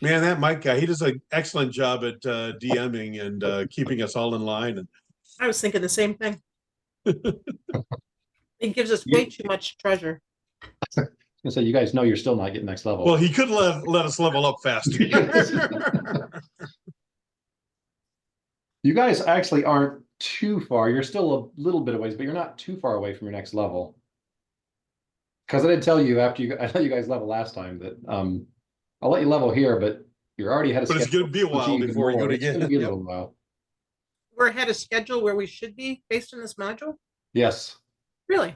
Man, that Mike guy, he does an excellent job at DMing and keeping us all in line. And I was thinking the same thing. It gives us way You, too much treasure. so you guys know you're still not getting next level. well, he could let us level up faster. You guys actually aren't too far. You're still a little bit of ways, but you're not too far away from your next level. Because I did tell you after I let you guys level last time that I'll let you level here, but you're already ahead of But it's schedule. going to be a while before you go to It's going get to be a Yep. little while. We're ahead of schedule where we should be based on this module. Yes. Really? Yeah.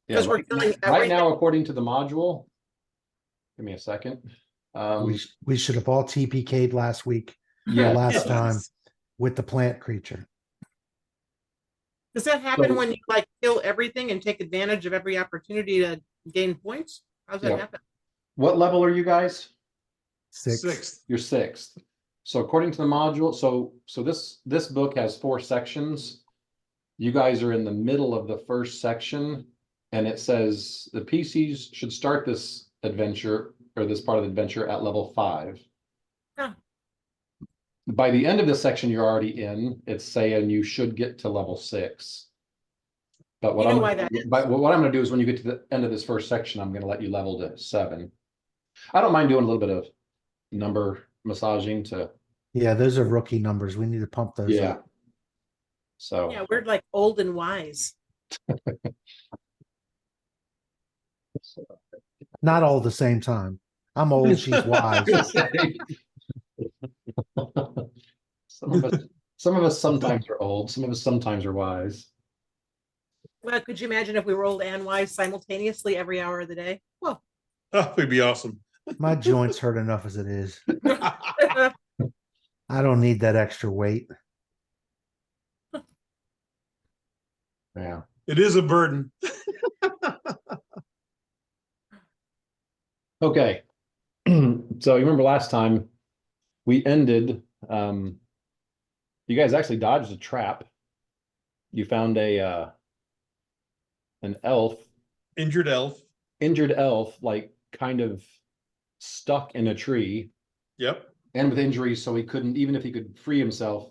Because we're killing Right now, according to the module, give me a second. We should have all TPK'd last week, Yeah. last time with the plant creature. Does that happen So- when you like kill everything and take advantage of every opportunity to gain points? How's that Yep. happen? What level are you guys? Sixth. You're sixth. So according to the module, so this book has 4 sections. You guys are in the middle of the first section, and it says the PCs should start this adventure or this part of the adventure at level 5. Huh. By the end of this section you're already in, it's saying you should get to level 6. But what You know I'm why that is. but what I'm going to do is when you get to the end of this first section, I'm going to let you level to 7. I don't mind doing a little bit of number massaging to Yeah, those are rookie numbers. We need to pump those up. So Yeah, we're like old and wise. Not all at the same time. I'm old, she's wise. some of us sometimes are old, some of us sometimes are wise. Well, could you imagine if we were old and wise simultaneously every hour of the day? Well, Oh, it'd be awesome. My joints hurt enough as it is. I don't need that extra weight. Yeah. It is a burden. Okay. So you remember last time we ended, you guys actually dodged a trap. You found an elf, Injured elf. injured elf, like kind of stuck in a tree Yep. and with injuries, so he couldn't, even if he could free himself,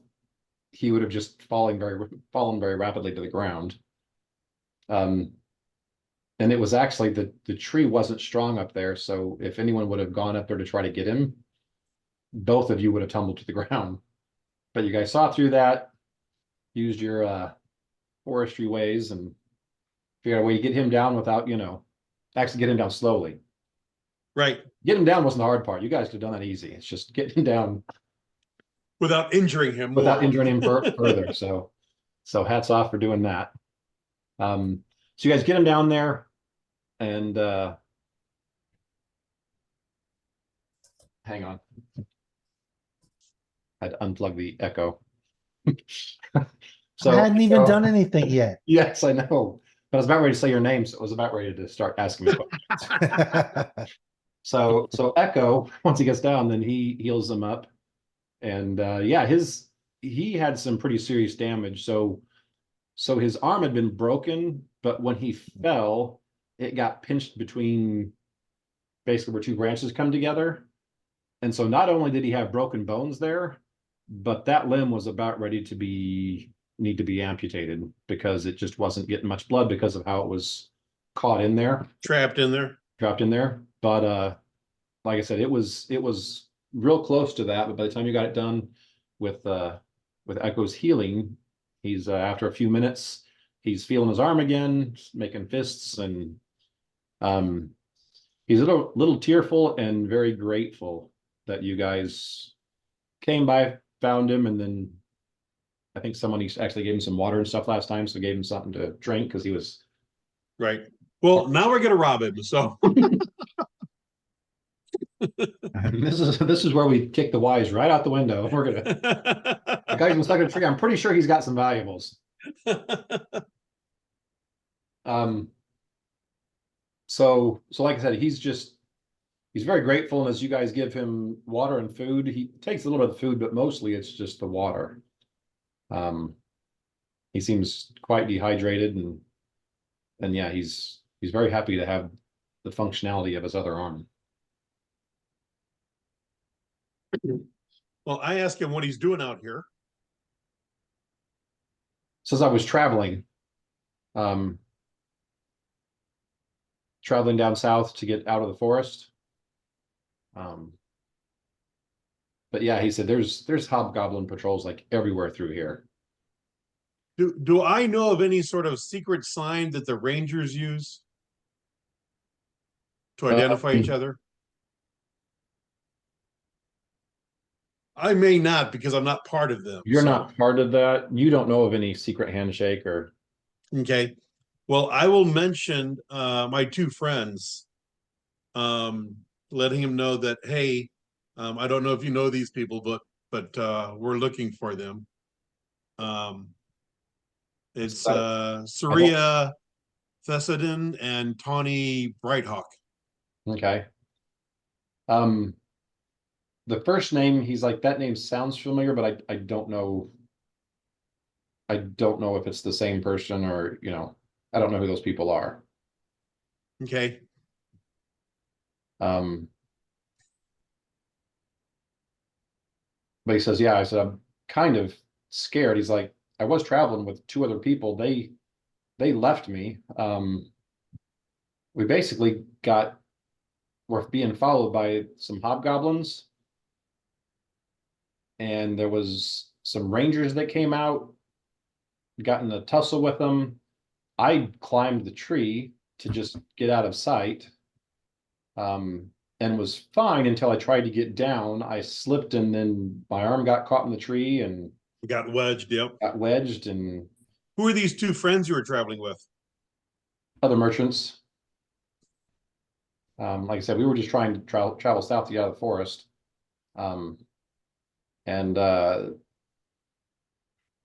he would have just fallen very rapidly to the ground. And it was actually the tree wasn't strong up there, so if anyone would have gone up there to try to get him, both of you would have tumbled to the ground. But you guys saw through that, used your forestry ways, and figured out a way to get him down without, actually get him down slowly. Right. Getting him down wasn't the hard part. You guys could have done that easy. It's just getting him down Without injuring him. without more. injuring him further. So hats off for doing that. So you guys get him down there, and hang on. I had to unplug the echo. I hadn't even done anything yet. Yes, I know. But I was about ready to say your name, so I was about ready to start asking me questions. So Echo, once he gets down, then he heals them up. And yeah, he had some pretty serious damage. So his arm had been broken, but when he fell, it got pinched between basically where 2 branches come together. And so not only did he have broken bones there, but that limb was about ready to need to be amputated because it just wasn't getting much blood because of how it was caught in there. Trapped in there. Trapped in there. But like I said, it was real close to that, but by the time you got it done with Echo's healing, he's after a few minutes, he's feeling his arm again, making fists, and he's a little tearful and very grateful that you guys came by, found him, and then I think someone actually gave him some water and stuff last time, so gave him something to drink because he was right. Well, now we're gonna rob him. So this is where we kick the wise right out the window. We're gonna the guy's been stuck in a tree. I'm pretty sure he's got some valuables. So like I said, he's very grateful, and as you guys give him water and food, he takes a little bit of food, but mostly it's just the water. He seems quite dehydrated, and yeah, he's very happy to have the functionality of his other arm. Well, I asked him what he's doing out here. Says I was traveling, um, traveling down south to get out of the forest. But yeah, he said there's hobgoblin patrols like everywhere through here. Do I know of any sort of secret sign that the Rangers use to identify each other? I may not because I'm not part of them. You're so. not part of that. You don't know of any secret handshake or Okay. Well, I will mention my two friends, letting him know that, hey, I don't know if you know these people, but we're looking for them. It's Saria Thessadin and Tawny Brighthawk. okay. The first name, he's like, that name sounds familiar, but I don't know. I don't know if it's the same person or, I don't know who those people are. Okay. But he says, yeah, I said, I'm kind of scared. He's like, I was traveling with two other people. They left me. We basically were being followed by some hobgoblins. And there was some rangers that came out, got in a tussle with them. I climbed the tree to just get out of sight. And was fine until I tried to get down. I slipped and then my arm got caught in the tree and Got wedged. Yep. got wedged, and Who are these two friends you were traveling with? other merchants. Like I said, we were just trying to travel south to get out of the forest. And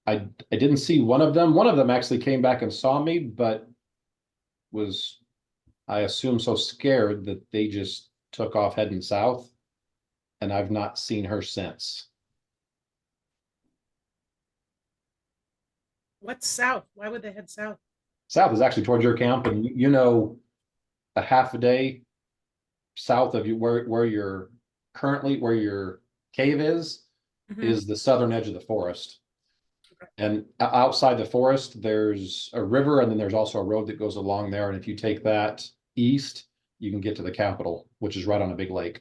I didn't see one of them. One of them actually came back and saw me, but was, I assume, so scared that they just took off heading south. And I've not seen her since. What's south? Why would they head south? South is actually towards your camp, and a half a day south of you where you're currently where your cave is the southern edge of the forest. And outside the forest, there's a river, and then there's also a road that goes along there. And if you take that east, you can get to the capital, which is right on a big lake.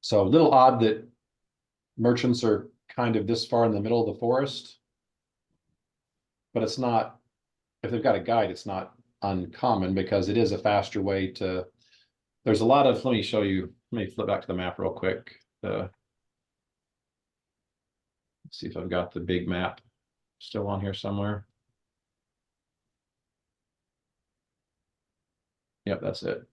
So a little odd that merchants are kind of this far in the middle of the forest, but it's not, if they've got a guide, it's not uncommon because it is a faster way to, there's a lot of, let me show you, let me flip back to the map real quick. Let's see if I've got the big map still on here somewhere. Yep, that's it.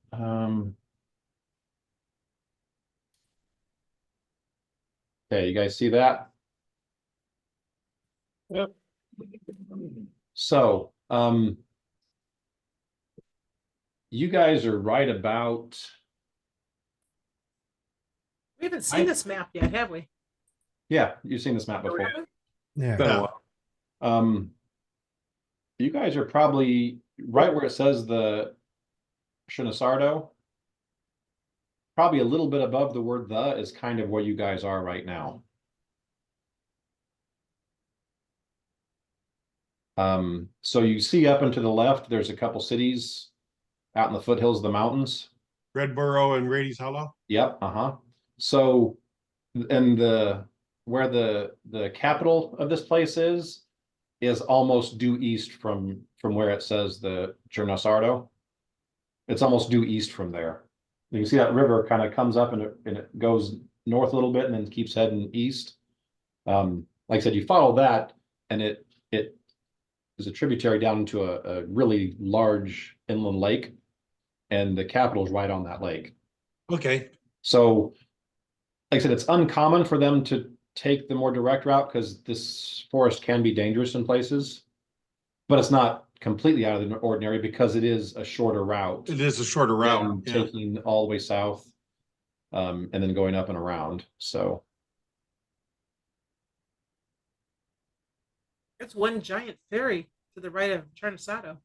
Okay, you guys see that? Yep. So, you guys are right about. We haven't seen this map yet, have we? Yeah, you've seen this map before. Yeah. Been a while. You guys are probably right where it says the Shinosardo. Probably a little bit above the word "the" is kind of where you guys are right now. So you see up and to the left, there's a couple cities out in the foothills of the mountains. Redboro and Rady's Hollow. Yep. So, and where the capital of this place is almost due east from where it says the Chernosardo. It's almost due east from there. You can see that river kind of comes up and it goes north a little bit and then keeps heading east. Like I said, you follow that and it is a tributary down into a really large inland lake, and the capital is right on that lake. Okay. So, like I said, it's uncommon for them to take the more direct route because this forest can be dangerous in places, but it's not completely out of the ordinary because it is a shorter route. It is a shorter route. Yeah. Taking all the way south, and then going up and around. So That's one giant ferry to the right of Charnasado.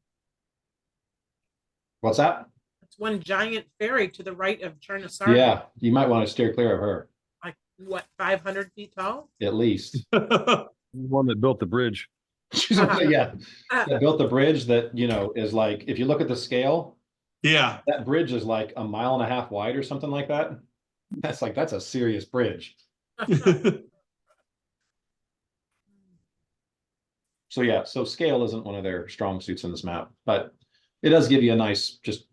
What's that? It's one giant ferry to the right of Chernosarka. Yeah, you might want to steer clear of her, Like what, 500 feet tall? at least. One that built the bridge. She's yeah, that built the bridge that, you know, is like, if you look at the scale, Yeah. that bridge is like 1.5 miles wide or something like that. That's a serious bridge. So yeah, so scale isn't one of their strong suits in this map, but it does give you a nice, just,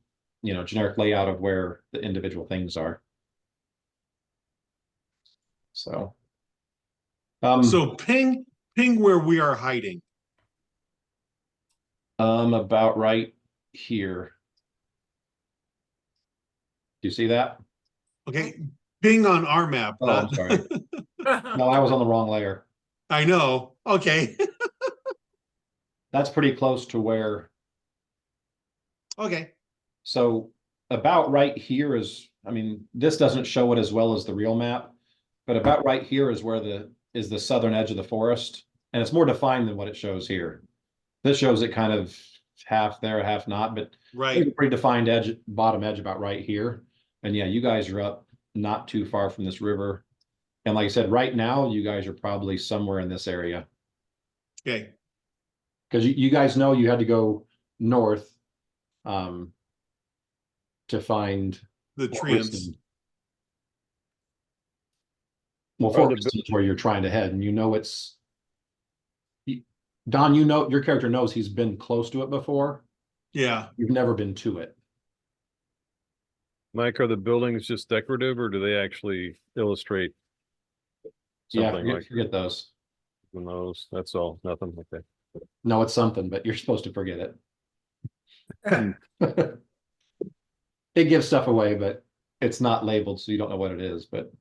you know, generic layout of where the individual things are. So. So ping where we are hiding. About right here. Do you see that? Okay. Ping on our map. Oh, I'm sorry. No, I was on the wrong layer. I know. Okay. That's pretty close to where. Okay. So about right here is, I mean, this doesn't show it as well as the real map, but about right here is where the southern edge of the forest, and it's more defined than what it shows here. This shows it kind of half there, half not, but Right. there's a pretty defined edge, bottom edge about right here. And yeah, you guys are up not too far from this river. And like I said, right now, you guys are probably somewhere in this area. Okay. Because you guys know you had to go north to find The Fort trans. Riston. Well, Oh, Fort the- Riston is where you're trying to head, and you know it's Don, you know your character knows he's been close to it before. Yeah. You've never been to it. Mike, are the buildings just decorative or do they actually illustrate Yeah, something like forget those. those? That's all, nothing like that. No, it's something, but you're supposed to forget it. It gives stuff away, but it's not labeled, so you don't know what it is. But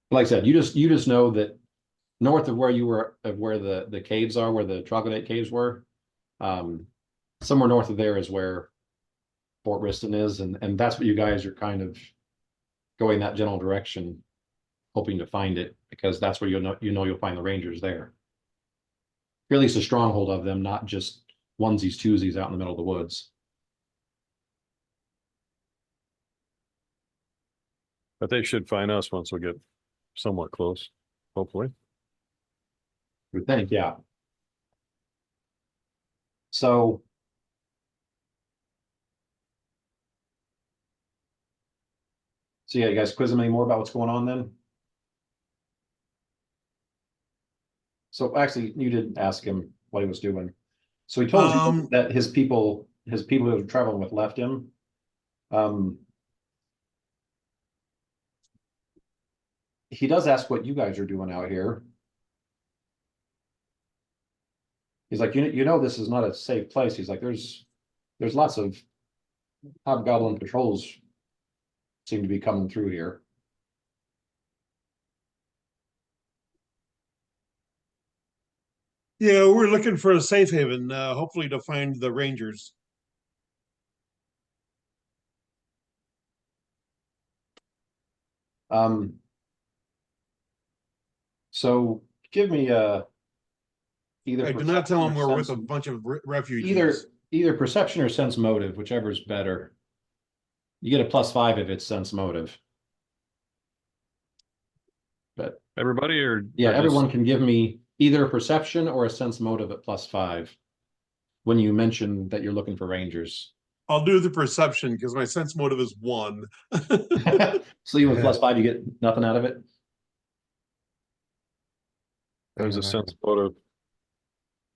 like I said, you just know that north of where you were, of where the caves are, where the troglodyte caves were, somewhere north of there is where Fort Riston is, and that's what you guys are kind of going that general direction, hoping to find it, because that's where you'll find the Rangers there. Or at least a stronghold of them, not just onesies, twosies out in the middle of the woods. But they should find us once we get somewhat close, hopefully. You would think, yeah. So. So yeah, you guys quiz him any more about what's going on then? So actually, you did ask him what he was doing. So he told you that his people who were traveling with left him. He does ask what you guys are doing out here. He's like, you know, this is not a safe place. He's like, there's lots of hobgoblin patrols seem to be coming through here. Yeah, we're looking for a safe haven, hopefully to find the Rangers. So give me either. I do not tell them perception we're or with a sense- bunch of refugees. either perception or sense motive, whichever's better. You get a +5 if it's sense motive. But Everybody or? yeah, or just- everyone can give me either a perception or a sense motive at +5 when you mention that you're looking for Rangers. I'll do the perception because my sense motive is 1. So even with Yeah. +5, you get nothing out of it. There's a sense motive.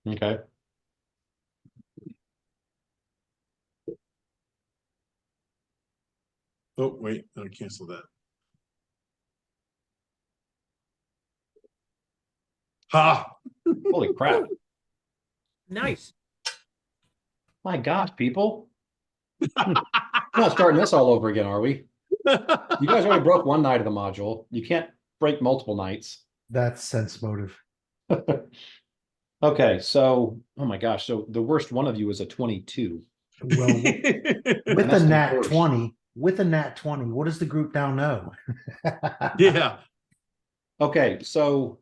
Okay. Oh, wait, I'll cancel that. Ha! Holy crap. Nice. My gosh, people. We're not starting this all over again, are we? You guys already broke one night of the module. You can't break multiple nights. That's sense motive. Okay, so, oh my gosh, so the worst one of you is a 22. Well, with That's a the nat worst. 20, what does the group now know? Yeah. Okay, so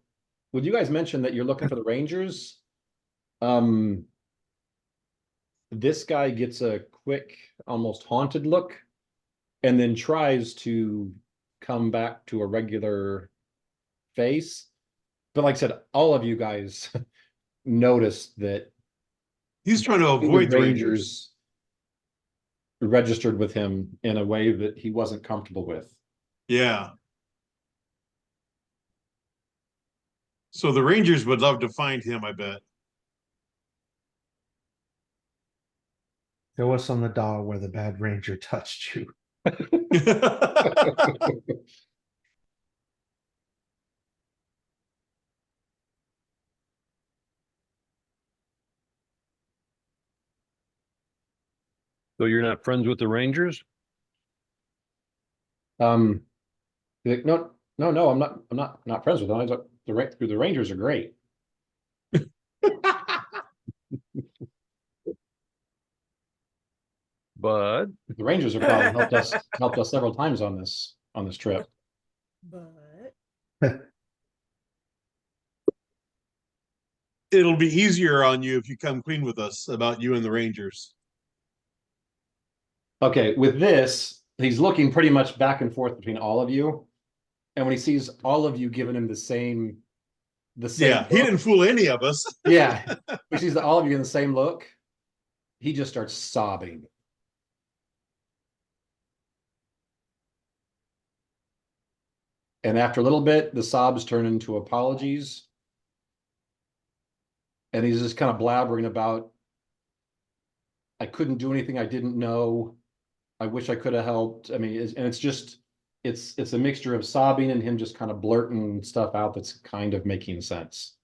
would you guys mention that you're looking for the Rangers? This guy gets a quick, almost haunted look, and then tries to come back to a regular face. But like I said, all of you guys noticed that He's trying to avoid the Rangers. registered with him in a way that he wasn't comfortable with. Yeah. So the Rangers would love to find him, I bet. Show us on the doll where the bad ranger touched you. So you're not friends with the Rangers? Like, no, I'm not friends with them. The Rangers are great. But The Rangers have probably helped us several times on this trip. But It'll be easier on you if you come clean with us about you and the Rangers. Okay, with this, he's looking pretty much back and forth between all of you. And when he sees all of you giving him the same Yeah, he look, didn't fool any of us. yeah, he sees all of you in the same look, he just starts sobbing. And after a little bit, the sobs turn into apologies. And he's just kind of blabbering about, I couldn't do anything I didn't know. I wish I could have helped. I mean, it's a mixture of sobbing and him just kind of blurting stuff out that's kind of making sense.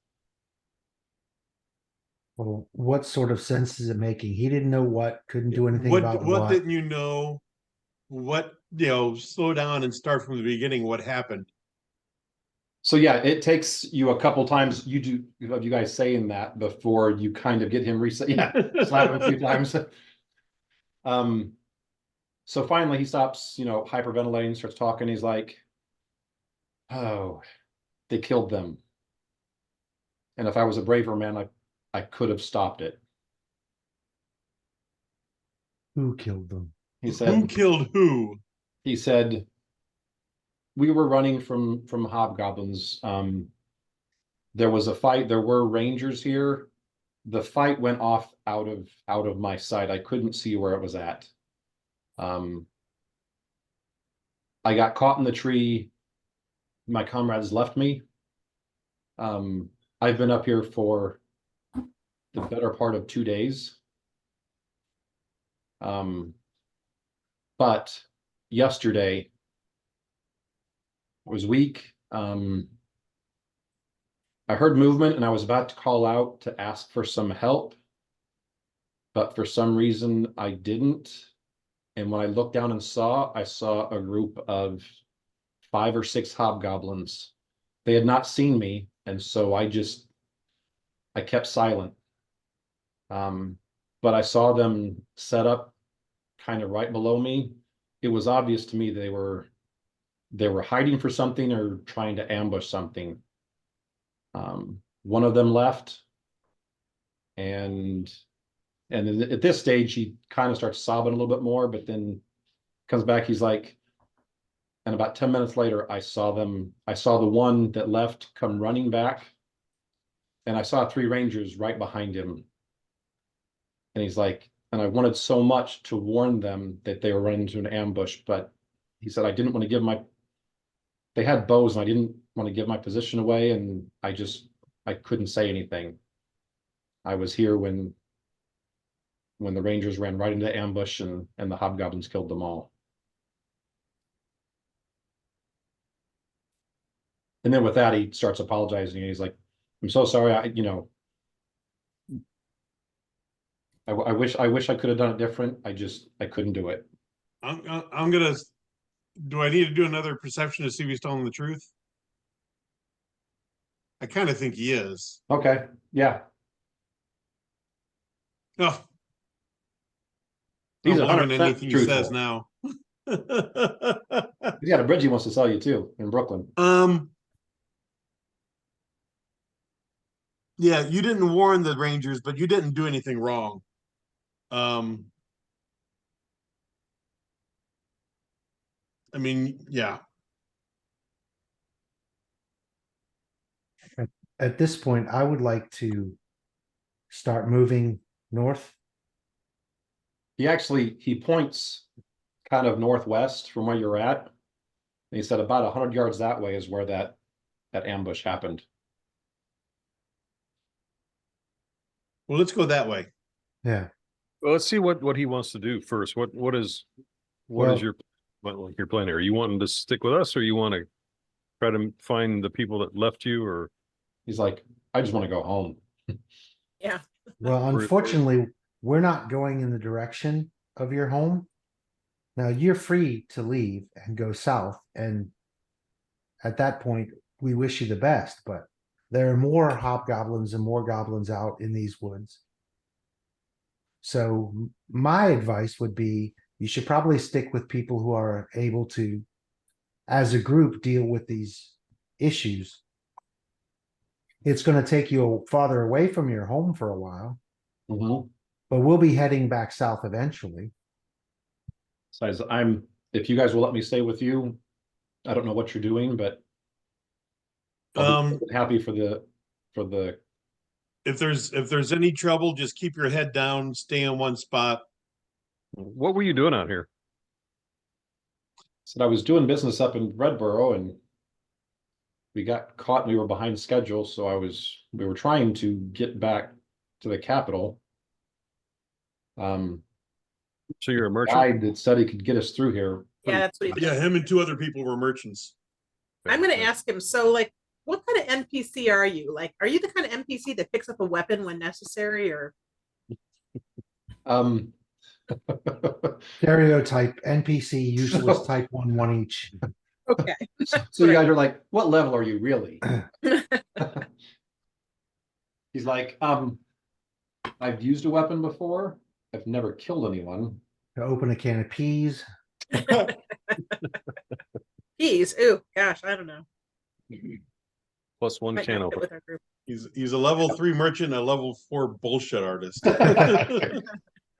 Well, what sort of sense is it making? He didn't know what, couldn't do anything about What didn't you know? What, slow down and start from the beginning. What happened? So yeah, it takes you a couple times of you guys saying that before you kind of get him reset. Yeah, slap him a few times. So finally he stops, hyperventilating, starts talking. He's like, oh, they killed them. And if I was a braver man, I could have stopped it. Who killed them? He said, Who killed who? He said, we were running from hobgoblins. There was a fight. There were Rangers here. The fight went off out of my sight. I couldn't see where it was at. I got caught in the tree. My comrades left me. I've been up here for the better part of 2 days. But yesterday was weak. I heard movement and I was about to call out to ask for some help, but for some reason I didn't. And when I looked down and I saw a group of 5 or 6 hobgoblins. They had not seen me, and so I kept silent. But I saw them set up kind of right below me. It was obvious to me they were hiding for something or trying to ambush something. One of them left, and then at this stage he kind of starts sobbing a little bit more, but then comes back. He's like, and about 10 minutes later, I saw the one that left come running back, and I saw 3 Rangers right behind him. And he's like, and I wanted so much to warn them that they were running into an ambush, but he said, I didn't want to they had bows and I didn't want to give my position away. And I couldn't say anything. I was here when the Rangers ran right into ambush and the hobgoblins killed them all. And then with that, he starts apologizing. And he's like, I'm so sorry. I wish I could have done it different. I couldn't do it. I'm gonna. Do I need to do another perception to see if he's telling the truth? I kind of think he is. Okay. Yeah. Oh, He's I'm believing 100% anything he says truthful. now. He's got a bridge he wants to sell you too in Brooklyn. Yeah, you didn't warn the Rangers, but you didn't do anything wrong. I mean, yeah. At this point, I would like to start moving north. He points kind of northwest from where you're at. And he said about 100 yards that way is where that ambush happened. Well, let's go that way. Yeah. Well, let's see what he wants to do first. What is Well- your plan here? You wanting to stick with us, or you want to try to find the people that left you, or He's like, I just want to go home. Yeah. Well, unfortunately, we're not going in the direction of your home. Now you're free to leave and go south. And at that point, we wish you the best, but there are more hobgoblins and more goblins out in these woods. So my advice would be you should probably stick with people who are able to, as a group, deal with these issues. It's going to take you farther away from your home for a while, but we'll be heading back south eventually. So if you guys will let me stay with you, I don't know what you're doing, but I'll be happy for the If there's any trouble, just keep your head down, stay in one spot. what were you doing out here? said I was doing business up in Redboro and we got caught and we were behind schedule. So we were trying to get back to the capital. So you're a merchant? Guide that said he could get us through here. Yeah, that's what he Yeah, did. him and two other people were merchants. I'm gonna ask him, so like, what kind of NPC are you? Like, are you the kind of NPC that picks up a weapon when necessary, or Um, Stereotype NPC useless type one each. okay? so you guys are like, what level are you really? He's like, I've used a weapon before. I've never killed anyone. To open a can of peas. Peas, ooh, gosh, I don't know. Plus one Might can not fit open. with our group. He's a level 3 merchant, and a level 4 bullshit artist.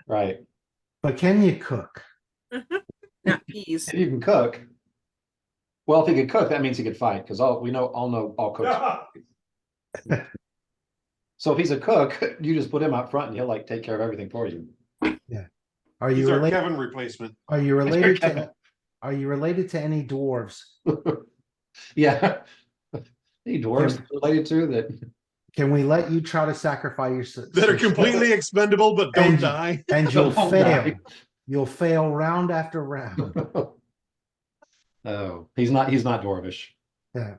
Right. But can you cook? Not peas. He can cook. Well, if he could cook, that means he could fight, because all cooks. So if he's a cook, you just put him out front and he'll like take care of everything for you. Are He's you our related? Kevin replacement. Are you related Kevin. to? Are you related to any dwarves? Yeah. Any dwarves related to that? Can we let you try to sacrifice your That are completely expendable but don't And- die. and you'll Don't fail. die. You'll fail round after round. Oh, he's not dwarvish. Yeah.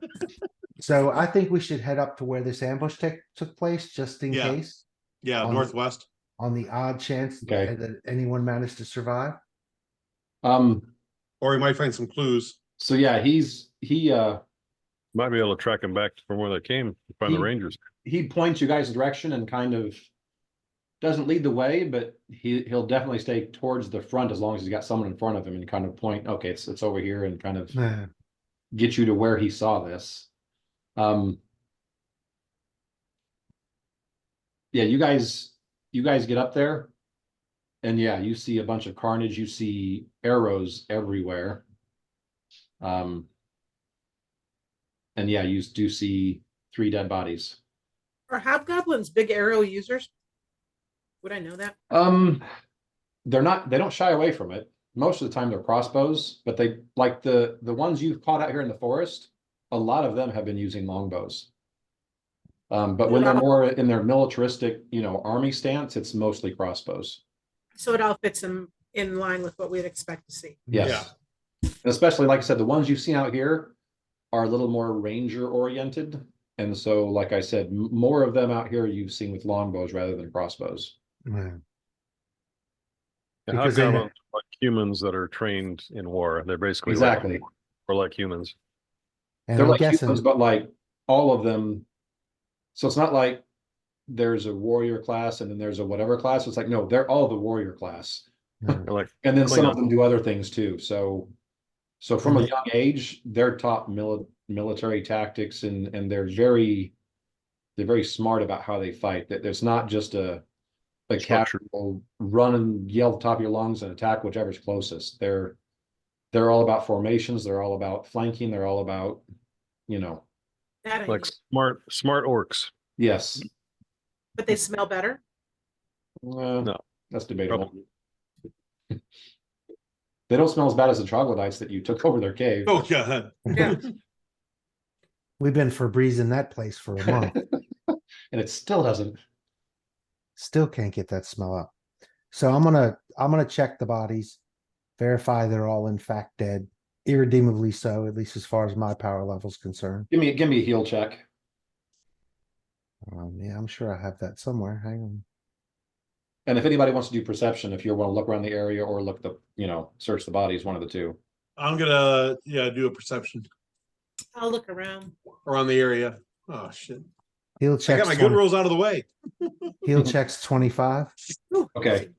So I think we should head up to where this ambush took place, just in Yeah. case, Yeah, On- northwest. on the odd chance Okay. that anyone managed to survive. Or we might find some clues. So yeah, he Might be able to track them back from where they came, find the He- Rangers. points you guys' direction and kind of doesn't lead the way, but he'll definitely stay towards the front as long as he's got someone in front of him and kind of point, okay, it's over here, and kind of Yeah. get you to where he saw this. Yeah, you guys get up there and yeah, you see a bunch of carnage, you see arrows everywhere. And yeah, you do see 3 dead bodies. Are hobgoblins big arrow users? Would I know that? They don't shy away from it. Most of the time they're crossbows, but they like the ones you've caught out here in the forest, a lot of them have been using longbows. But when they're more in their militaristic, army stance, it's mostly crossbows. So it all fits in line with what we'd expect to see. Yes. And especially, like I said, the ones you've seen out here are a little more ranger oriented. And so, like I said, more of them out here you've seen with longbows rather than crossbows. Yeah. Yeah, Because they hobgoblins are like humans that are trained in war. They're basically Exactly. like humans. And They're I'm like guessing, humans, but like all of them. So it's not like there's a warrior class and then there's a whatever class. It's like, no, they're all the warrior class. They're like And then some of Klingon. them do other things too. So from And a young age, they're taught military tactics and they're very smart about how they fight. That there's not just a the cat will run and yell at the top of your lungs and attack whichever's closest. They're all about formations. They're all about flanking. They're all about, you know, That I Like knew. smart orcs. yes. But they smell better. No. That's debatable. They don't smell as bad as the troglodytes that you took over their cave. Oh, God. Yeah. We've been Febrezing that place for a month. And it still doesn't. Still can't get that smell up. So I'm gonna check the bodies, verify they're all in fact dead, irredeemably so, at least as far as my power level's concerned. Give me a heal check. Yeah, I'm sure I have that somewhere. Hang on. And if anybody wants to do perception, if you want to look around the area or look the, search the bodies, one of the two. I'm gonna, do a perception I'll look around. around the area. Oh, shit. Heal I checks. got my good rolls out of the way. Heal checks 25. Ooh, Okay.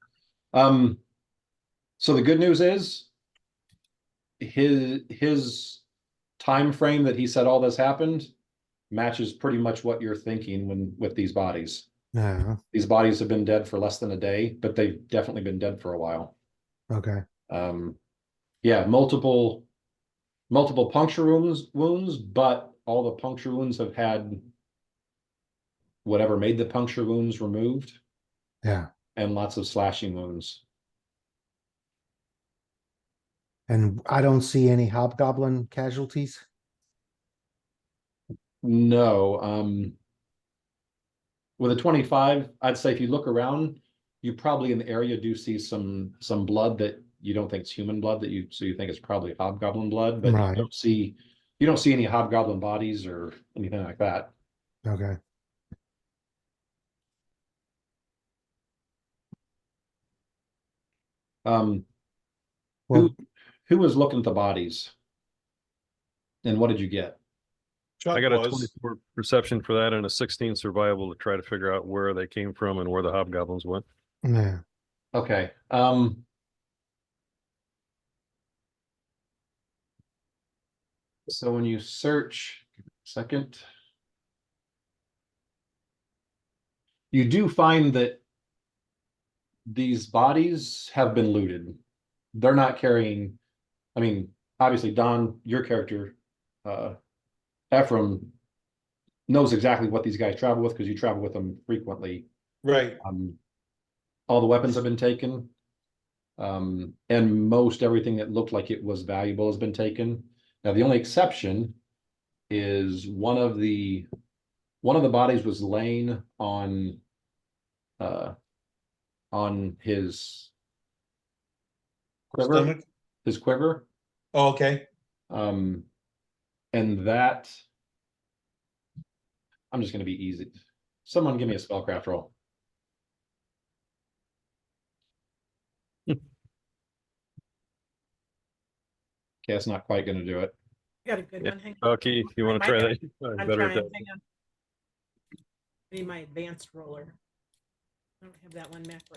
So the good news is his time frame that he said all this happened matches pretty much what you're thinking with these bodies. No. These bodies have been dead for less than a day, but they've definitely been dead for a while. Okay. Yeah, multiple puncture wounds, but all the puncture wounds have had whatever made the puncture wounds removed, Yeah. and lots of slashing wounds. And I don't see any hobgoblin casualties. No, with a 25, I'd say if you look around, you probably in the area do see some blood that you don't think it's human blood, so you think it's probably hobgoblin blood, but Right. you don't see any hobgoblin bodies or anything like that. Okay. Well, who was looking at the bodies, and what did you get? Chuck I got a was. 24 perception for that and a 16 survival to try to figure out where they came from and where the hobgoblins went. Yeah. Okay. So when you search, second, you do find that these bodies have been looted. They're not carrying, obviously Don, your character, Ephraim, knows exactly what these guys travel with because you travel with them frequently. Right. All the weapons have been taken. And most everything that looked like it was valuable has been taken. Now, the only exception is one of the bodies was laying on his quiver. Stomach? His quiver. Oh, okay. And that, I'm just going to be easy. Someone give me a spellcraft roll. Okay, that's not quite going to do it. got a good Yeah. one. Hang on. Okay, you want to try that? I'm Better trying. at that. Hang on. I need my advanced roller. I don't have that one macro.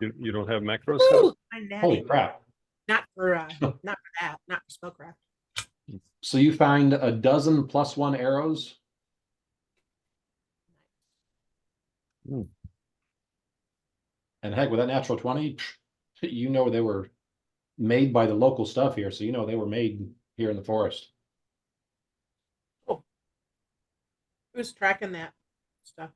You don't have macros? Ooh, I'm natty. Holy crap. Not for not for that, not for spellcraft. So you find a dozen +1 arrows. And heck, with that natural 20, they were made by the local stuff here. So they were made here in the forest. Who's tracking that stuff?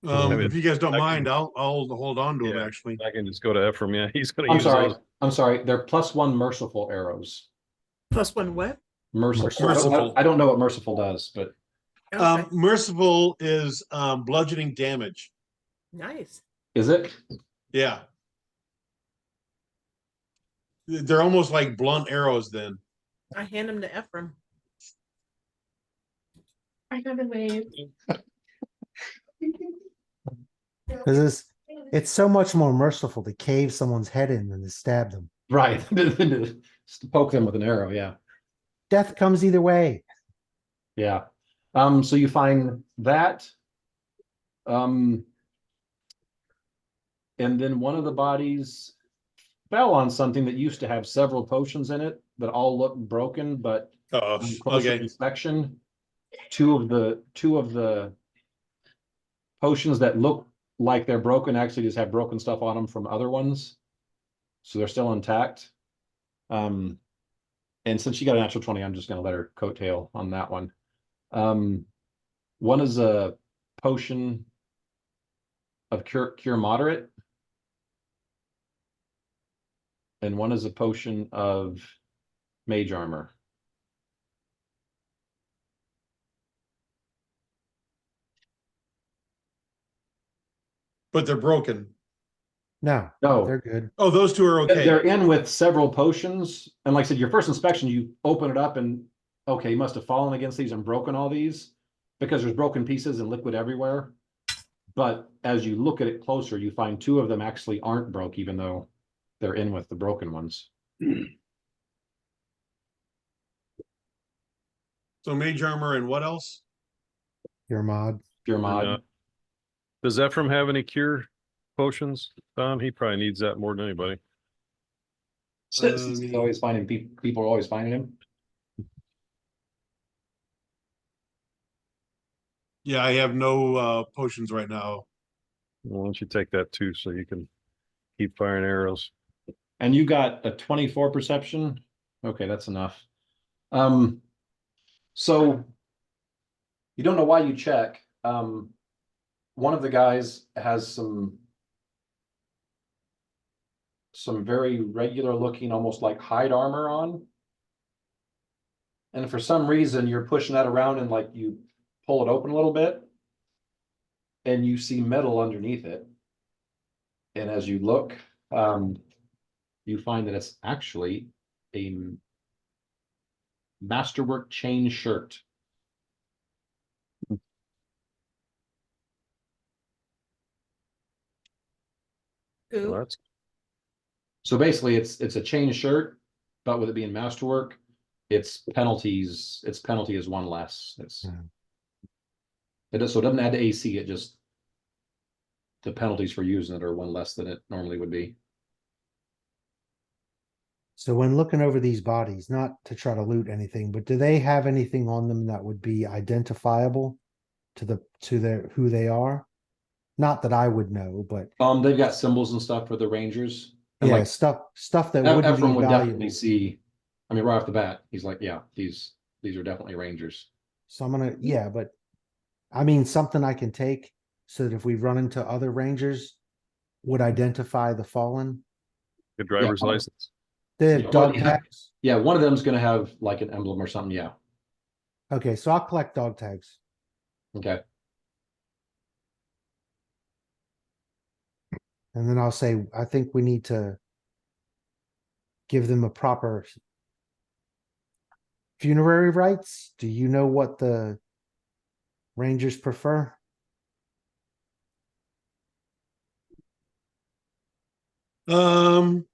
If you guys don't mind, I'll hold on to them actually. I can just go to Ephraim. Yeah, he's going to use those. I'm sorry. They're +1 merciful arrows. +1 what? Merciful. Merciful. I don't know what merciful does, but Okay. Merciful is bludgeoning damage. Nice. is it? Yeah. They're almost like blunt arrows then. I hand them to Ephraim. I got a wave. It's so much more merciful to cave someone's head in than to stab them. Right. Just to poke them with an arrow. Yeah. Death comes either way. Yeah. So you find that. And then one of the bodies fell on something that used to have several potions in it that all looked broken, but Oh, on closer okay. inspection, two of the potions that look like they're broken actually just have broken stuff on them from other ones. So they're still intact. And since she got a natural 20, I'm just going to let her coattail on that one. One is a potion of cure moderate. And one is a potion of mage armor. But they're broken. No, No. they're good. Oh, those two are okay. They're in with several potions. And like I said, your first inspection, you open it up and, okay, you must have fallen against these and broken all these because there's broken pieces and liquid everywhere. But as you look at it closer, you find two of them actually aren't broke, even though they're in with the broken ones. So mage armor and what else? Your mod. Pure mod. Yeah. Does Ephraim have any cure potions? Tom, he probably needs that more than anybody. He's always finding people are always finding him. Yeah, I have no potions right now. Why don't you take that too, so you can keep firing arrows? And you got a 24 perception. Okay, that's enough. So you don't know why you check. One of the guys has some very regular looking, almost like hide armor on. And for some reason, you're pushing that around and like you pull it open a little bit and you see metal underneath it. And as you look, you find that it's actually a masterwork chain shirt. Ooh. Well, that's So basically it's a chain shirt, but with it being masterwork, its penalty is one less. So it doesn't add to AC, it just the penalties for using it are one less than it normally would be. So when looking over these bodies, not to try to loot anything, but do they have anything on them that would be identifiable to their who they are? Not that I would know, but They've got symbols and stuff for the Rangers. And yeah, like stuff that wouldn't Ephraim be would valuable. definitely see. I mean, right off the bat, he's like, yeah, these are definitely Rangers. So I'm gonna, yeah, but I mean something I can take so that if we run into other rangers, would identify the fallen. a driver's Yeah. license. They have Yeah, dog yeah. tags. Yeah, one of them's gonna have like an emblem or something. Yeah. Okay, so I'll collect dog tags. Okay. And then I'll say, I think we need to give them a proper funerary rites. Do you know what the Rangers prefer? Um,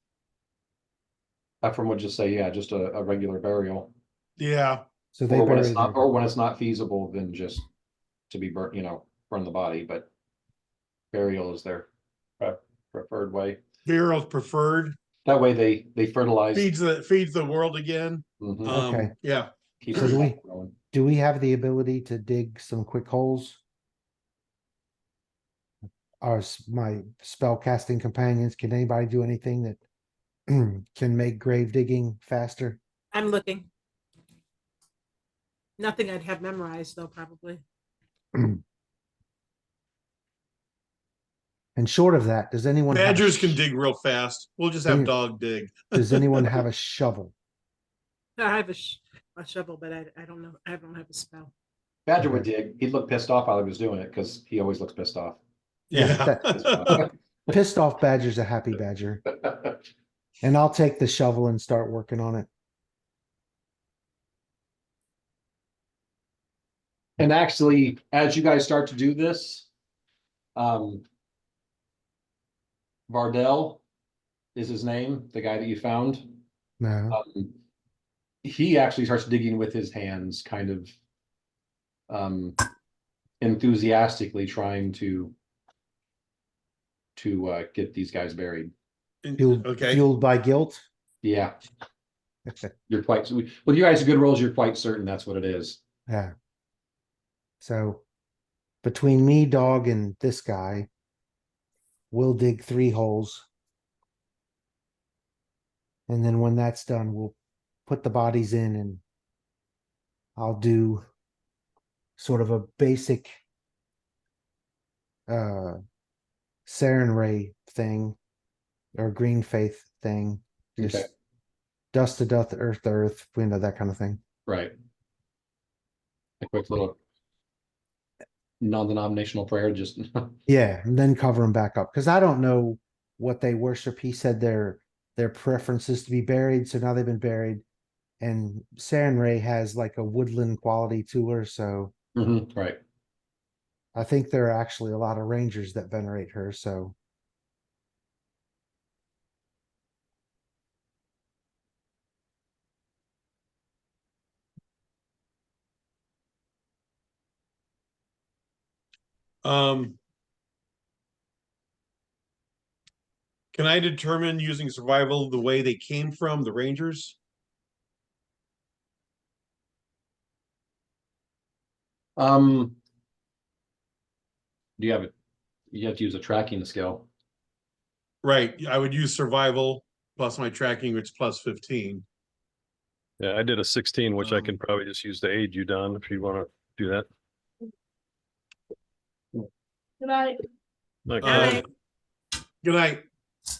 Ephraim would just say, yeah, just a regular burial. yeah. So they Or when bury it's not, their- or when it's not feasible, then just to be burnt, burn the body, but burial is their preferred way. Burial's preferred. That way they fertilize. Feeds the world again. Mhm. Okay. Yeah. Keeps So the do we- cycle going. Do we have the ability to dig some quick holes? My spell casting companions, can anybody do anything that can make grave digging faster? I'm looking. Nothing I'd have memorized though, probably. And short of that, does anyone have a Badgers can sh- dig real fast. We'll just have Any- dog dig. Does anyone have a shovel? I have a shovel, but I don't know. I don't have a spell. Badger would dig. He'd look pissed off while he was doing it because he always looks pissed off. Yeah, Yeah. Pissed off badger's a happy badger. And I'll take the shovel and start working on it. And actually, as you guys start to do this, Vardell is his name, the guy that you found. No. He actually starts digging with his hands, kind of enthusiastically trying to get these guys buried. Okay. Fueled by guilt. Yeah. You're quite, with you guys' good rolls, you're quite certain that's what it is. Yeah. So between me, dog, and this guy, we'll dig 3 holes. And then when that's done, we'll put the bodies in and I'll do sort of a basic Saren Ray thing or Green Faith thing. Just Okay. dust to dust, earth to earth, that kind of thing. Right. A quick little non-denominational prayer, just Yeah, and then cover them back up because I don't know what they worship. He said their preference is to be buried, so now they've been buried. And Saren Ray has like a woodland quality to her, so right. I think there are actually a lot of rangers that venerate her. So Can I determine using survival the way they came from, the Rangers? Do you have it? You have to use a tracking skill. Right. I would use survival plus my tracking, which is plus 15. Yeah, I did a 16, which I Um, can probably just use to aid you, Don, if you want to do that. Good night. Like, Night. Good night.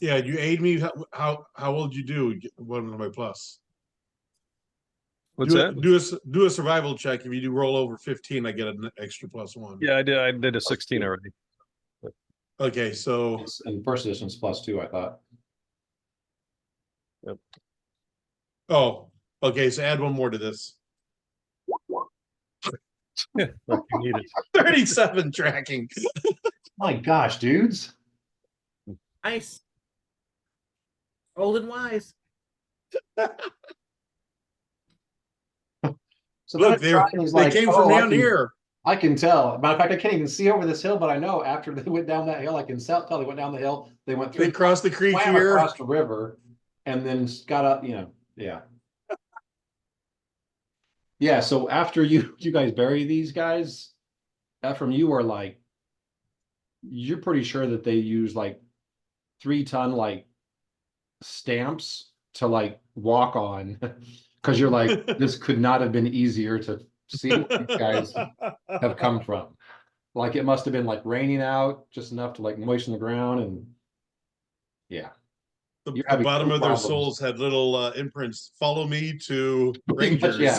Yeah, you aid me. How will you do? What was my plus? what's that? Do a survival check. If you do roll over 15, I get an extra +1. Yeah, I did a 16 already. Okay, so In first edition, it's +2, I thought. okay, so add one more to this. Like you need it. 37 tracking. My gosh, dudes. Nice. Old and wise. So Look, then he's they like, came "Oh, from down here. I can tell. Matter of fact, I can't even see over this hill, but I know after they went down that hill, I can tell they went down the hill. They went through, They crossed the creek swam here. across the river, and then got up. Yeah. Yeah. So after you guys bury these guys, that from you are like, you're pretty sure that they use like 3-ton like stamps to like walk on, because you're like, this could not have been easier to see where these guys have come from. Like it must have been like raining out just enough to like moisten the ground, and yeah. The You're having bottom no of their problems. souls had little imprints. Follow me to Pretty much, Rangers.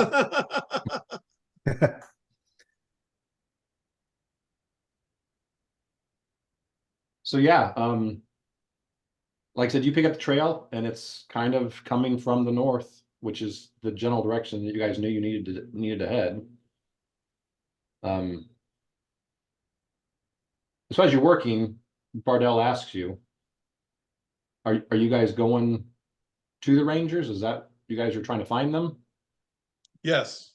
yeah. So yeah, like I said, you pick up the trail and it's kind of coming from the north, which is the general direction that you guys knew you needed to head. So as you're working, Bardell asks you, are you guys going to the Rangers? Is that you guys are trying to find them? Yes.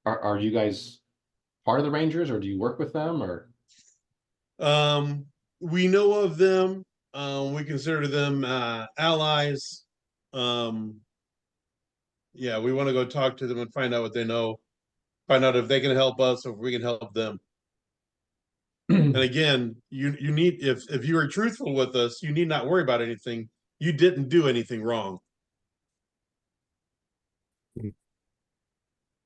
Are you guys part of the Rangers, or do you work with them, or? We know of them. We consider them allies. Yeah, we want to go talk to them and find out what they know. Find out if they can help us or if we can help them. And again, you need if you are truthful with us, you need not worry about anything. You didn't do anything wrong.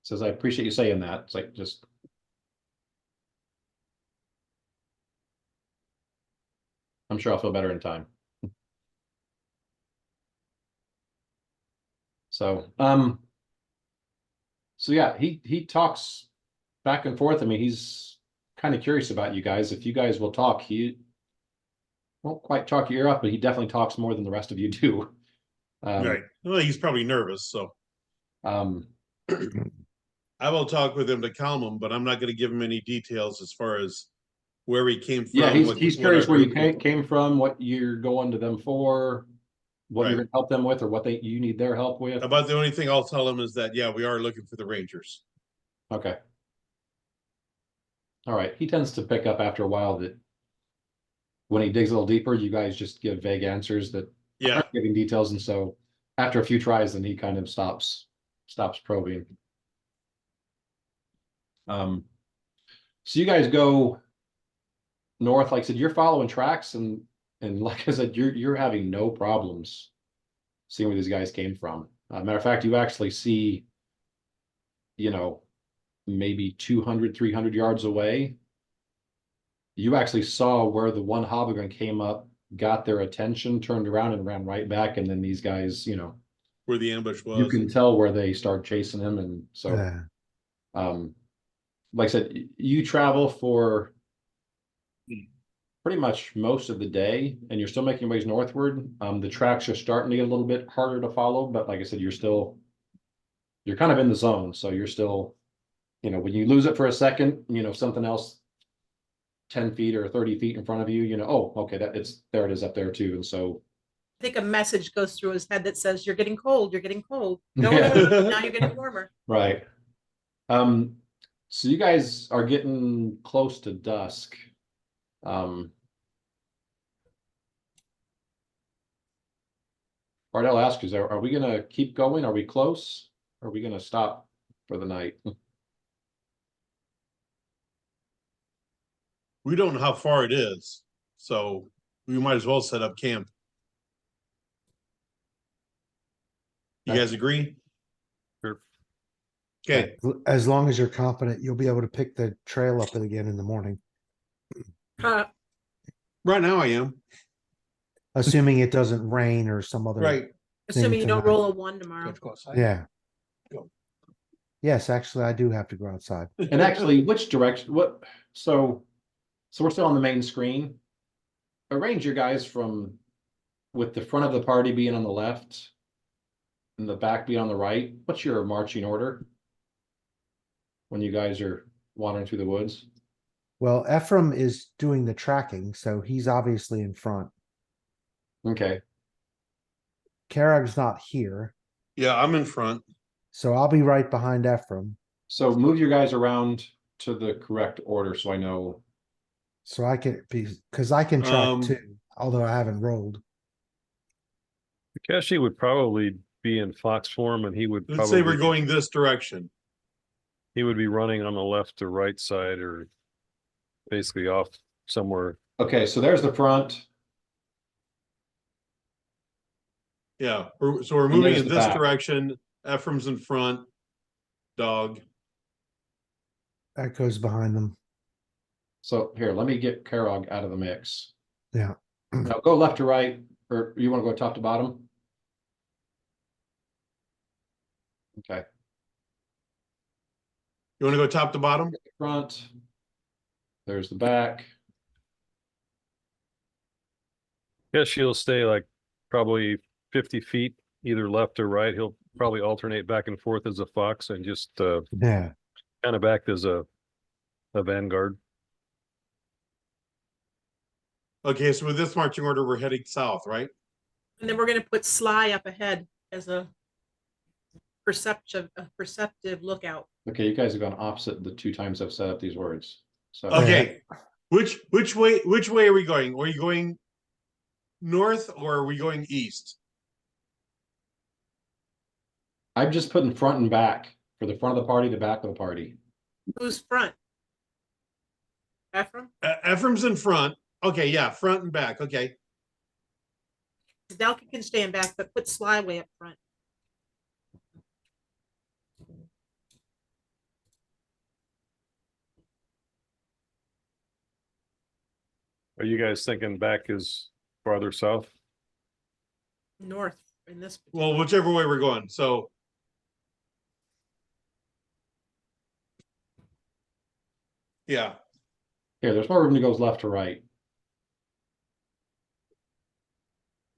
Says, I appreciate you saying that. It's like, just. I'm sure I'll feel better in time. So yeah, he talks back and forth. I mean, he's kind of curious about you guys. If you guys will talk, he won't quite talk your ear off, but he definitely talks more than the rest of you do. Right. Well, he's probably nervous, so I will talk with him to calm him, but I'm not going to give him any details as far as where he came from. Yeah, he's curious where you group- came from, what you're going to them for, what you're Right. going to help them with, or what you need their help with. About the only thing I'll tell him is that, yeah, we are looking for the Rangers. Okay. All right. He tends to pick up after a while that when he digs a little deeper, you guys just give vague answers that Yeah. aren't giving details, and so after a few tries, then he kind of stops probing. So you guys go north, like I said, you're following tracks, and like I said, you're having no problems seeing where these guys came from. Matter of fact, you actually see, you know, maybe 200, 300 yards away. You actually saw where the one hobgoblin came up, got their attention, turned around and ran right back. And then these guys, you know, Where the ambush was. you can tell where they start chasing him. And so, Yeah. Like I said, you travel for pretty much most of the day, and you're still making your ways northward. The tracks are starting to get a little bit harder to follow, but like I said, you're kind of in the zone. So you're still, you know, when you lose it for a second, you know, something else 10 feet or 30 feet in front of you, you know, oh, okay, there it is up there too. And so I think a message goes through his head that says, "You're getting cold. You're getting cold." No, Yeah. no, now you're getting warmer. right. So you guys are getting close to dusk. Ardell asks, are we gonna keep going? Are we close? Are we gonna stop for the night? We don't know how far it is, so we might as well set up camp. You guys agree? Sure. Okay. As long as you're confident, you'll be able to pick the trail up again in the morning, Right now I am. assuming it doesn't rain or some other. Right. Assuming you don't tonight. roll a 1 tomorrow. Yeah. Go. Yes, actually, I do have to go outside. And actually, which direction, so we're still on the main screen. Arrange your guys from, with the front of the party being on the left and the back being on the right. What's your marching order when you guys are wandering through the woods? Well, Ephraim is doing the tracking, so he's obviously in front. Okay, Karag's not here, Yeah, I'm in front. so I'll be right behind Ephraim. so move your guys around to the correct order so I know. So I can be, because I can track Um, too, although I haven't rolled. Takeshi would probably be in fox form, and he would Let's say we're probably, going this direction. he would be running on the left or right side, or basically off somewhere. Okay, so there's the front. Yeah, so we're And moving there's in the this back. direction. Ephraim's in front. Dog. Echo's behind them. So here, let me get Karog out of the mix. Yeah. Now go left to right, or you want to go top to bottom? Okay, You want to go top to bottom? front. There's the back. Guess he'll stay like probably 50 feet either left or right. He'll probably alternate back and forth as a fox and just Yeah. kind of act as a vanguard. Okay, so with this marching order, we're heading south, right? And then we're going to put Sly up ahead as a perceptive lookout. Okay, you guys have gone opposite the 2 times I've set up these words. So Okay. Which way are we going? Are you going north or are we going east? I'm just putting front and back for the front of the party, the back of the party. Who's front? Ephraim? Ephraim's in front. Okay, yeah, front and back. Okay. Delka can stand back, but put Sly way up front. Are you guys thinking back is farther south? North in this. Well, whichever way we're going. So yeah. Here, there's more room to go left to right.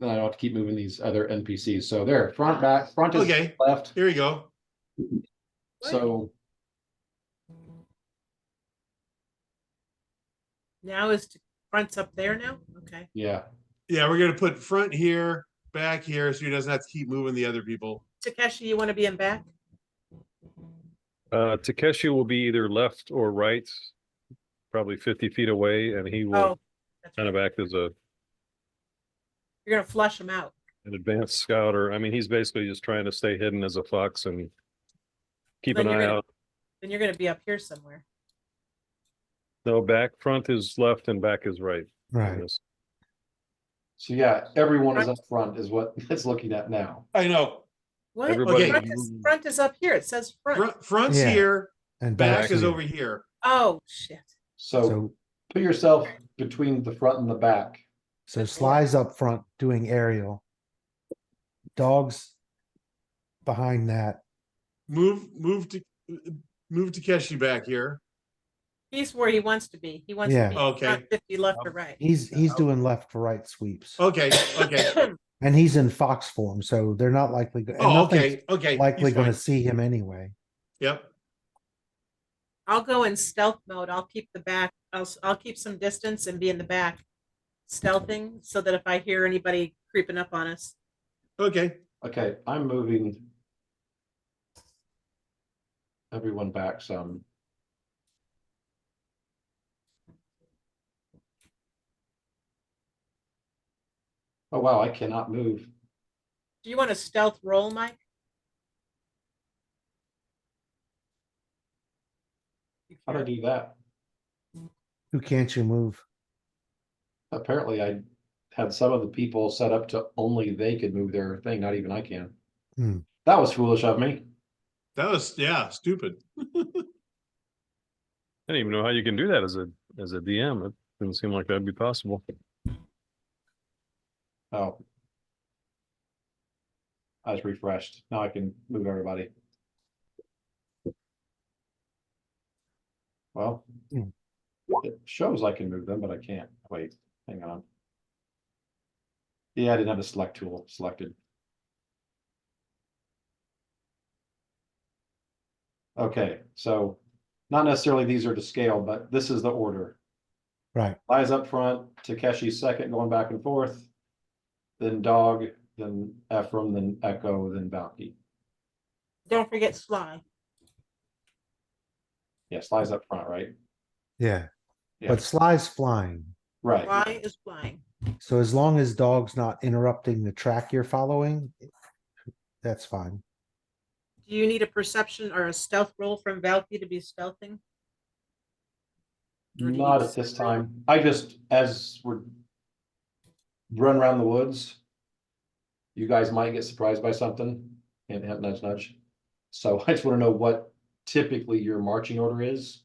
Then I don't have to keep moving these other NPCs. So there, front, back, front is Okay. left. Here you go. So Now is front's up there now? Okay. yeah, Yeah, we're gonna put front here, back here, so he doesn't have to keep moving the other people. Takeshi, you want to be in back? Takeshi will be either left or right, probably 50 feet away, and he will Oh, that's kind of right. act as a You're going to flush them out. an advanced scout, or I mean, he's basically just trying to stay hidden as a fox and keep Then an you're eye gonna- out. Then you're going to be up here somewhere. No, back, front is left and back is right. Right. Yes. So yeah, everyone is up front is what it's looking at now. I know. What? Everybody- Front is up here. It says front. Front's Yeah. here, And back back is here. over here. Oh, shit. So So put yourself between the front and the back. so Good Sly's up front doing aerial. Dogs behind that. Move Takeshi back here. He's where he wants to be. He wants to Yeah. be Okay. front 50 left or right. He's doing left to right sweeps. Okay, okay. And he's in fox form, so they're not likely and Oh, nothing's okay, okay. likely he's going to fine. see him anyway. Yep. I'll go in stealth mode. I'll keep the back. I'll keep some distance and be in the back, stealthing, so that if I hear anybody creeping up on us, Okay. Okay, I'm moving everyone back some. Oh wow, I cannot move. do you want a stealth roll, Mike? How do I do that? Who can't you move? Apparently I had some of the people set up to only they could move their thing, not even I can. Hmm. That was foolish of me. That was, yeah, stupid. I didn't even know how you can do that as a DM. It didn't seem like that'd be possible. Oh. I was refreshed. Now I can move everybody. Well, Hmm. it shows I can move them, but I can't. Wait, hang on. Yeah, I didn't have the select tool selected. Okay, so not necessarily these are to scale, but this is the order. Right. Lies up front, Takeshi's second, going back and forth. Then Dog, then Ephraim, then Echo, then Valky. Don't forget Sly. Yes, lies up front, right? Yeah. Yeah. But Sly's flying. Right. Sly is flying. So as long as dog's not interrupting the track you're following, that's fine. Do you need a perception or a stealth roll from Valky to be stealthing? Or do you Not use at this roll? time. I just, as we're run around the woods, you guys might get surprised by something. Hint, hint, nudge, nudge. So I just want to know what typically your marching order is.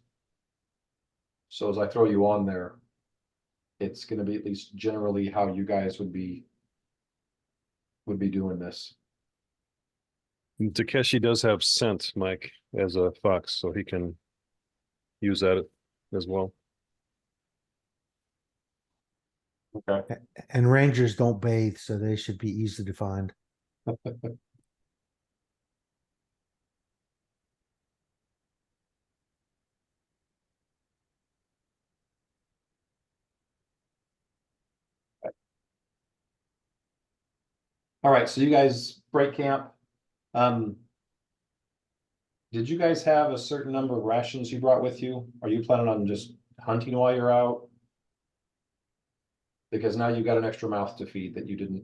So as I throw you on there, it's going to be at least generally how you guys would be doing this. And Takeshi does have scent, Mike, as a fox, so he can use that as well. Okay. And rangers don't bathe, so they should be easy to find. All right, so you guys break camp. Did you guys have a certain number of rations you brought with you? Are you planning on just hunting while you're out? Because now you've got an extra mouth to feed that you didn't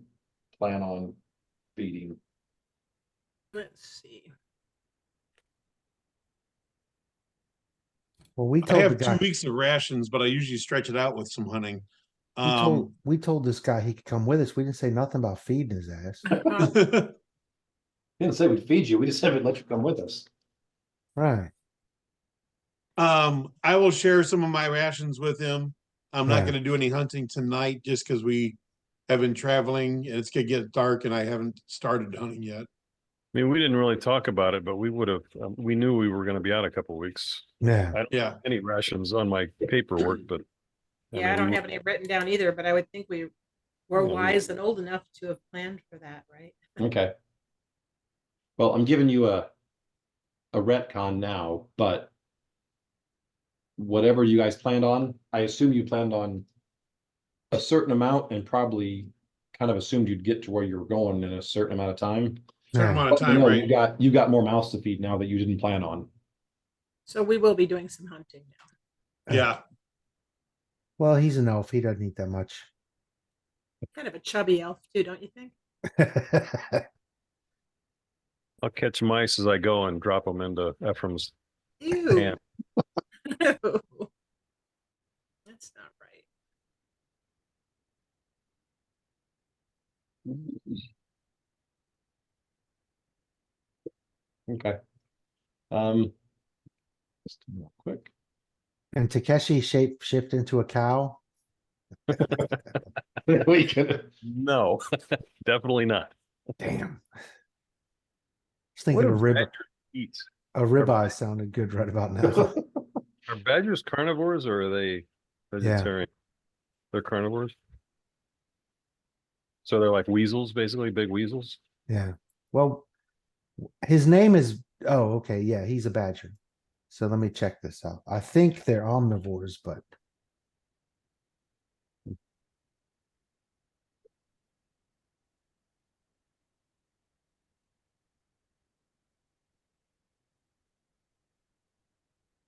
plan on feeding. Let's see. Well, we I told the have guy 2 weeks of rations, but I usually stretch it out with some hunting. we told this guy he could come with us. We didn't say nothing about feeding his ass. We didn't say we'd feed you, we just said we'd let you come with us. Right. I will share some of my rations with him. I'm not Right. going to do any hunting tonight just because we have been traveling. It's going to get dark and I haven't started hunting yet. I mean, we didn't really talk about it, but we would have, we knew we were going to be out a couple weeks. Yeah. I don't Yeah. have any rations on my paperwork, but. Yeah, I mean, don't we have would- any written down either, but I would think we're Yeah, we- wise and old enough to have planned for that, right? Okay. Well, I'm giving you a retcon now, but whatever you guys planned on, I assume you planned on a certain amount and probably kind of assumed you'd get to where you were going in a certain amount of time. Certain Yeah. amount of But you time, know, right? you got more mouths to feed now that you didn't plan on. So we will be doing some hunting now. Yeah. Well, he's an elf. He doesn't eat that much. Kind of a chubby elf too, don't you think? I'll catch mice as I go and drop them into Ephraim's Ew. hand. Just real quick. And Takeshi shape shift into a cow. We could. No, definitely not. Damn. I was What thinking do a rib badgers eat? a ribeye sounded good right about now. Are badgers carnivores or are they vegetarian? They're carnivores. So they're like weasels, basically big weasels. Yeah. Well, his name is okay, yeah, he's a badger. So let me check this out. I think they're omnivores, but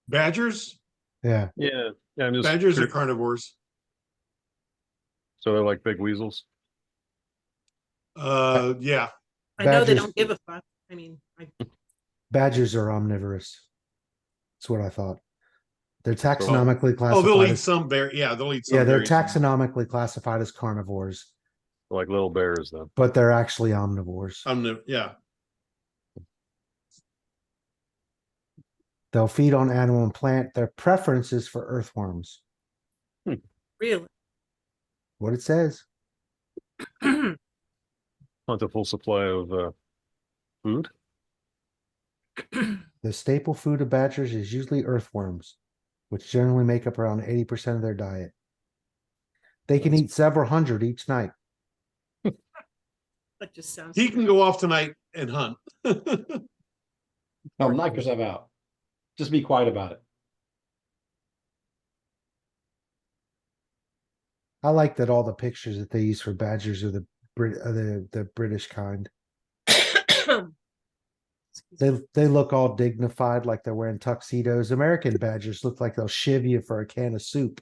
Badgers? yeah. Yeah, yeah. I'm just Badgers are curious. carnivores. So they're like big weasels. Yeah. I know they Badgers don't give a fuck. I mean, badgers are omnivorous. That's what I thought. They're taxonomically Oh, they'll classified eat as some bear. Yeah, they'll eat some yeah, they're berries. taxonomically classified as carnivores, Like little bears, then. but they're actually omnivores. Yeah. They'll feed on animal and plant. Their preference is for earthworms. really. What it says. Plentiful supply of food. The staple food of badgers is usually earthworms, which generally make up around 80% of their diet. They can eat several hundred each night. That just sounds. He can go off tonight and hunt. Oh, knock yourself out. Just be quiet about it. I like that all the pictures that they use for badgers are the British kind. They look all dignified, like they're wearing tuxedos. American badgers look like they'll shiv you for a can of soup.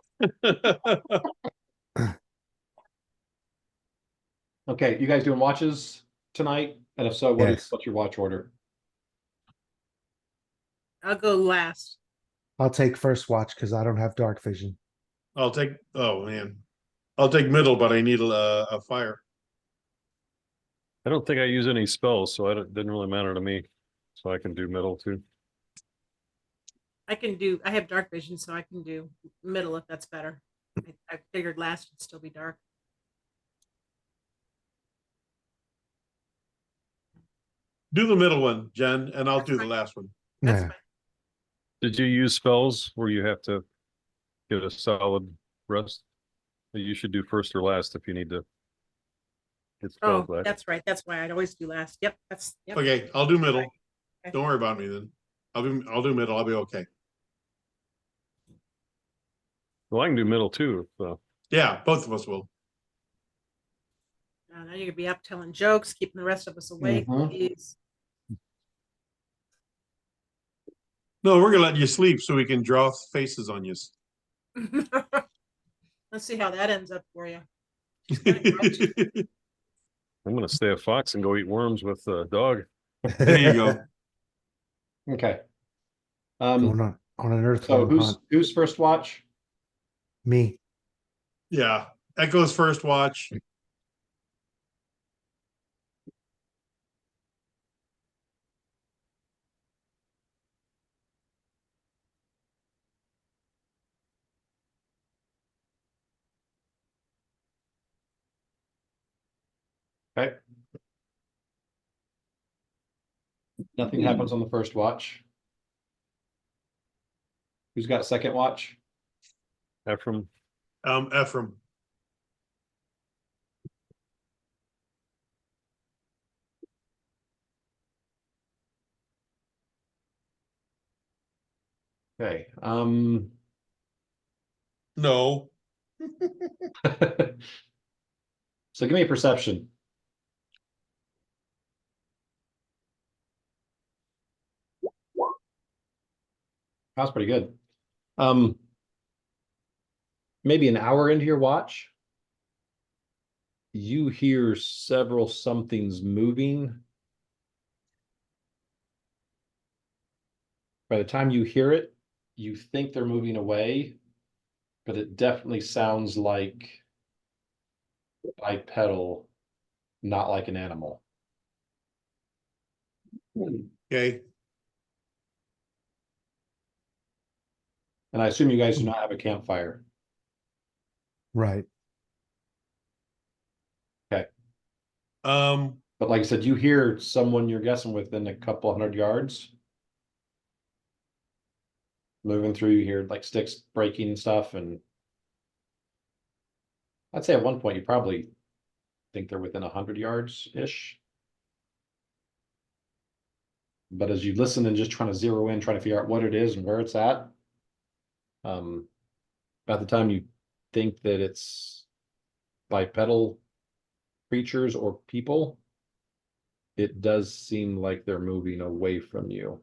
Okay, you guys doing watches tonight? And if so, Yes. what's your watch order? I'll go last. I'll take first watch because I don't have dark vision. I'll take. Oh man, I'll take middle, but I need a fire. I don't think I use any spells, so it didn't really matter to me. So I can do middle too. I have dark vision, so I can do middle if that's better. I figured last would still be dark. Do the middle one, Jen, and I'll That's do the fine. last one. That's Yeah. fine. Did you use spells where you have to get a solid rest? You should do first or last if you need to get spells Oh, back. that's right. That's why I'd always do last. Yep. Yep. Okay, I'll do middle. Okay. Don't worry about me then. I'll do middle. I'll be okay. Well, I can do middle too. Yeah, both of us will. Now you're gonna be up telling jokes, keeping the rest of us awake. Mhm. Please. No, we're gonna let you sleep so we can draw faces on you. Let's see how that ends up for you. I'm gonna stay a fox and go eat worms with the dog. There you go. Okay. Going on an So earthworm hunt. who's first watch? Me. Yeah, Echo's first watch. Okay. Nothing happens on the first watch. Who's got second watch? Ephraim. Ephraim. Okay. No. So give me a perception. That's pretty good. Maybe an hour into your watch, you hear several somethings moving. By the time you hear it, you think they're moving away, but it definitely sounds like bipedal, not like an animal. Okay. And I assume you guys do not have a campfire. Right. Um, But like I said, you hear someone you're guessing within a couple 100 yards. Moving through, you hear like sticks breaking and stuff. And I'd say at one point you probably think they're within 100 yards-ish. But as you listen and just trying to zero in, trying to figure out what it is and where it's at, by the time you think that it's bipedal creatures or people, it does seem like they're moving away from you.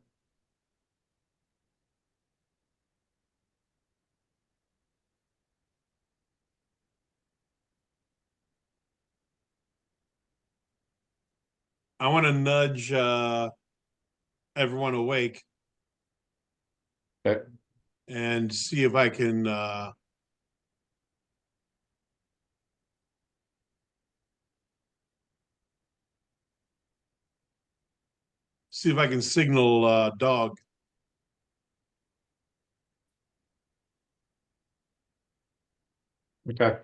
I want to nudge everyone awake Okay. and see if I can signal dog. Okay.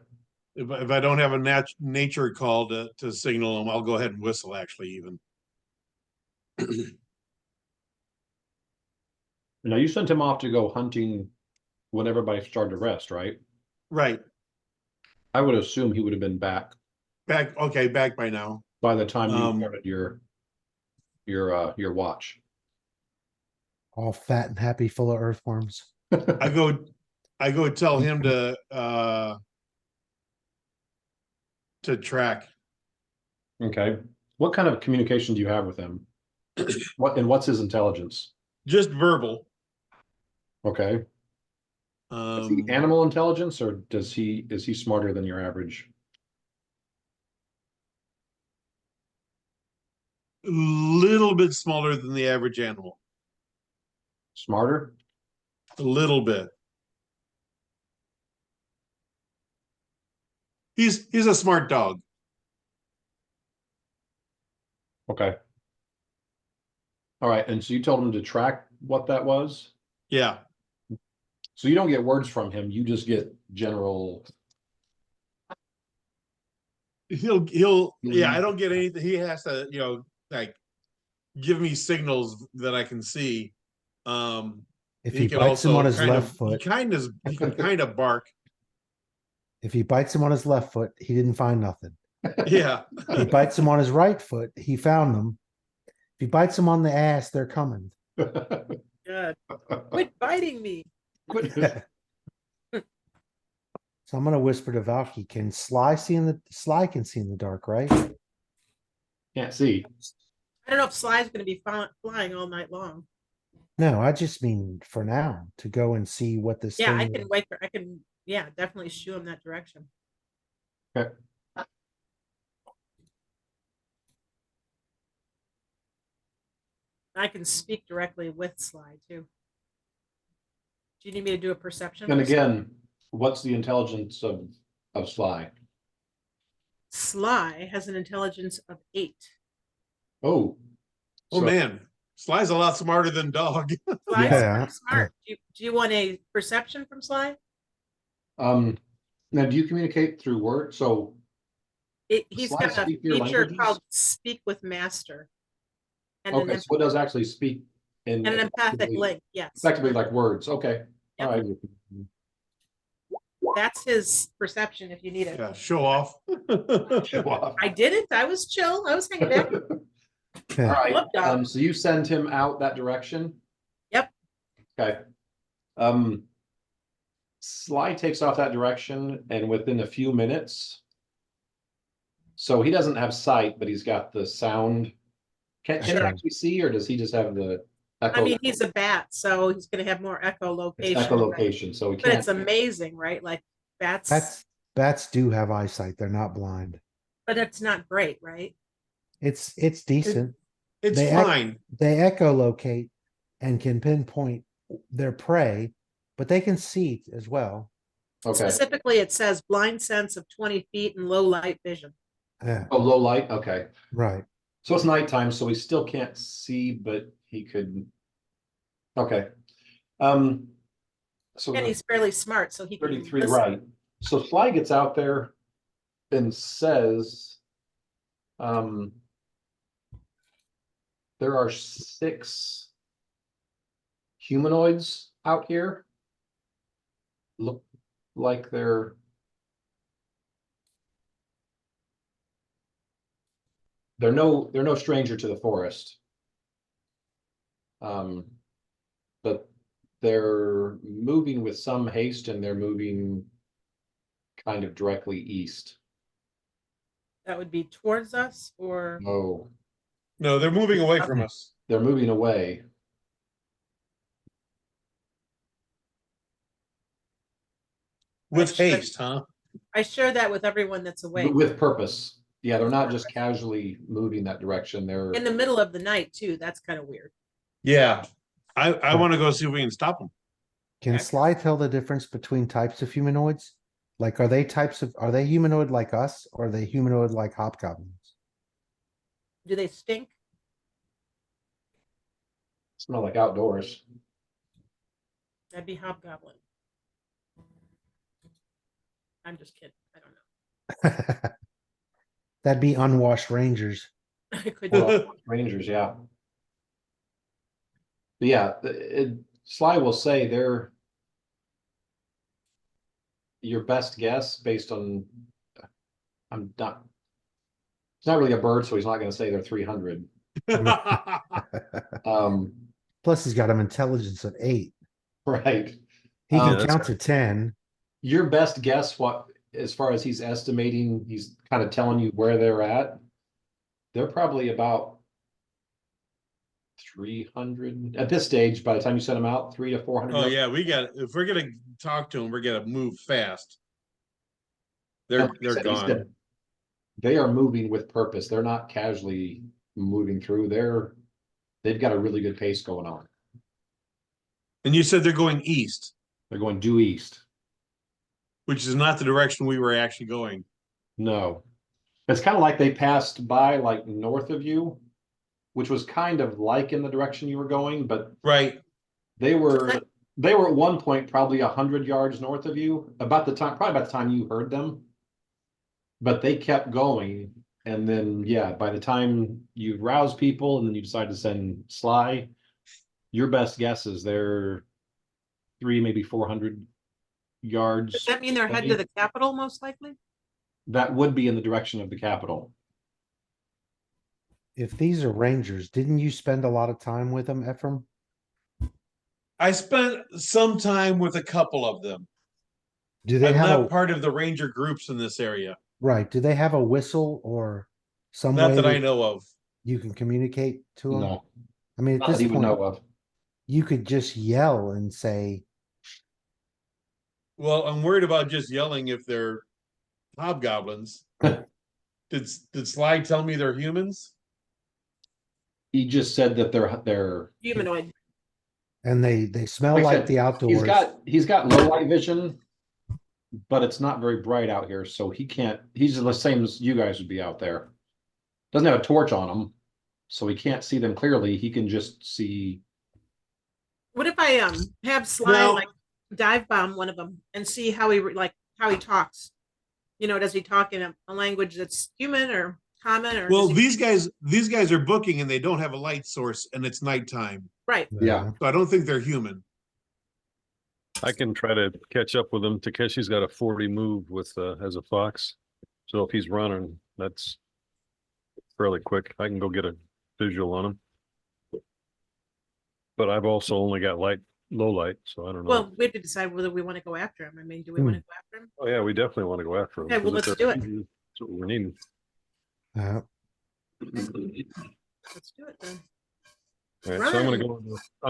If I don't have a nature call to signal them, I'll go ahead and whistle. Actually, even Now you sent him off to go hunting when everybody started to rest, right? right I would assume he would have been back back. Okay, back by now. by the time you Um, started your watch. All fat and happy, full of earthworms. I go tell him to track. Okay. What kind of communication do you have with him? What's his intelligence? Just verbal. Okay. Is he animal intelligence, or is he smarter than your average? Little bit smaller than the average animal. Smarter? A little bit. He's a smart dog. Okay. All right. And so you told him to track what that was? Yeah. So you don't get words from him, you just get general. He'll yeah, I don't get anything. He has to, like give me signals that I can see. If He he can bites him also on his kind left of foot, he can kind of bark. if he bites him on his left foot, he didn't find nothing. Yeah. If he bites him on his right foot, he found them. If he bites him on the ass, they're coming. God, quit biting me. So I'm gonna whisper to Valky. Can Sly can see in the dark, right? Can't see. I don't know if Sly's going to be flying all night long. No, I just mean for now to go and see what this Yeah, I thing can is. wait for. I can. Yeah, definitely shoo him that direction. Okay. I can speak directly with Sly too. Do you need me to do a perception? And for Sly? again, what's the intelligence of Sly? Sly has an intelligence of 8. Oh. Oh So- man, Sly's a lot smarter than dog. Sly's Yeah. pretty smart. Do you want a perception from Sly? Now do you communicate through words? So He's Sly got a speak your feature languages? called Speak with Master. And okay, an, so it does actually speak in and an empathic effectively- link, yes. Effectively like words. Okay. Yep. All right. That's his perception if you need it. Yeah, show off. I didn't. I was chill. I was hanging back. All right. Look, dog. So you send him out that direction? Yep. Okay. Sly takes off that direction, and within a few minutes. So he doesn't have sight, but he's got the sound. Can he Sure. actually see, or does he just have the echo? I mean, he's a bat, so he's going to have more It's echolocation. echolocation, so he But can't. it's amazing, right? Like bats, Bats do have eyesight. They're not blind. but it's not great, right? It's decent. It's They fine. They echolocate and can pinpoint their prey, but they can see as well. Okay. Specifically, it says blind sense of 20 feet and low light vision. Yeah, Oh, low light. Okay. right. So it's nighttime, so he still can't see, but he could. Okay. So And the he's fairly smart, so he can 33, listen. right. So Sly gets out there and says, there are 6 humanoids out here. Look like they're no stranger to the forest. But they're moving with some haste and they're moving kind of directly east. That would be towards us or Oh, No, they're moving away from us. they're moving away. With I should- haste, huh? I share that with everyone that's awake. With purpose. Yeah, they're not just casually moving that direction. They're In the middle of the night too. That's kind of weird. Yeah. I want to go see if we can stop them. Can Okay. Sly tell the difference between types of humanoids? Like, are they humanoid like us, or are they humanoid like hobgoblins? Do they stink? smell like outdoors. That'd be hobgoblin. I'm just kidding. I don't know. That'd be unwashed rangers. I could Well, Rangers, yeah. But yeah, Sly will say they're your best guess based on. I'm not. It's not really a bird, so he's not going to say they're 300. Plus, he's got an intelligence of 8. Right. He can that's count to 10. Your best guess, what as far as he's estimating, he's kind of telling you where they're at. They're probably about 300 at this stage. By the time you send them out, 300 to 400. Oh yeah, if we're gonna talk to them, we're gonna move fast. They're He said gone. they are moving with purpose. They're not casually moving through. They've got a really good pace going on. And you said they're going east, They're going due east. which is not the direction we were actually going. No, it's kind of like they passed by like north of you, which was kind of like in the direction you were going, but Right. they were at one point probably 100 yards north of you, probably about the time you heard them. But they kept going, and then yeah, by the time you rouse people and then you decide to send Sly, your best guess is they're 300, maybe 400 yards. Does that mean they're headed to the capital most likely? That would be in the direction of the capital. If these are rangers, didn't you spend a lot of time with them, Ephraim? I spent some time with a couple of them. Do they I'm have not a part of the ranger groups in this area. right? Do they have a whistle or some Not way that I know of. you can communicate to them? No, I mean, at not that this he would know point, of. you could just yell and say, Well, I'm worried about just yelling if they're hobgoblins. Did Sly tell me they're humans? He just said that they're Humanoid. and they smell like I like said, the outdoors. he's got low light vision, but it's not very bright out here, so he can't. He's the same as you guys would be out there. Doesn't have a torch on him, so he can't see them clearly. He can just see. What if I have Sly Now- like dive bomb one of them and see how he how he talks? You know, does he talk in a language that's human or common or Well, does he- these guys are booking and they don't have a light source and it's nighttime. right? Yeah. So I don't think they're human. I can try to catch up with him. Takeshi's got a 40 move with as a fox. So if he's running, that's fairly quick. I can go get a visual on him. But I've also only got low light, so I don't know. Well, we have to decide whether we want to go after him. I mean, do we want to go after him? Oh yeah, we definitely want to go after him. Okay, well, 'cause if let's they're do it. easy, that's what we're needing. Let's do it then. All right, so I'm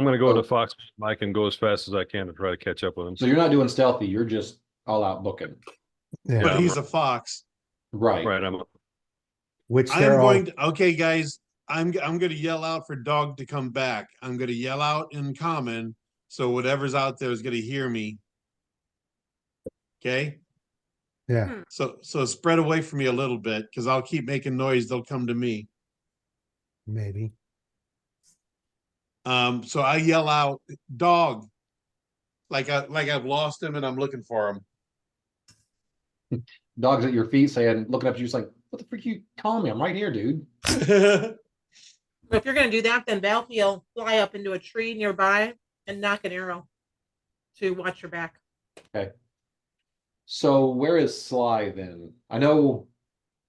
gonna go into Fox Mike and go as fast as I can to try to catch up with him. So you're not doing stealthy. You're just all out booking. Yeah. But he's a fox. Right. Right, Which I'm they're all going to, okay, guys, I'm gonna yell out for Dog to come back. I'm gonna yell out in common, so whatever's out there is gonna hear me. Okay? yeah. So spread away from me a little bit, because I'll keep making noise, they'll come to me. Maybe. So I yell out, Dog, like I've lost him and I'm looking for him. Dogs at your feet saying, looking up at you, just like, what the freak you calling me? I'm right here, dude. If you're gonna do that, then Valky will fly up into a tree nearby and knock an arrow to watch your back. So where is Sly then? I know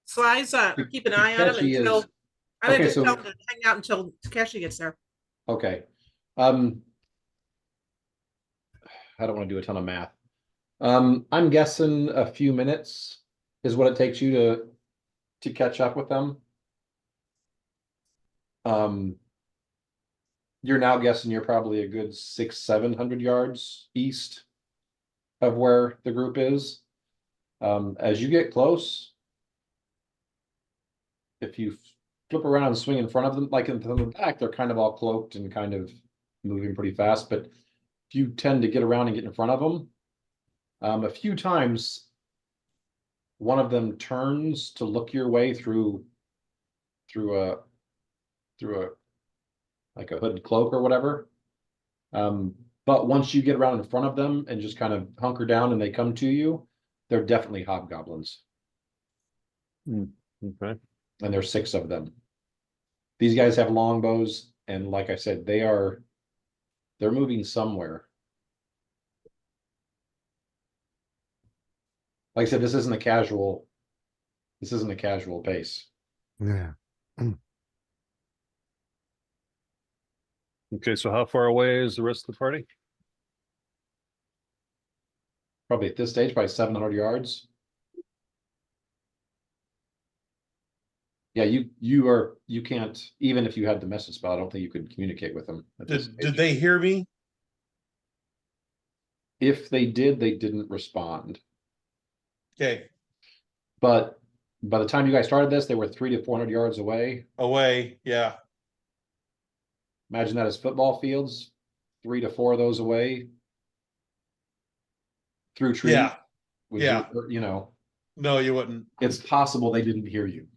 Sly's keep an eye on him Takeshi until is- I'm gonna okay, just so- tell him to hang out until Takeshi gets there. okay. I don't want to do a ton of math. I'm guessing a few minutes is what it takes you to catch up with them. You're now guessing you're probably a good 600-700 yards east of where the group is. As you get close, if you flip around and swing in front of them, like in the back, they're kind of all cloaked and kind of moving pretty fast. But if you tend to get around and get in front of them, a few times, one of them turns to look your way through a like a hooded cloak or whatever. But once you get around in front of them and just kind of hunker down and they come to you, they're definitely hobgoblins. Okay. And there's 6 of them. These guys have longbows, and like I said, they're moving somewhere. Like I said, this isn't a casual pace. Yeah. Okay, so how far away is the rest of the party? Probably at this stage, probably 700 yards. Yeah, you can't, even if you had the message spell, I don't think you could communicate with them. At this Did stage. they hear me? If they did, they didn't respond. Okay, But by the time you guys started this, they were 300 to 400 yards away. away. Yeah, Imagine that as football fields, 3 to 4 of those away. Through trees. yeah. Would Yeah. you know, No, you wouldn't. it's possible they didn't hear you.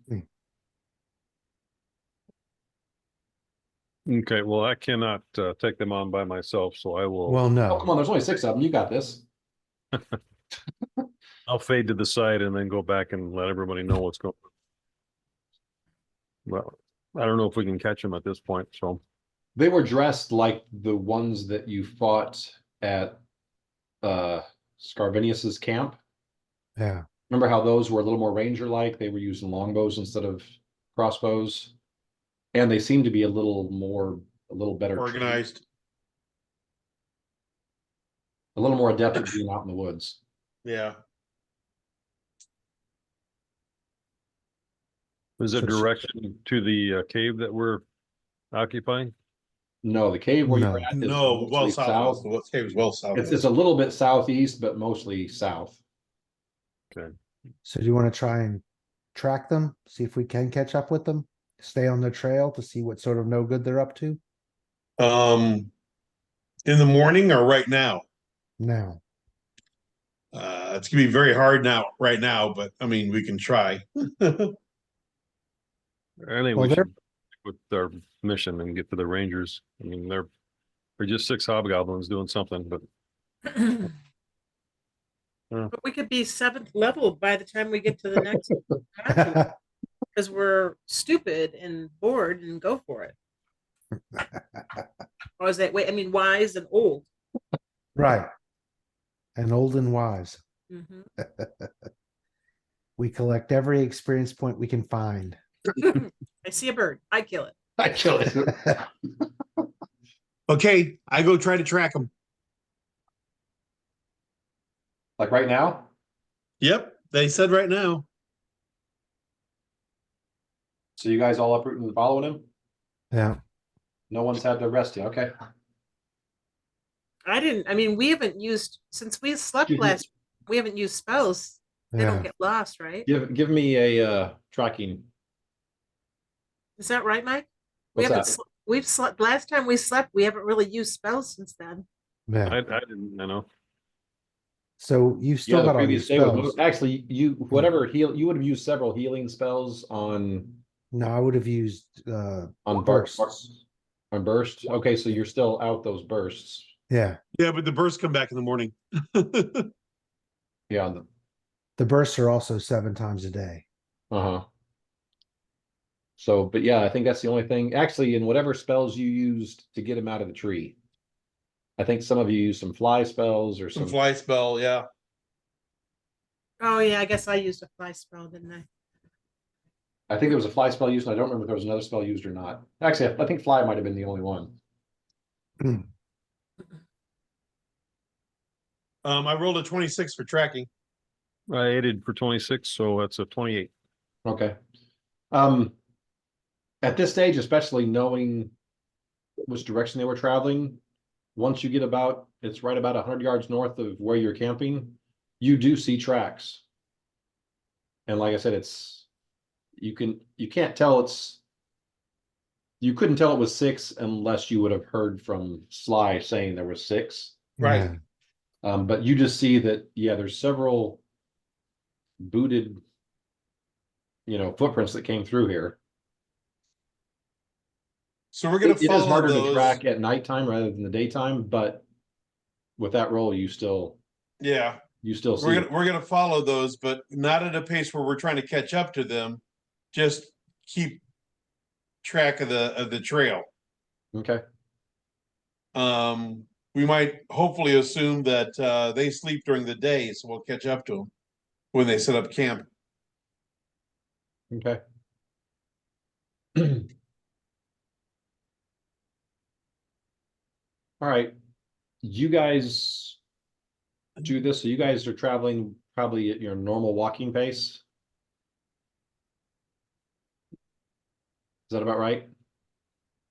Okay, well, I cannot take them on by myself, so I will. Well, Oh, no. come on, there's only 6 of them. You got this. I'll fade to the side and then go back and let everybody know what's going on. Well, I don't know if we can catch them at this point, so. They were dressed like the ones that you fought at Scarvinius's camp. Yeah. Remember how those were a little more ranger-like? They were using longbows instead of crossbows. And they seem to be a little better trained, Organized. a little more adept at being out in the woods. Yeah. Is it So- direction to the cave that we're occupying? No, the cave where No. you're at is No, well mostly south. The cave is well south. It's a little bit southeast, but mostly south. Okay. So do you want to try and track them? See if we can catch up with them? Stay on the trail to see what sort of no good they're up to? In the morning or right now? Now. It's gonna be very hard right now, but I mean, we can try. I think Well, we they're- should stick with our mission and get to the Rangers. I mean, they're just 6 hobgoblins doing something, but But we could be 7th level by the time we get to the next module, because we're stupid and bored and go for it. Or is that wait? I mean, wise and old. Right. And old and wise. Mhm. We collect every experience point we can find. I see a bird, I kill it. I kill it. Okay, I go try to track them. Like right now? Yep, they said right now. So you guys all uprooting and following him? Yeah. No one's had their rest yet. Okay. I mean, we haven't used since we slept Mhm. last. We haven't used spells. They don't Yeah. get lost, right? Give me a tracking. Is that right, Mike? We What's haven't. that? We've slept. Last time we slept, we haven't really used spells since then. Yeah. I didn't, So you've Yeah, still the got all your previous day was spells. actually you would have used several healing spells on No, I would have used on bursts. on burst. Okay, so you're still out those bursts. Yeah, Yeah, but the bursts come back in the morning. Yeah. the bursts are also 7 times a day. Uh-huh. So, but yeah, I think that's the only thing. Actually, in whatever spells you used to get him out of the tree. I think some of you used some fly spells or Some some. fly spell, yeah. Oh, yeah, I guess I used a fly spell, didn't I? I think there was a fly spell used, and I don't remember if there was another spell used or not. Actually, I think fly might have been the only one. I rolled a 26 for tracking. I aided for 26, so that's a 28. Okay. At this stage, especially knowing which direction they were traveling, once you get about, it's right about 100 yards north of where you're camping, you do see tracks. And like I said, you can't tell you couldn't tell it was 6 unless you would have heard from Sly saying there was 6. Right. Yeah. But you just see that, yeah, there's several booted, footprints that came through here. So we're gonna It is follow harder to those. track at nighttime rather than the daytime, but with that roll, you still Yeah, see it. we're gonna follow those, but not at a pace where we're trying to catch up to them. Just keep track of the trail. Okay. We might hopefully assume that they sleep during the day, so we'll catch up to them when they set up camp. Okay. All right. You guys do this. So you guys are traveling probably at your normal walking pace. Is that about right?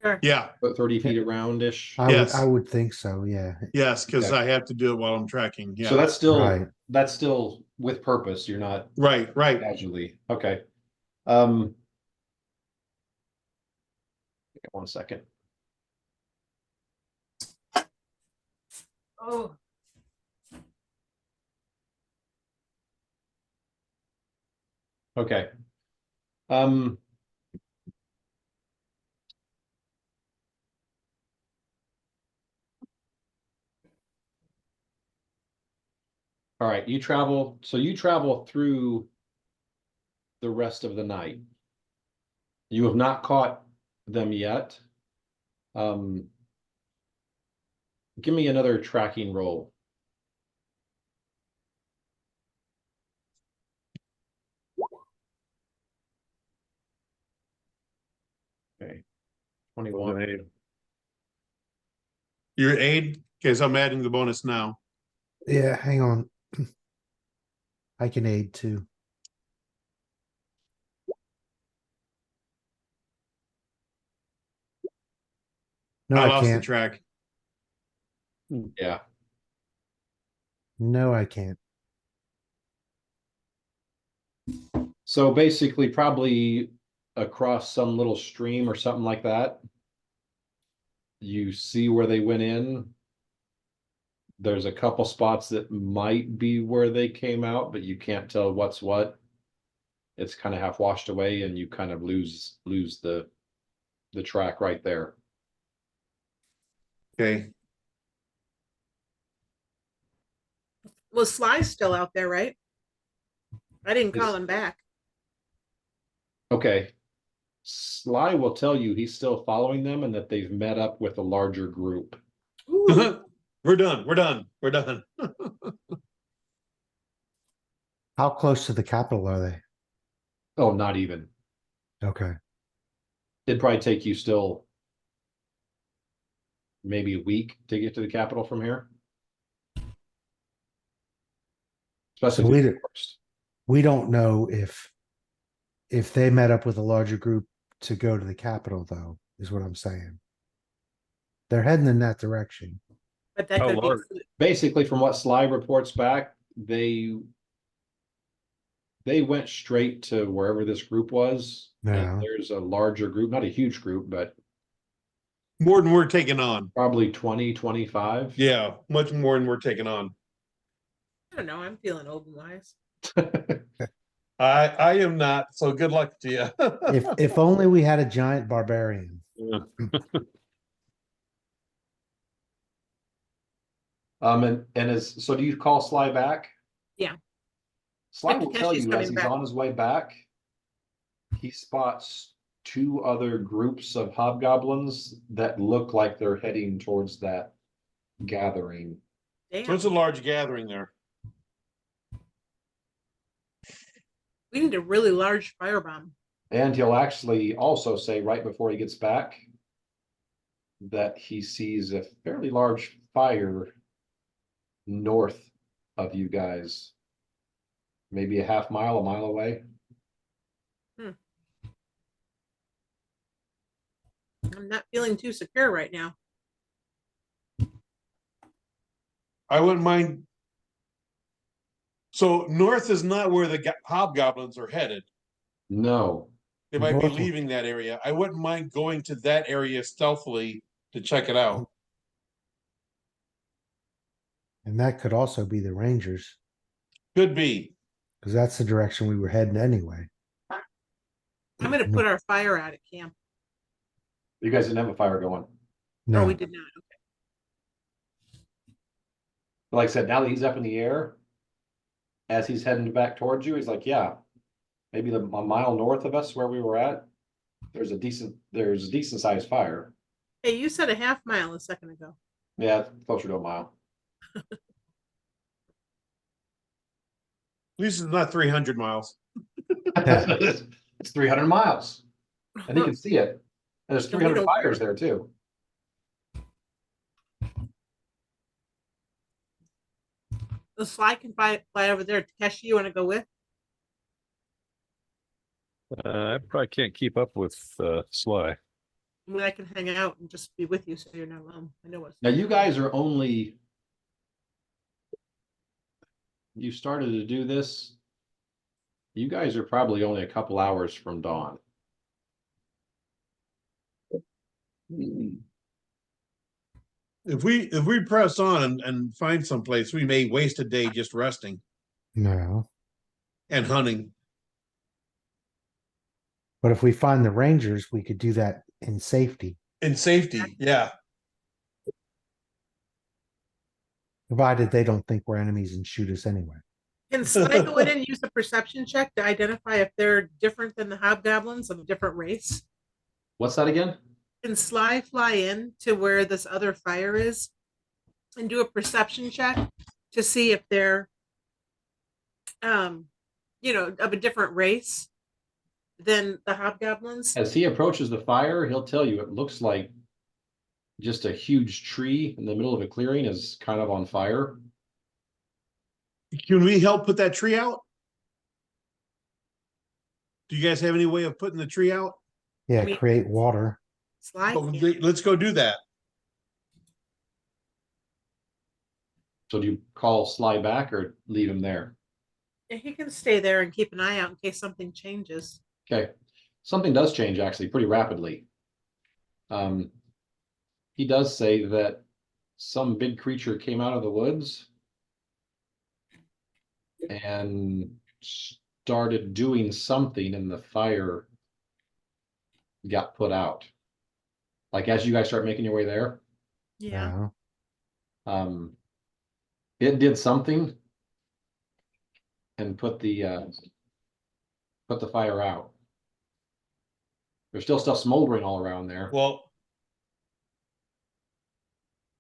Sure. Yeah, About 30 feet around-ish. Yes. I would think so, yeah. yes, because Okay. I have to do it while I'm tracking. Yeah, So Right. that's still with purpose. You're not right. casually. Okay. 1 second. Oh, Okay. All right, you travel through the rest of the night. You have not caught them yet. Give me another tracking roll. Okay. 21. Your aid, because I'm adding the bonus now. Yeah, hang on. I can aid too. No, I I lost the can't. track. Yeah. No, I can't. So basically, probably across some little stream or something like that. You see where they went in. There's a couple spots that might be where they came out, but you can't tell what's what. It's kind of half washed away, and you kind of lose the track right there. Okay. well, Sly's still out there, right? I didn't call him back. Okay. Sly will tell you he's still following them and that they've met up with a larger group. Ooh, We're done. We're done. We're done. How close to the capital are they? Oh, not even. Okay. It'd probably take you still maybe a week to get to the capital from here. Especially So if you're first. we don't know if they met up with a larger group to go to the capital, though, is what I'm saying. They're heading in that direction. but that How could large? be. Basically, from what Sly reports back, they went straight to wherever this group was. Yeah. And there's a larger group, not a huge group, but More than we're taking on. probably 20, 25. Yeah, much more than we're taking on. I don't know. I'm feeling old and wise. I am not. So good luck to you. If only we had a giant barbarian. Yeah. And so do you call Sly back? Yeah. Sly Like will tell Takeshi's you coming as he's back. on his way back, he spots two other groups of hobgoblins that look like they're heading towards that gathering. So Damn, it's a large gathering there. we need a really large firebomb. And he'll actually also say right before he gets back that he sees a fairly large fire north of you guys. Maybe a mile away. I'm not feeling too secure right now. I wouldn't mind. So north is not where the hobgoblins are headed. No. They might be North- leaving that area. I wouldn't mind going to that area stealthily to check it out. And that could also be the Rangers, Could be. because that's the direction we were heading anyway. I'm gonna put our fire out at camp. You guys didn't have a fire going. No, No, we did not. But like I said, now that he's up in the air, as he's heading back towards you, he's like, yeah, maybe a mile north of us where we were at, there's a decent sized fire. Hey, you said a half mile a second ago. Yeah, closer to a mile. At least it's not 300 miles. It's 300 miles, and he can see it. And there's And we 300 don't- fires there too. The Sly can fly over there. Takeshi, you want to go with? I probably can't keep up with Sly. I mean, I can hang out and just be with you so you're not alone. I know what's. Now you guys are only. You started to do this. You guys are probably only a couple hours from dawn. If we press on and find someplace, we may waste a day just resting no. and hunting. But if we find the Rangers, we could do that in safety, In safety, yeah. provided they don't think we're enemies and shoot us anyway. Can Sly go in and use a perception check to identify if they're different than the hobgoblins of a different race? What's that again? Can Sly fly in to where this other fire is and do a perception check to see if they're, of a different race than the hobgoblins? As he approaches the fire, he'll tell you it looks like just a huge tree in the middle of a clearing is kind of on fire. Can we help put that tree out? Do you guys have any way of putting the tree out? Yeah, mean- create water. Sly Oh, can. let's go do that. So do you call Sly back or leave him there? Yeah, he can stay there and keep an eye out in case something changes. Okay. Something does change actually pretty rapidly. He does say that some big creature came out of the woods and started doing something and the fire got put out. Like as you guys start making your way there, Yeah. it did something and put the fire out. There's still stuff smoldering all around there. Well,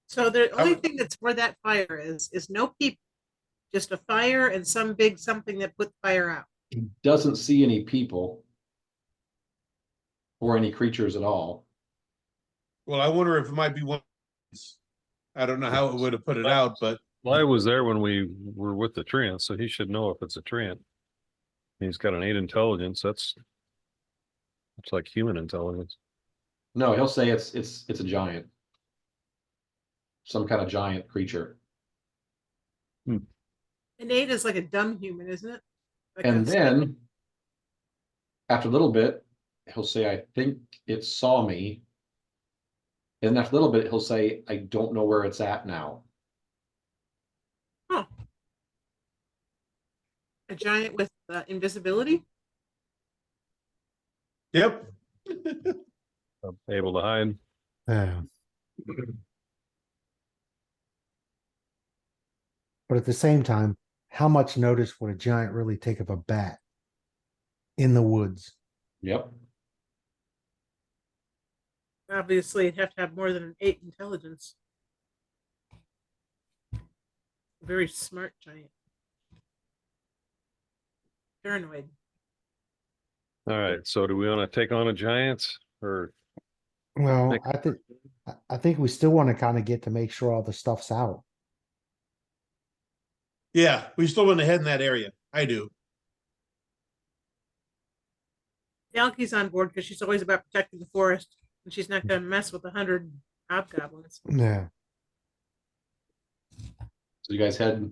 So the I only would- thing that's where that fire is no people, just a fire and some big something that put the fire out. He doesn't see any people or any creatures at all. well, I wonder if it might be one. I don't know how it would have put it out, but Sly was there when we were with the Treant, so he should know if it's a Treant. He's got an 8 intelligence. It's like human intelligence. No, he'll say it's a giant. Some kind of giant creature. An 8 is like a dumb human, isn't it? Like And a- then after a little bit, he'll say, I think it saw me. And after a little bit, he'll say, I don't know where it's at now. a giant with invisibility. yep. Able to hide. Yeah. But at the same time, how much notice would a giant really take of a bat in the woods? Yep. Obviously, it'd have to have more than an 8 intelligence. Very smart giant. Paranoid. All right, so do we want to take on a giant or Well, Nick? I think we still want to kind of get to make sure all the stuff's out. Yeah, we still want to head in that area. I do. Yalki's on board because she's always about protecting the forest, and she's not going to mess with 100 hobgoblins. Yeah. So you guys head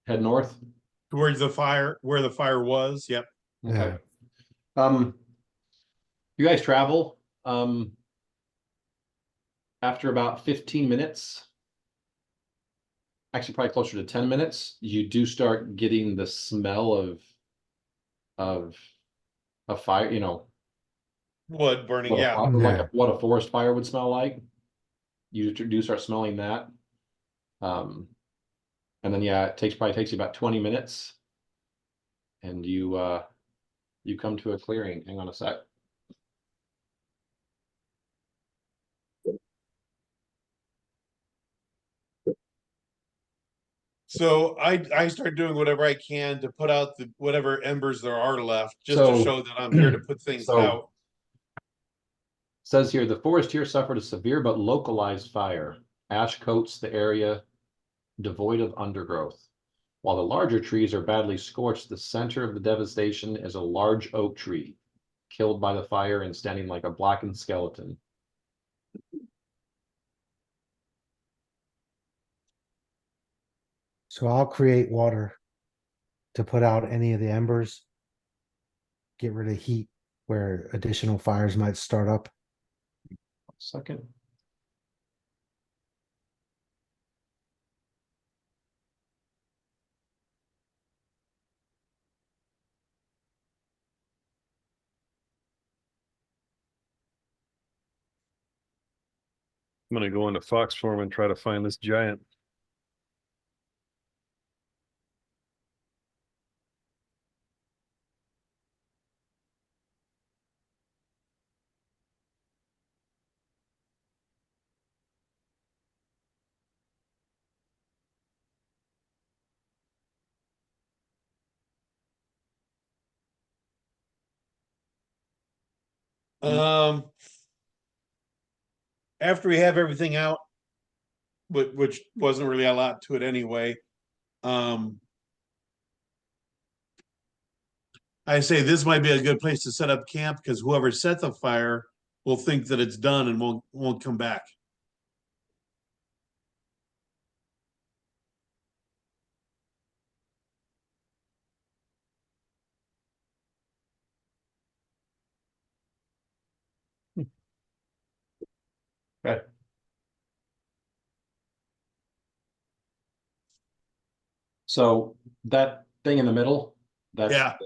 north? Towards the fire, where the fire was. Yep. Okay. You guys travel. After about 15 minutes, actually probably closer to 10 minutes, you do start getting the smell of a fire, you know, Wood burning. what Yeah. what a forest fire would smell like. You do start smelling that. And then yeah, probably takes you about 20 minutes. And you come to a clearing. Hang on a sec. So I start doing whatever I can to put out the whatever embers there are left, just So- to show that I'm here to put things so- out. Says here, the forest here suffered a severe but localized fire. Ash coats the area devoid of undergrowth. While the larger trees are badly scorched, the center of the devastation is a large oak tree, killed by the fire and standing like a blackened skeleton. So I'll create water to put out any of the embers, get rid of heat where additional fires might start up. Second. I'm gonna go into Fox form and try to find this giant. Um, after we have everything out, which wasn't really a lot to it anyway. I say this might be a good place to set up camp because whoever set the fire will think that it's done and won't come back. Okay. So that thing in the middle, Yeah.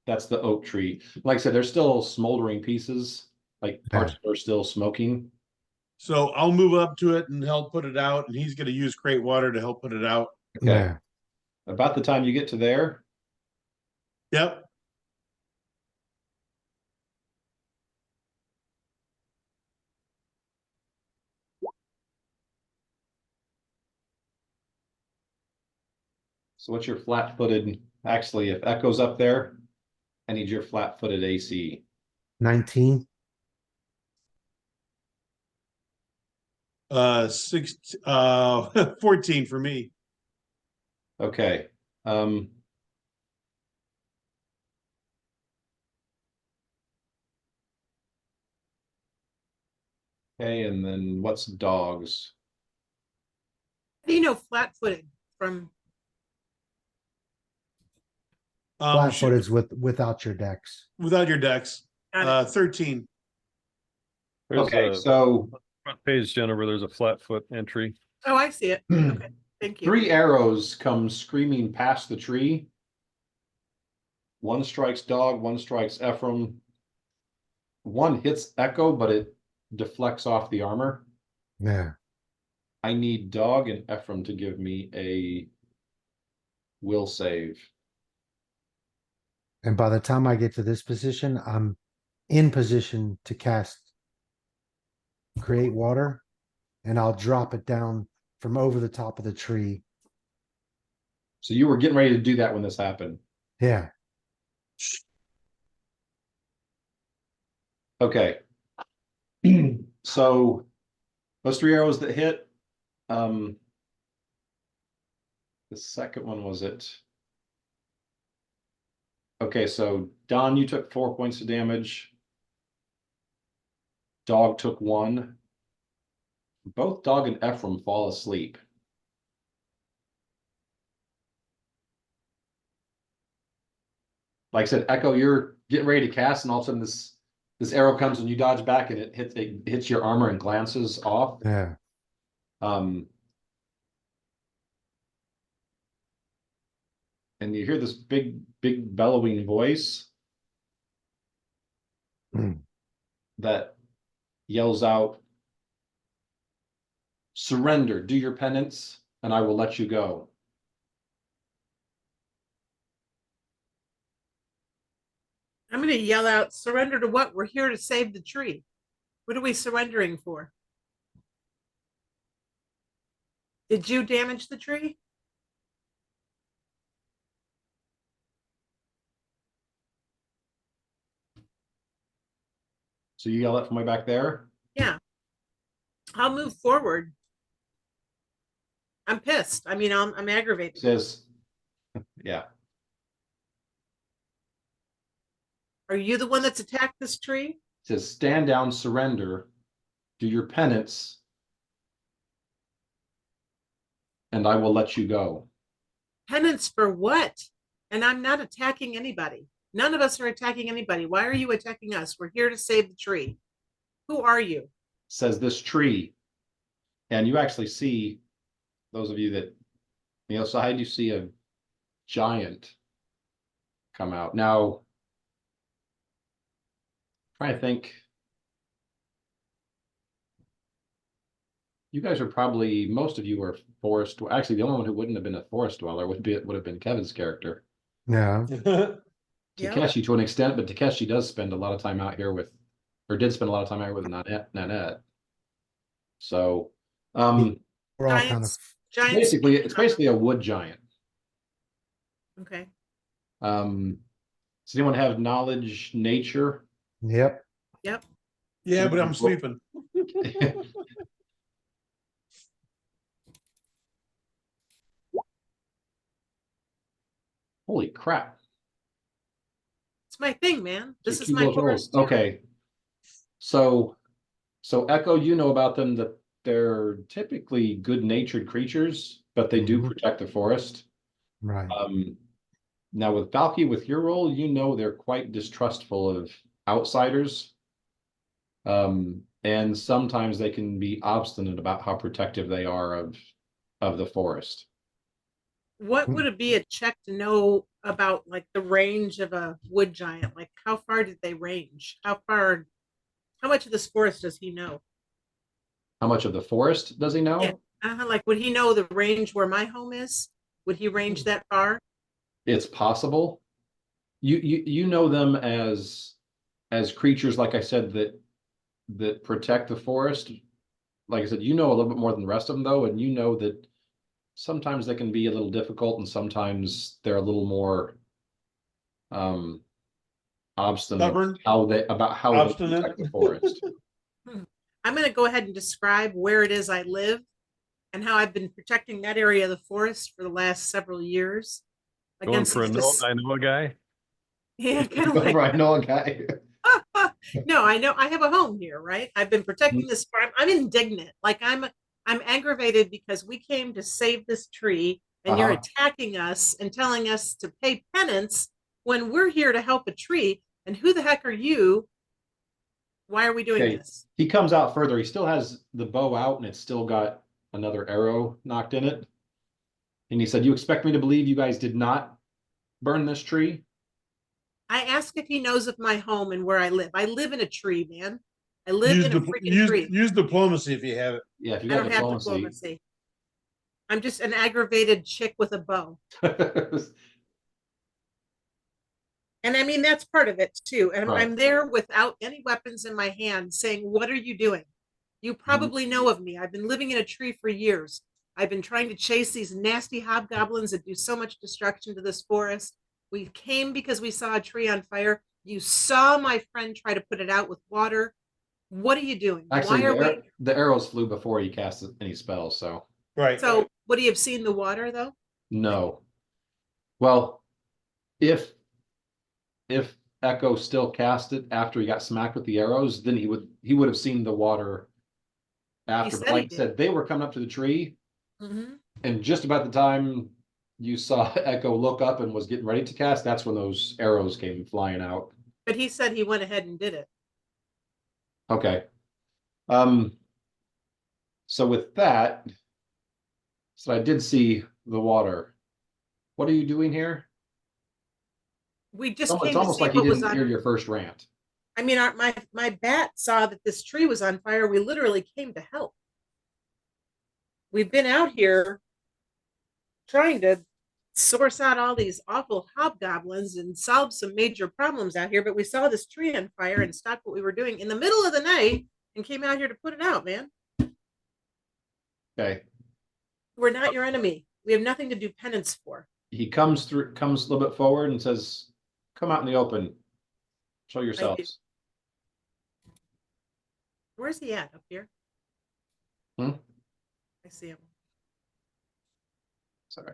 That's the oak tree. Like I said, there's still smoldering pieces, like parts are still smoking. So I'll move up to it and help put it out, and he's going to use crate water to help put it out. Okay. Yeah. About the time you get to there, Yep. so what's your flat-footed? Actually, if Echo's up there, I need your flat-footed AC. 19. 14 for me. Okay. Okay, and then what's dogs? How do you know flat-footed from? Flat footeds without your decks. Without your decks. Got it. 13. There's Okay, a so front page, Jennifer. There's a flat foot entry. Oh, I see it. Okay, thank you. 3 arrows come screaming past the tree. One strikes dog, one strikes Ephraim. One hits Echo, but it deflects off the armor. Yeah. I need dog and Ephraim to give me a will save. And by the time I get to this position, I'm in position to cast create water, and I'll drop it down from over the top of the tree. So you were getting ready to do that when this happened. Yeah. Okay. So those 3 arrows that hit, the second one was it. Okay, so Don, you took 4 points of damage. Dog took 1. Both Dog and Ephraim fall asleep. Like I said, Echo, you're getting ready to cast, and all of a sudden this arrow comes and you dodge back, and it hits your armor and glances off. Yeah. And you hear this big bellowing voice that yells out, "Surrender, do your penance, and I will let you go." I'm going to yell out, surrender to what? We're here to save the tree. What are we surrendering for? Did you damage the tree? So you yell that from way back there? Yeah. I'll move forward. I'm pissed. I mean, I'm aggravated. It says, yeah. Are you the one that's attacked this tree? It says, stand down, surrender, do your penance, and I will let you go. Penance for what? And I'm not attacking anybody. None of us are attacking anybody. Why are you attacking us? We're here to save the tree. Who are you? Says this tree. And you actually see, those of you that, on the other side, you see a giant come out. Now, trying to think. You guys are probably, most of you are forest. Actually, the only one who wouldn't have been a forest dweller would have been Kevin's character. Yeah. Takeshi to an extent, but Takeshi does spend a lot of time out here with, or did spend a lot of time out here with Nanette. So, We're all kind of Giants. basically, it's basically a wood giant. Okay. Does anyone have knowledge nature? yep. Yep. Yeah, but I'm sleeping. Holy crap. It's my thing, man. This So is keep my those rolls. forest. too. Okay. So Echo, you know about them that they're typically good-natured creatures, but they do Mhm. protect the forest. Right. Now with Valky, with your role, you know they're quite distrustful of outsiders. And sometimes they can be obstinate about how protective they are of the forest. What would it be a check to know about like the range of a wood giant? Like how far did they range? How much of this forest does he know? How much of the forest does he know? Yeah. Like would he know the range where my home is? Would he range that far? It's possible. You know them as creatures, like I said, that protect the forest. Like I said, you know a little bit more than the rest of them, though, and you know that sometimes they can be a little difficult, and sometimes they're a little more obstinate Stubborn? about how Obstinate? they protect the forest. I'm going to go ahead and describe where it is I live and how I've been protecting that area of the forest for the last several years. Going for a I know a guy. Yeah, kind of like. I know a guy. No, I know I have a home here, right? I've been protecting this farm. I'm indignant. Like I'm aggravated because we came to save this tree and you're attacking us and telling us to pay penance when we're here to help a tree. And who the heck are you? Why are we doing Okay. this? He comes out further. He still has the bow out, and it's still got another arrow knocked in it. And he said, "You expect me to believe you guys did not burn this tree?" I ask if he knows of my home and where I live. I live in a tree, man. I live in a freaking tree. Use diplomacy if you have it. Yeah, if you I got don't have diplomacy. diplomacy. I'm just an aggravated chick with a bow. And I mean, that's part of it too. And Right. I'm there without any weapons in my hand saying, what are you doing? You probably know of me. I've been living in a tree for years. I've been trying to chase these nasty hobgoblins that do so much destruction to this forest. We came because we saw a tree on fire. You saw my friend try to put it out with water. What are you doing? Actually, Why are we? the arrows flew before he cast any spells, so Right. So would he have seen the water though? no. Well, if Echo still cast it after he got smacked with the arrows, then he would have seen the water after. But said he like I did. said, they were coming up to the tree, Mm-hmm. and just about the time you saw Echo look up and was getting ready to cast, that's when those arrows came flying out. But he said he went ahead and did it. Okay. So with that, so I did see the water. What are you doing here? We just It's came to almost see like you what was didn't hear on. your first rant. I mean, my bat saw that this tree was on fire. We literally came to help. We've been out here trying to source out all these awful hobgoblins and solve some major problems out here, but we saw this tree on fire and stopped what we were doing in the middle of the night and came out here to put it out, man. Okay. We're not your enemy. We have nothing to do penance for. He comes a little bit forward and says, "Come out in the open. Show yourselves." Where's he at? Up here? Hmm? I see him. Sorry.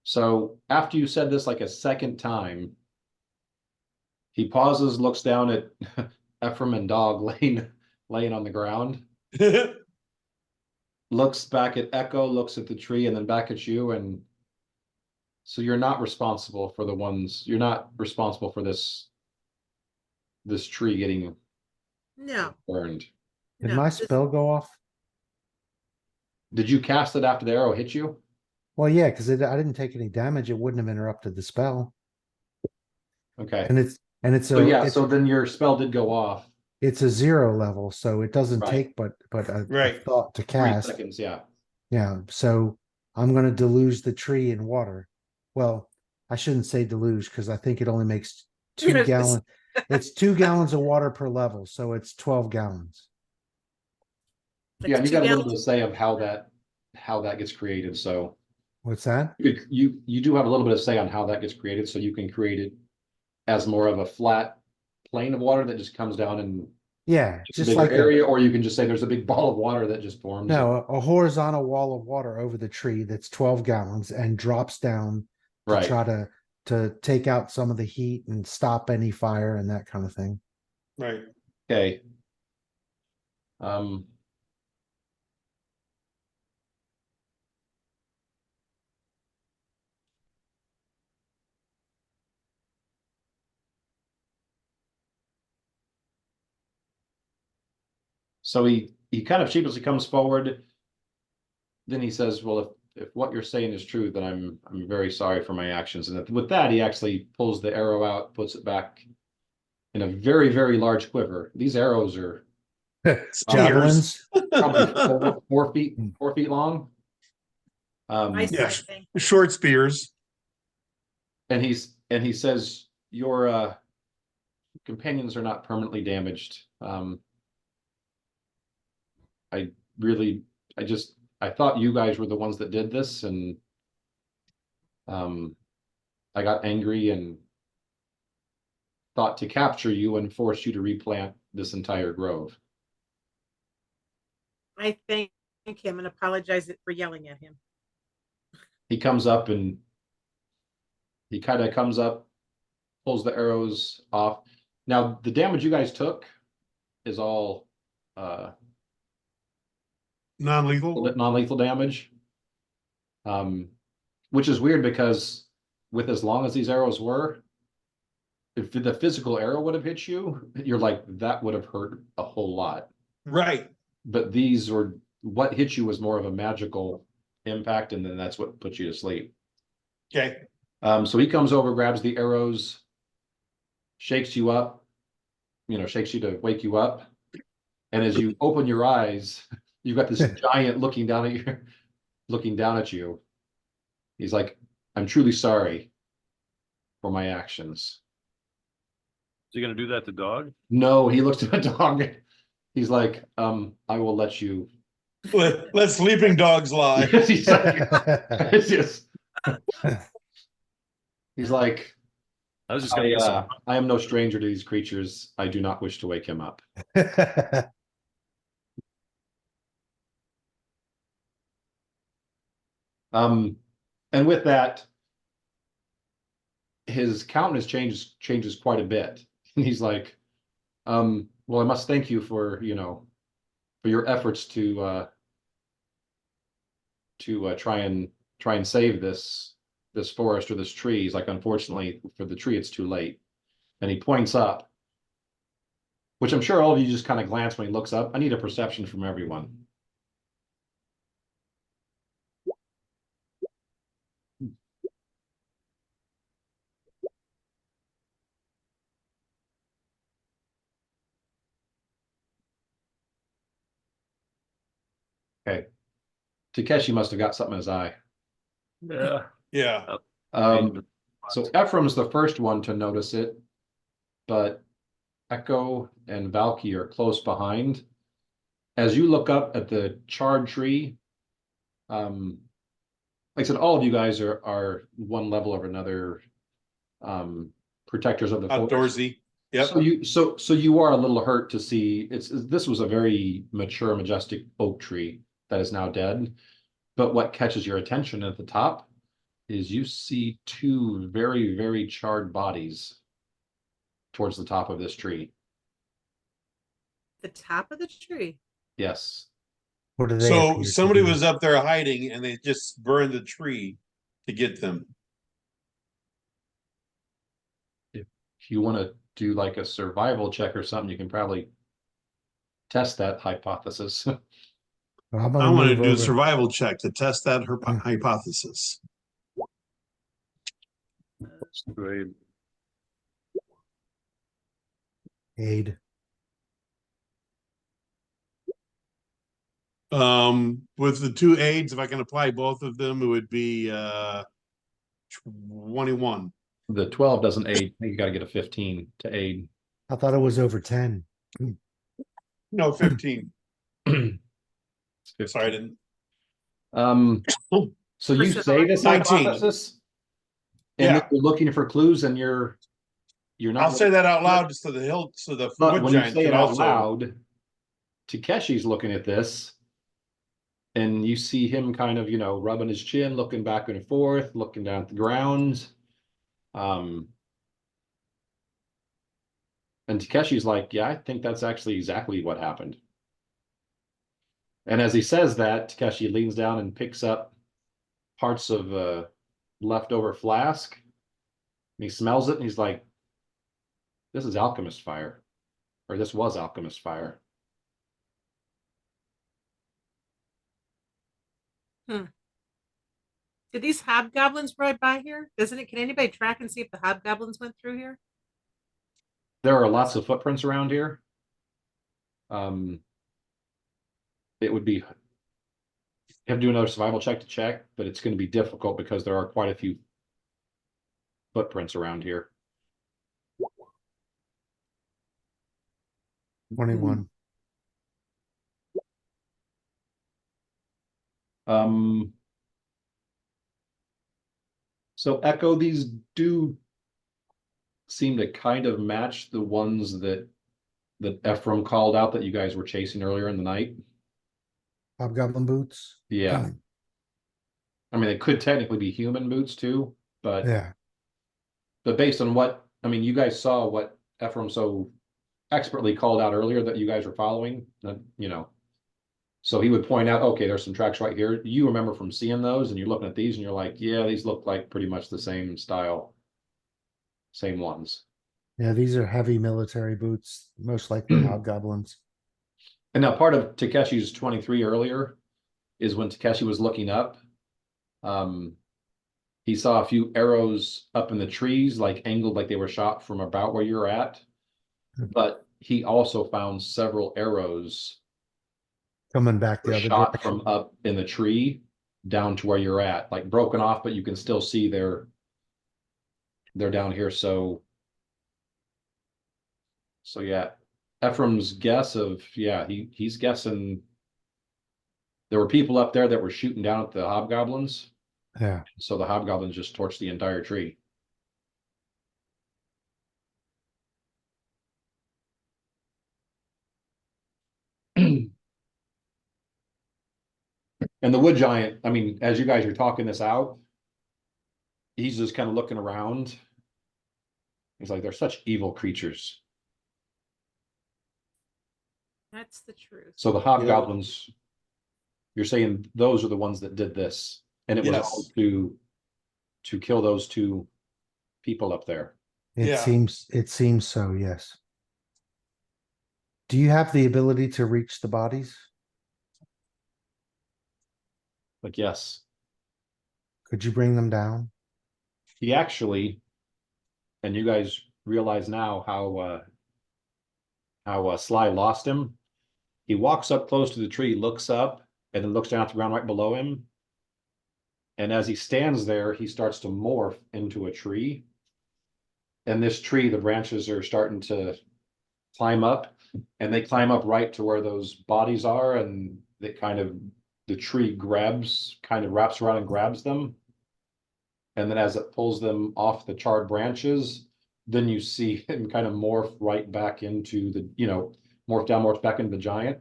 So after you said this like a second time, he pauses, looks down at Ephraim and Dog laying on the ground, looks back at Echo, looks at the tree, and then back at you. And so you're not responsible for you're not responsible for this tree getting No, burned. Did no. my spell go off? Did you cast it after the arrow hit you? Well, yeah, because I didn't take any damage. It wouldn't have interrupted the spell. Okay. And it's So yeah, it's so then your spell did go off. it's a 0 level, so it doesn't Right. take but a Right. thought to 3 cast. seconds, yeah. Yeah, so I'm going to deluge the tree in water. Well, I shouldn't say deluge because I think it only makes 2 gallons. It's 2 gallons of water per level, so it's 12 gallons. Yeah, and you got a little bit of gallons. say of how that gets created. So What's that? you do have a little bit of say on how that gets created, so you can create it as more of a flat plane of water that just comes down and Yeah, just a just bigger like area, or you can just say there's a big ball of water that just forms. a horizontal wall of water over the tree that's 12 gallons and drops down to Right. try to take out some of the heat and stop any fire and that kind of thing. Right. Okay. So he kind of sheepishly comes forward. Then he says, "Well, if what you're saying is true, then I'm very sorry for my actions." And with that, he actually pulls the arrow out, puts it back in a very, very large quiver. These arrows are Javelins. probably 4 feet long. Yeah. think. Short spears. And he says, "Your companions are not permanently damaged. I thought you guys were the ones that did this, and I got angry and thought to capture you and force you to replant this entire grove." I thank him and apologize for yelling at him. He comes up and he kind of comes up, pulls the arrows off. Now, the damage you guys took is all Non-lethal. non-lethal damage. Which is weird because with as long as these arrows were, if the physical arrow would have hit you, you're like, that would have hurt a whole lot. Right. But what hit you was more of a magical impact, and then that's what put you to sleep. Okay. So he comes over, grabs the arrows, shakes you up, shakes you to wake you up. And as you open your eyes, you've got this giant looking down at you. He's like, I'm truly sorry for my actions. Is he gonna do that to dog? No, he looks at the dog. He's like, I will let you. Let sleeping dogs lie. He's like, it's just, he's like, I was just gonna get some. I am no stranger to these creatures. I do not wish to wake him up. And with that, his countenance changes quite a bit. And he's like, well, I must thank you for your efforts to try and save this forest or this tree. He's like, unfortunately for the tree, it's too late. And he points up, which I'm sure all of you just kind of glance when he looks up. I need a perception from everyone. Okay. Takeshi must have got something in his eye. Yeah. Yeah. So Ephraim's the first one to notice it, but Echo and Valky are close behind. As you look up at the charred tree, like I said, all of you guys are one level or another protectors of the forest. Outdoorsy. Yep. So you are a little hurt to see this was a very mature, majestic oak tree that is now dead. But what catches your attention at the top is you see two very, very charred bodies towards the top of this tree. The top of the tree. Yes. What do they So appear to somebody be? was up there hiding and they just burned the tree to get them. If you want to do like a survival check or something, you can probably test that hypothesis. Well, I'm I gonna want to move do a over. survival check to test that hypothesis. Great. Aid. With the two aids, if I can apply both of them, it would be 21. The 12 doesn't aid. I think you got to get a 15 to aid. I thought it was over 10. No, 15. It's 15. Sorry, I didn't. So you say this 19. hypothesis, and Yeah. then you're looking for clues, and you're not. I'll say that out loud just so the But wood when you giant say can it out also. loud, Takeshi's looking at this, and you see him kind of, rubbing his chin, looking back and forth, looking down at the ground. And Takeshi's like, yeah, I think that's actually exactly what happened. And as he says that, Takeshi leans down and picks up parts of a leftover flask. And he smells it and he's like, this is alchemist fire. Or this was alchemist fire. Did these hobgoblins ride by here? Can anybody track and see if the hobgoblins went through here? There are lots of footprints around here. It would be, you have to do another survival check to check, but it's going to be difficult because there are quite a few footprints around here. 21. So Echo, these do seem to kind of match the ones that Ephraim called out that you guys were chasing earlier in the night. Hobgoblin boots. Yeah. I mean, they could technically be human boots too, but Yeah. but based on what, I mean, you guys saw what Ephraim so expertly called out earlier that you guys were following, so he would point out, okay, there's some tracks right here. You remember from seeing those and you're looking at these and you're like, yeah, these look like pretty much the same style, same ones. Yeah, these are heavy military boots, most likely hobgoblins. And now part of Takeshi's 23 earlier is when Takeshi was looking up, he he saw a few arrows up in the trees, like angled like they were shot from about where you're at. But he also found several arrows Coming back the were other shot direction. from up in the tree down to where you're at, like broken off, but you can still see they're down here. So yeah, Ephraim's guess of, yeah, he's guessing there were people up there that were shooting down at the hobgoblins. Yeah. So the hobgoblins just torched the entire tree. And the wood giant, I mean, as you guys are talking this out, he's just kind of looking around. He's like, they're such evil creatures. That's the truth. So the hobgoblins, you're saying those are the ones that did this, and it was all to kill those two people up there. It Yeah. seems so, yes. Do you have the ability to reach the bodies? Like, yes, Could you bring them down? he actually, and you guys realize now how Sly lost him. He walks up close to the tree, looks up, and then looks down at the ground right below him. And as he stands there, he starts to morph into a tree. And this tree, the branches are starting to climb up, and they climb up right to where those bodies are, and they the tree kind of wraps around and grabs them. And then as it pulls them off the charred branches, then you see him kind of morph right back into morph back into the giant.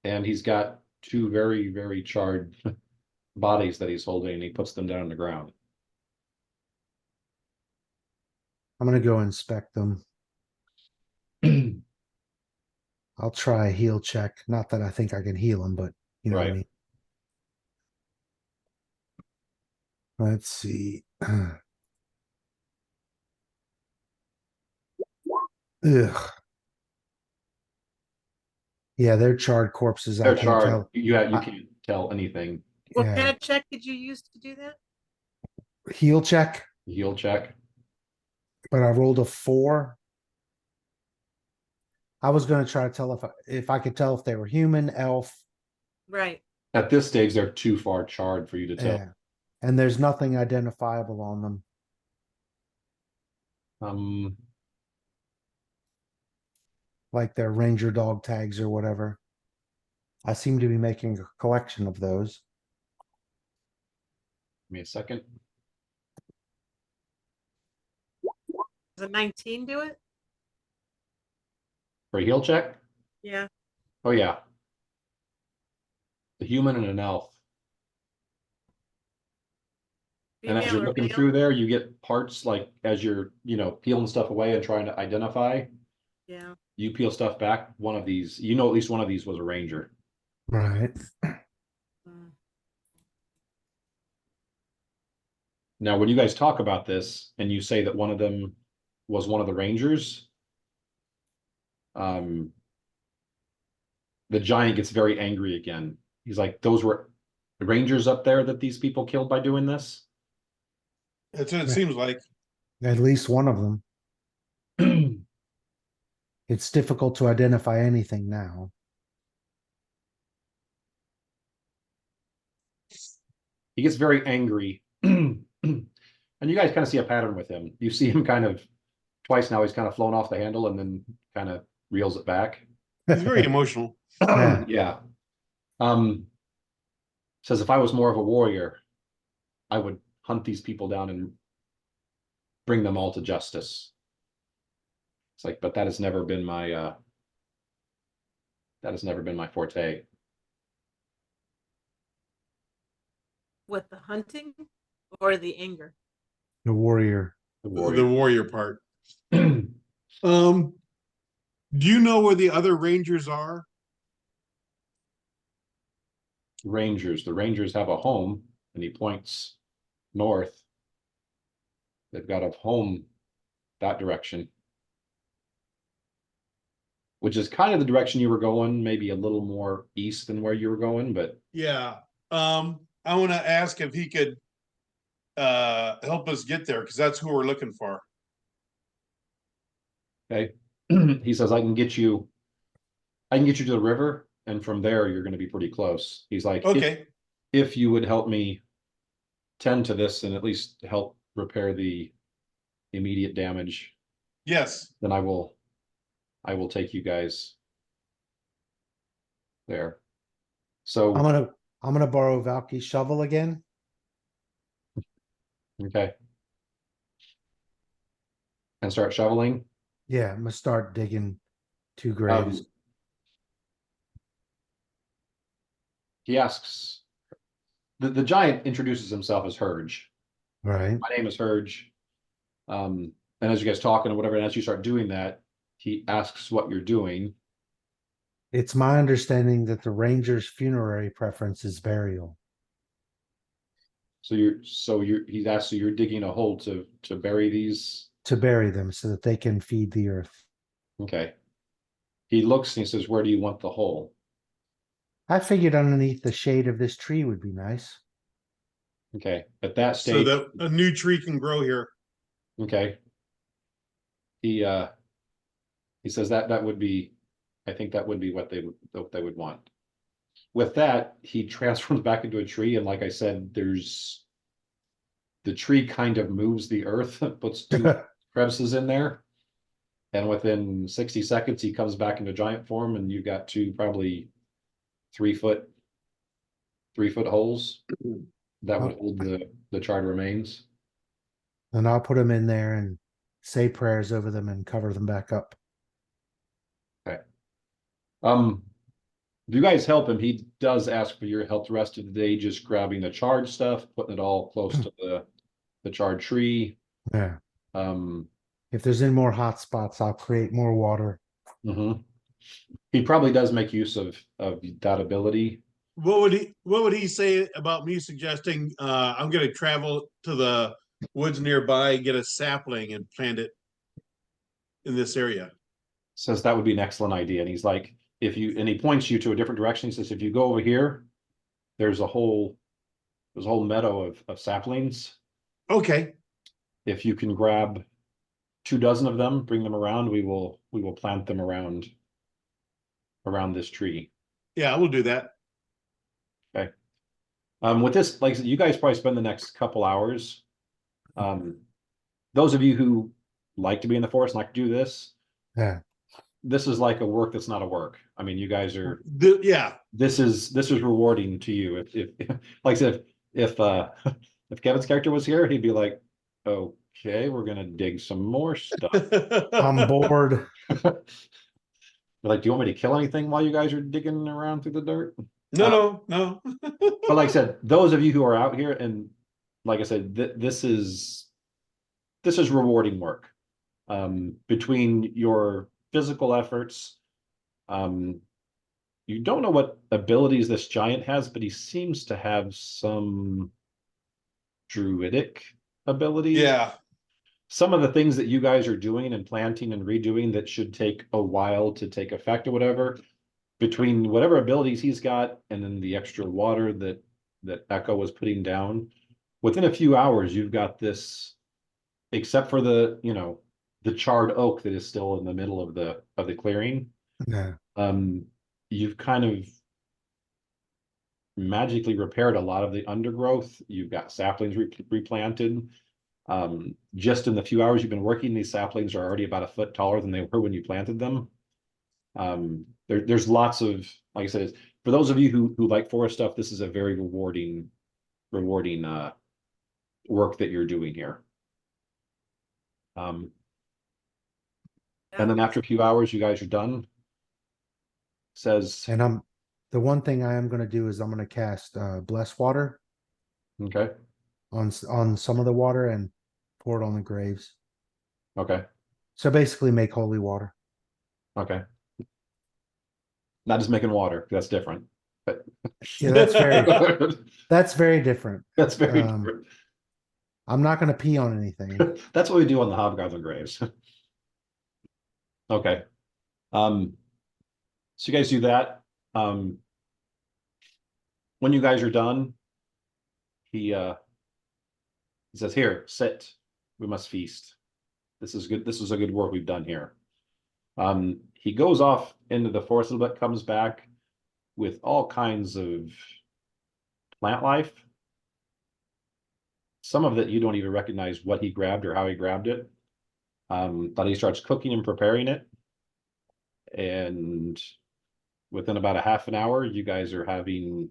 And he's got two very, very charred bodies that he's holding, and he puts them down on the ground. I'm gonna go inspect them. I'll try a heal check. Not that I think I can heal them, but you know what I Right. mean. Let's see. Ugh. Yeah, they're charred corpses. I They're can't charred. tell. You I- can't tell anything. What Yeah. kind of check did you use to do that? Heal check, Heal check. but I rolled a 4. I was gonna try to tell if I could tell if they were human, elf. Right. At this stage, they're too far charred for you to tell. Yeah. And there's nothing identifiable on them. Like their ranger dog tags or whatever. I seem to be making a collection of those. Give me a second. Does a 19 do it? For a heal check? Yeah. Oh yeah. The human and an elf. And as Female you're or looking male? through there, you get parts like as you're, peeling stuff away and trying to identify, Yeah. you peel stuff back. One of these, at least one of these was a ranger. Right. Mm. Now, when you guys talk about this and you say that one of them was one of the rangers, the giant gets very angry again. He's like, those were the rangers up there that these people killed by doing this? That's what it seems like. At least one of them. It's difficult to identify anything now. He gets very angry. And you guys kind of see a pattern with him. You see him kind of twice now, he's kind of flown off the handle and then kind of reels it back. He's very emotional. Yeah. Yeah. Says if I was more of a warrior, I would hunt these people down and bring them all to justice. It's like, but that has never been my forte. What, the hunting or the anger? The warrior. The The warrior. warrior part. Do you know where the other rangers are? Rangers. The Rangers have a home, and he points north. They've got a home that direction, which is kind of the direction you were going, maybe a little more east than where you were going, but Yeah. I want to ask if he could help us get there because that's who we're looking for. Okay. He says, I can get you to the river, and from there you're going to be pretty close. He's like, Okay. if you would help me tend to this and at least help repair the immediate damage, Yes. then I will take you guys there. So I'm gonna borrow Valky's shovel again. okay. And start shoveling. Yeah, I'm gonna start digging 2 graves. He asks, the giant introduces himself as Herge. Right. My name is Herge. And as you guys talking or whatever, and as you start doing that, he asks what you're doing. It's my understanding that the ranger's funerary preference is burial. So he's asked, so you're digging a hole to bury these. To bury them so that they can feed the earth. Okay. He looks and he says, where do you want the hole? I figured underneath the shade of this tree would be nice. Okay. At that So stage, that a new tree can grow here. okay. He says that would be, I think that would be what they would want. With that, he transforms back into a tree, and like I said, the tree kind of moves the earth, puts 2 crevices in there, and within 60 seconds he comes back into giant form, and you've got 2 probably 3-foot holes that would hold the charred remains. And I'll put them in there and say prayers over them and cover them back up. Okay. If you guys help him, he does ask for your help the rest of the day, just grabbing the charred stuff, putting it all close to the charred tree. Yeah. Um, If there's any more hot spots, I'll create more water. He probably does make use of that ability. What would he say about me suggesting I'm gonna travel to the woods nearby, get a sapling and plant it in this area? Says that would be an excellent idea. And he's like, and he points you to a different direction. He says, if you go over here, there's a whole meadow of saplings. Okay. If you can grab 24 of them, bring them around, we will plant them around this tree. Yeah, we'll do that. Okay. With this, like I said, you guys probably spend the next couple hours. Those of you who like to be in the forest, like to do this. Yeah. This is like a work that's not a work. I mean, you guys are. Yeah. This is rewarding to you. If like I said, if Kevin's character was here, he'd be like, okay, we're gonna dig some more stuff. I'm bored. Like, do you want me to kill anything while you guys are digging around through the dirt? No. But like I said, those of you who are out here, and like I said, this is rewarding work. Between your physical efforts, you don't know what abilities this giant has, but he seems to have some druidic abilities. Yeah. Some of the things that you guys are doing and planting and redoing that should take a while to take effect or whatever, between whatever abilities he's got and then the extra water that Echo was putting down, within a few hours you've got this, except for the charred oak that is still in the middle of the clearing. Yeah. You've kind of magically repaired a lot of the undergrowth. You've got saplings replanted. Just in the few hours you've been working, these saplings are already about a foot taller than they were when you planted them. There's lots of, like I said, for those of you who like forest stuff, this is a very rewarding work that you're doing here. And then after a few hours, you guys are done. Says, And the one thing I am going to do is I'm going to cast bless water okay, on some of the water and pour it on the graves. okay, So basically make holy water. okay. Not just making water, that's different. But Yeah, that's very different. That's very Um, different. I'm not going to pee on anything. That's what we do on the hobgoblin graves. Okay. So you guys do that. When you guys are done, he He says, "Here, sit. We must feast. This is good. This is a good work we've done here." He goes off into the forest a little bit, comes back with all kinds of plant life. Some of it you don't even recognize what he grabbed or how he grabbed it. But he starts cooking and preparing it. And within about a half an hour, you guys are having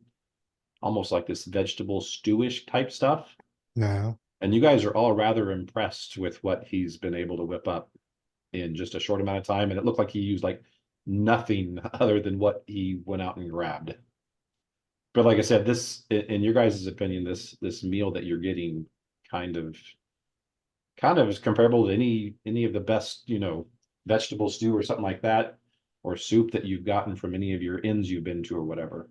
almost like this vegetable stewish type stuff. No. And you guys are all rather impressed with what he's been able to whip up in just a short amount of time. And it looked like he used like nothing other than what he went out and grabbed. But like I said, this, in your guys' opinion, this meal that you're getting kind of is comparable to any of the best, vegetable stew or something like that, or soup that you've gotten from any of your inns you've been to or whatever.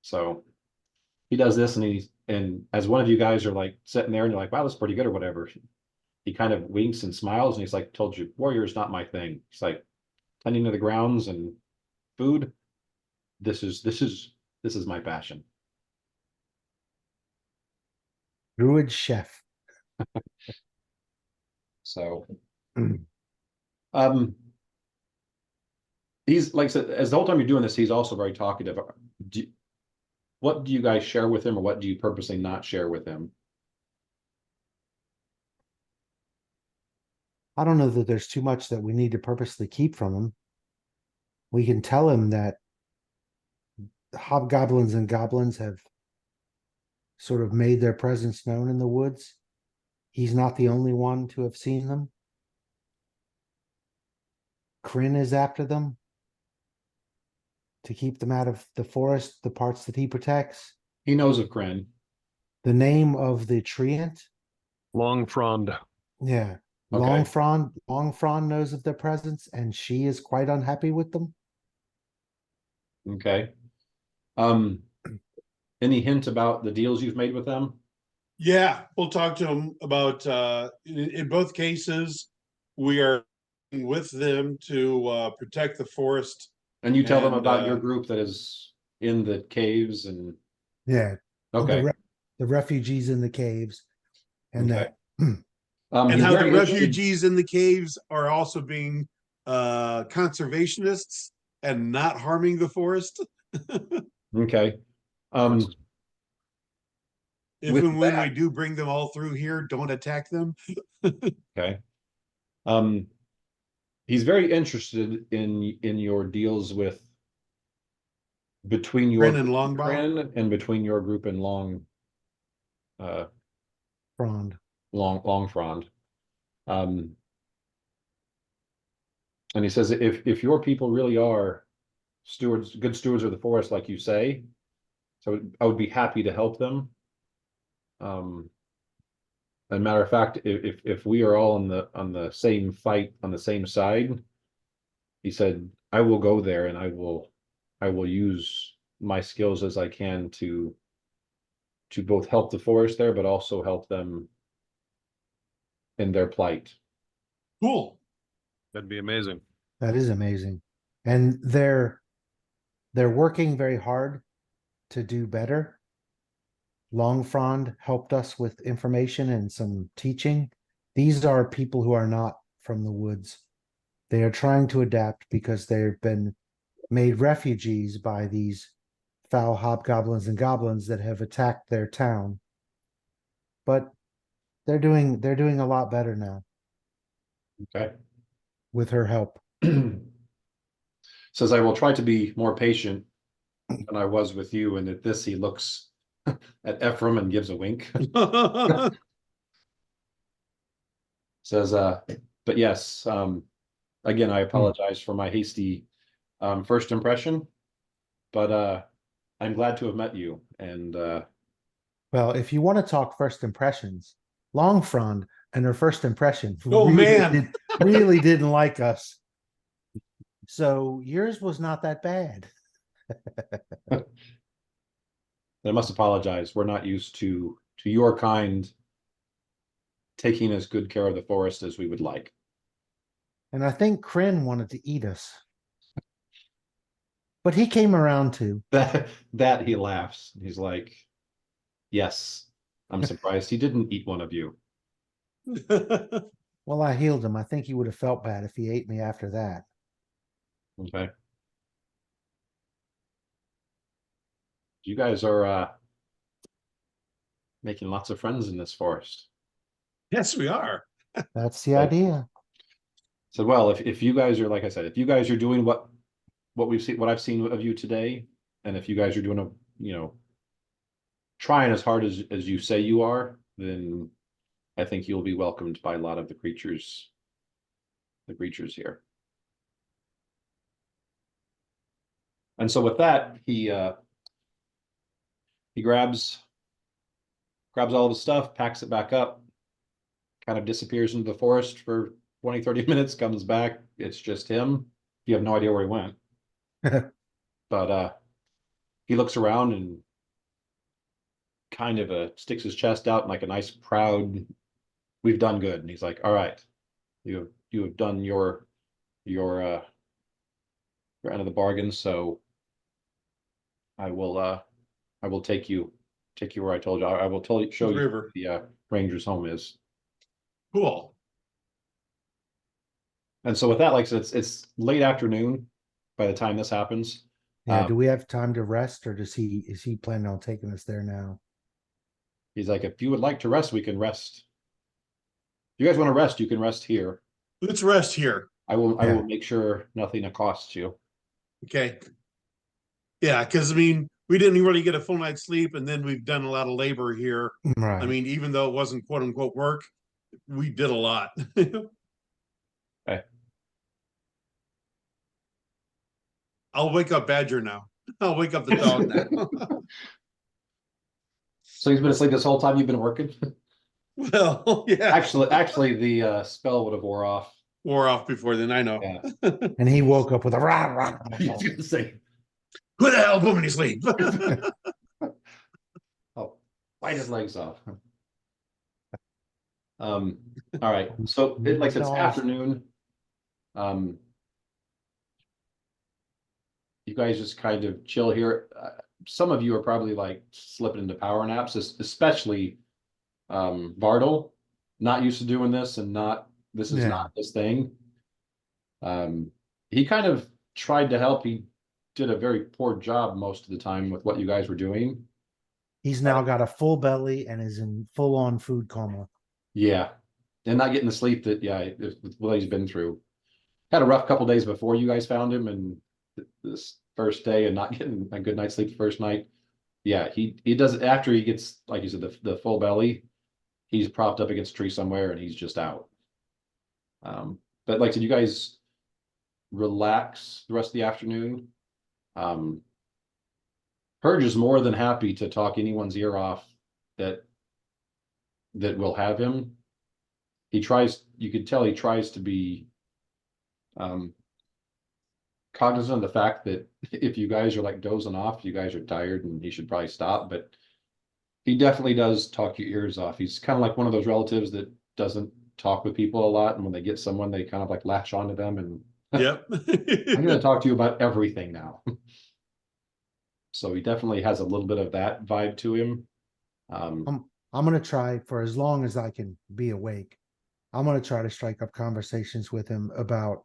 So he does this, and as one of you guys are like sitting there and you're like, wow, that's pretty good or whatever, he kind of winks and smiles and he's like, told you, warrior is not my thing. He's like, tending to the grounds and food, this is my passion. Druid chef. So he's like I said, as the whole time you're doing this, he's also very talkative. What do you guys share with him, or what do you purposely not share with him? I don't know that there's too much that we need to purposely keep from him. We can tell him that hobgoblins and goblins have sort of made their presence known in the woods. He's not the only one to have seen them. Kryn is after them to keep them out of the forest, the parts that he protects. He knows of Kren. The name of the treant. Long frond. Yeah. Okay. Long Frond knows of their presence, and she is quite unhappy with them. Okay. Any hint about the deals you've made with them? Yeah, we'll talk to them about, in both cases, we are with them to protect the forest. And you tell them And, about your group that is in the caves and Yeah. okay. The refugees in the caves. And Okay. that And he's how the very interested- refugees in the caves are also being conservationists and not harming the forest. Okay. If With and when that- we do bring them all through here, don't attack them. Okay. He's very interested in your deals with between your Kryn and Longbow? Kryn and between your group and Frond. Long Frond. And he says if your people really are good stewards of the forest, like you say, so I would be happy to help them. As a matter of fact, if we are all on the same fight, on the same side, he said, I will go there and I will use my skills as I can to both help the forest there, but also help them in their plight. Cool. That'd be amazing. That is amazing. And they're working very hard to do better. Long Frond helped us with information and some teaching. These are people who are not from the woods. They are trying to adapt because they've been made refugees by these foul hobgoblins and goblins that have attacked their town. But they're doing a lot better now Okay. with her help. Says I will try to be more patient than I was with you, and at this he looks at Ephraim and gives a wink. Says but yes, again, I apologize for my hasty first impression, but I'm glad to have met you. And Well, if you want to talk first impressions, Long Frond and her first impression Oh, man. really didn't like us. So yours was not that bad. I must apologize. We're not used to your kind taking as good care of the forest as we would like. And I think Kryn wanted to eat us. But he came around too. That he laughs. He's like, yes, I'm surprised he didn't eat one of you. Well, I healed him. I think he would have felt bad if he ate me after that. Okay. You guys are making lots of friends in this forest. Yes, we are. That's the Right. idea. So, well, if you guys are, like I said, if you guys are doing what we've seen, what I've seen of you today, and if you guys are doing a, you know, trying as hard as you say you are, then I think you'll be welcomed by a lot of the creatures here. And so with that, he grabs all of his stuff, packs it back up, kind of disappears into the forest for 20, 30 minutes, comes back. It's just him. You have no idea where he went. But he looks around and kind of sticks his chest out in like a nice proud, we've done good. And he's like, all right, you have done your end of the bargain, so I will take you where I told you. I will show you River. the ranger's home is. Cool. And so with that, like I said, it's late afternoon by the time this happens. Yeah, do we have time to rest, or is he planning on taking us there now? He's like, if you would like to rest, we can rest. If you guys want to rest, you can rest here. Let's rest here. I will Yeah. make sure nothing accosts you. Okay. Yeah, because I mean, we didn't really get a full night's sleep, and then we've done a lot of labor here. Right. I mean, even though it wasn't quote unquote work, we did a lot. Okay. I'll wake up Badger now. I'll wake up the dog now. So he's been asleep this whole time you've been working? Well, yeah. Actually, the spell would have wore off. Wore off before then, I know. Yeah. And he woke up with a rah, rah, I was gonna say, Who the hell put me to sleep? oh, bite his legs off. All right. So like it's afternoon. You guys just kind of chill here. Some of you are probably like slipping into power naps, especially Vardal, not used to doing this, and this is not his thing. He kind of tried to help. He did a very poor job most of the time with what you guys were doing. He's now got a full belly and is in full on food coma. Yeah. And not getting the sleep that, with what he's been through. Had a rough couple days before you guys found him, and this first day and not getting a good night's sleep the first night. Yeah, he does it after he gets, like you said, the full belly. He's propped up against a tree somewhere and he's just out. But like I said, you guys relax the rest of the afternoon. Purge is more than happy to talk anyone's ear off that will have him. You could tell he tries to be cognizant of the fact that if you guys are like dozing off, you guys are tired and he should probably stop, but he definitely does talk your ears off. He's kind of like one of those relatives that doesn't talk with people a lot, and when they get someone, they kind of like latch onto them and Yep. I'm going to talk to you about everything now. So he definitely has a little bit of that vibe to him. I'm going to try, for as long as I can be awake, I'm going to try to strike up conversations with him about,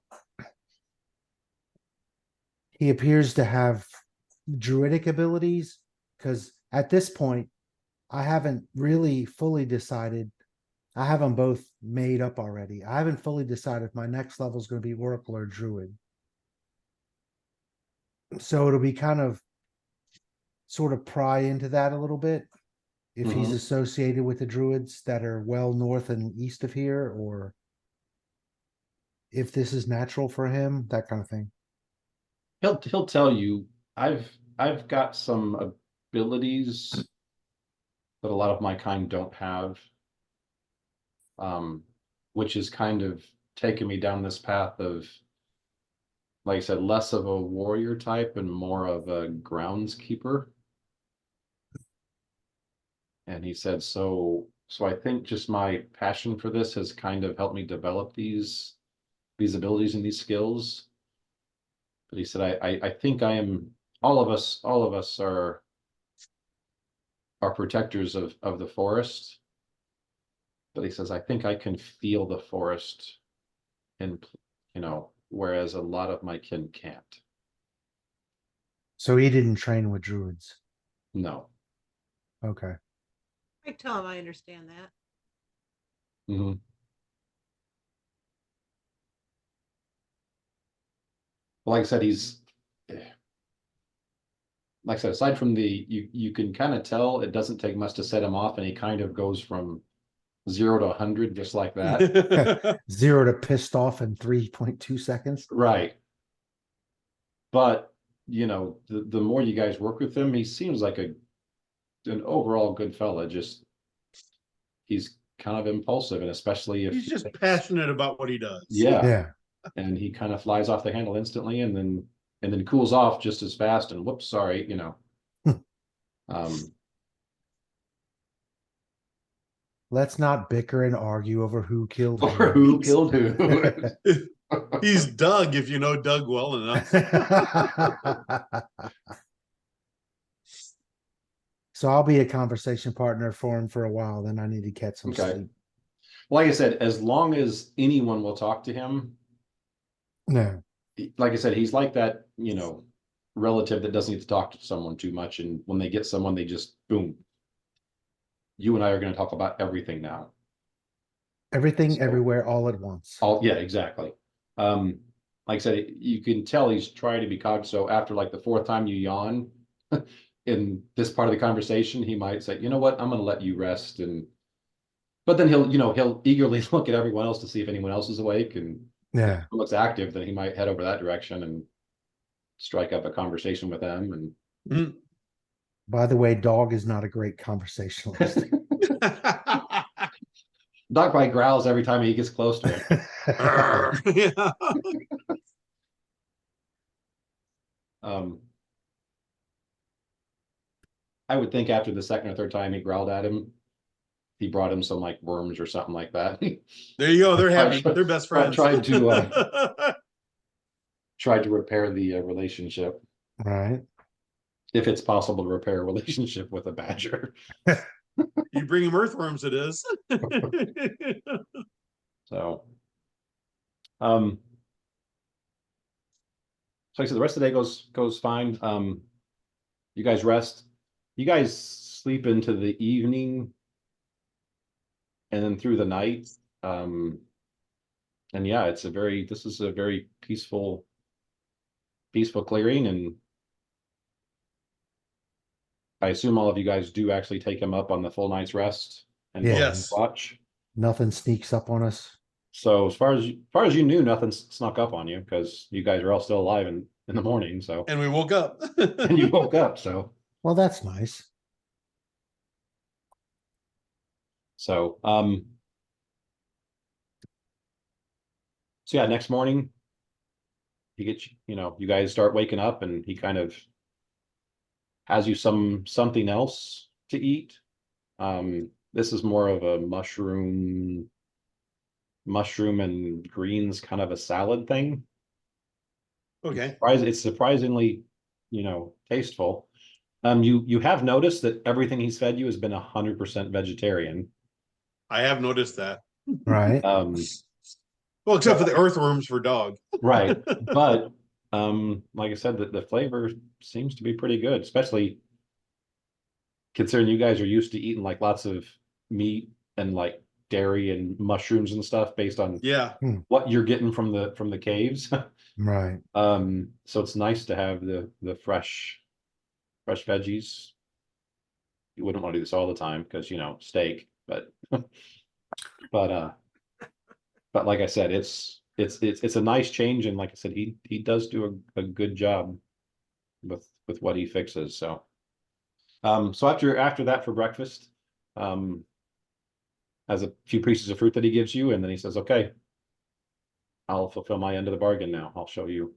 he appears to have druidic abilities, because at this point, I haven't really fully decided. I have them both made up already. I haven't fully decided if my next level is going to be Oracle or Druid. So it'll be kind of sort of pry into that a little bit. If he's associated with the Druids that are well north and east of here, or if this is natural for him, that kind of thing. He'll tell you, I've got some abilities that a lot of my kind don't have. Which is kind of taking me down this path of, like I said, less of a warrior type and more of a groundskeeper. And he said, so I think just my passion for this has kind of helped me develop these abilities and these skills. But he said, I think I am, all of us are are protectors of the forest. But he says, I think I can feel the forest, and whereas a lot of my kin can't. So he didn't train with druids. No. Okay. I tell him I understand that. Mm-hmm. Like I said, like I said, aside from you can kind of tell it doesn't take much to set him off, and he kind of goes from 0 to 100 just like that. 0 to pissed off in 3.2 seconds. Right. But the more you guys work with him, he seems like an overall good fella. Just he's kind of impulsive, and especially if He's just passionate about what he does. yeah. Yeah. And he kind of flies off the handle instantly, and then cools off just as fast, and whoops, sorry, Let's not bicker and argue over who killed or who killed who. He's Doug, if you know Doug well enough. So I'll be a conversation partner for him for a while. Then I need to catch some Okay. sleep. Like I said, as long as anyone will talk to him, No. like I said, he's like that, relative that doesn't get to talk to someone too much. And when they get someone, they just boom. You and I are going to talk about everything now. Everything, So- everywhere, all at once. Yeah, exactly. Like I said, you can tell he's trying to be cognizant. So after like the 4th time you yawn in this part of the conversation, he might say, you know what, I'm going to let you rest. But then he'll eagerly look at everyone else to see if anyone else is awake, and Yeah. if it looks active, then he might head over that direction and strike up a conversation with them. And By the way, dog is not a great conversationalist. Doc probably growls every time he gets close to him. Yeah. I would think after the 2nd or 3rd time he growled at him, he brought him some like worms or something like that. There you go. They're happy. They're best friends. Tried to repair the relationship, Right. if it's possible to repair a relationship with a badger. You bring him earthworms, it is. So, so like I said, the rest of the day goes fine. You guys rest. You guys sleep into the evening, and then through the night. And yeah, this is a very peaceful clearing, and I assume all of you guys do actually take him up on the full night's rest and Yes. watch. Nothing sneaks up on us. So as far as you knew, nothing snuck up on you, because you guys are all still alive in the morning. So And we woke up. and you woke up. So Well, that's nice. so so yeah, next morning you guys start waking up, and he kind of has you something else to eat. This is more of a mushroom and greens kind of a salad thing. Okay. It's surprisingly, tasteful. You have noticed that everything he's fed you has been 100% vegetarian. I have noticed that. Right. Well, except for the earthworms for dog. Right. But like I said, the flavor seems to be pretty good, especially considering you guys are used to eating like lots of meat and like dairy and mushrooms and stuff based on Yeah. what you're getting from the caves. Right. So it's nice to have the fresh veggies. You wouldn't want to do this all the time because steak, but but like I said, it's a nice change, and like I said, he does do a good job with what he fixes. So so after that for breakfast, has a few pieces of fruit that he gives you, and then he says, okay, I'll fulfill my end of the bargain now. I'll show you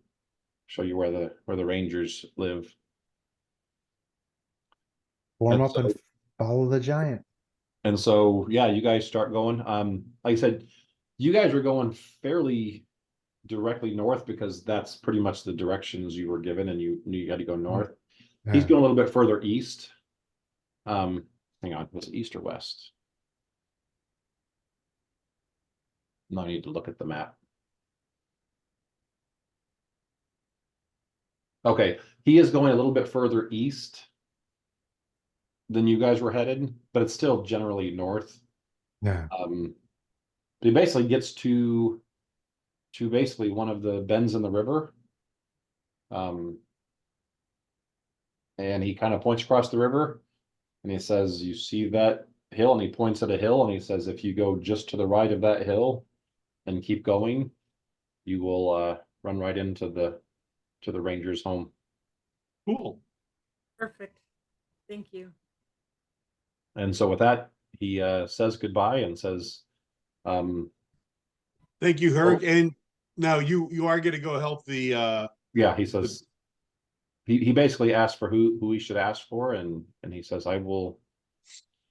where the rangers live. Warm And up and so- follow the giant. And so, yeah, you guys start going. Like I said, you guys were going fairly directly north because that's pretty much the directions you were given, and you knew you had to go north. He's Yeah. going a little bit further east. hang on, was it east or west? No, I need to look at the map. Okay, he is going a little bit further east than you guys were headed, but it's still generally north. Yeah. He basically gets to basically one of the bends in the river. And he kind of points across the river and he says, you see that hill? And he points at a hill and he says, if you go just to the right of that hill and keep going, you will run right into the ranger's home. Cool. Perfect. Thank you. And so with that, he says goodbye and says, Thank you, Herc. And now you are going to go help the yeah, he says he basically asked for who he should ask for, and he says, I will,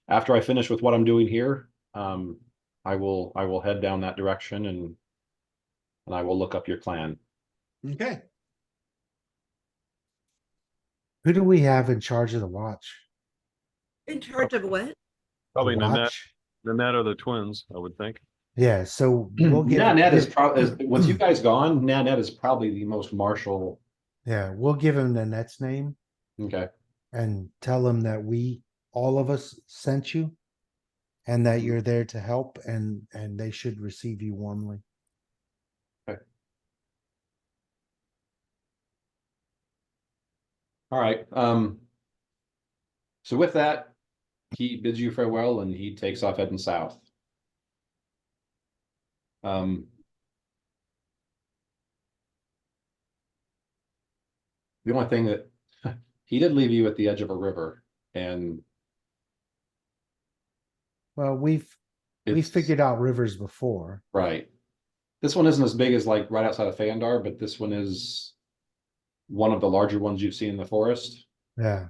after I finish with what I'm doing here, I will head down that direction and I will look up your clan. okay. Who do we have in charge of the watch? In charge of what? Probably The Nanette, watch? Nanette or the twins, I would think. Yeah, so we'll Nanette is give, probably, once you guys gone, Nanette is probably the most martial. yeah, we'll give him Nanette's name Okay. and tell him that all of us sent you and that you're there to help and they should receive you warmly. All right. So with that, he bids you farewell and he takes off heading south. The only thing that he did leave you at the edge of a river, and Well, we've it's figured out rivers before. right. This one isn't as big as like right outside of Fandar, but this one is one of the larger ones you've seen in the forest. Yeah.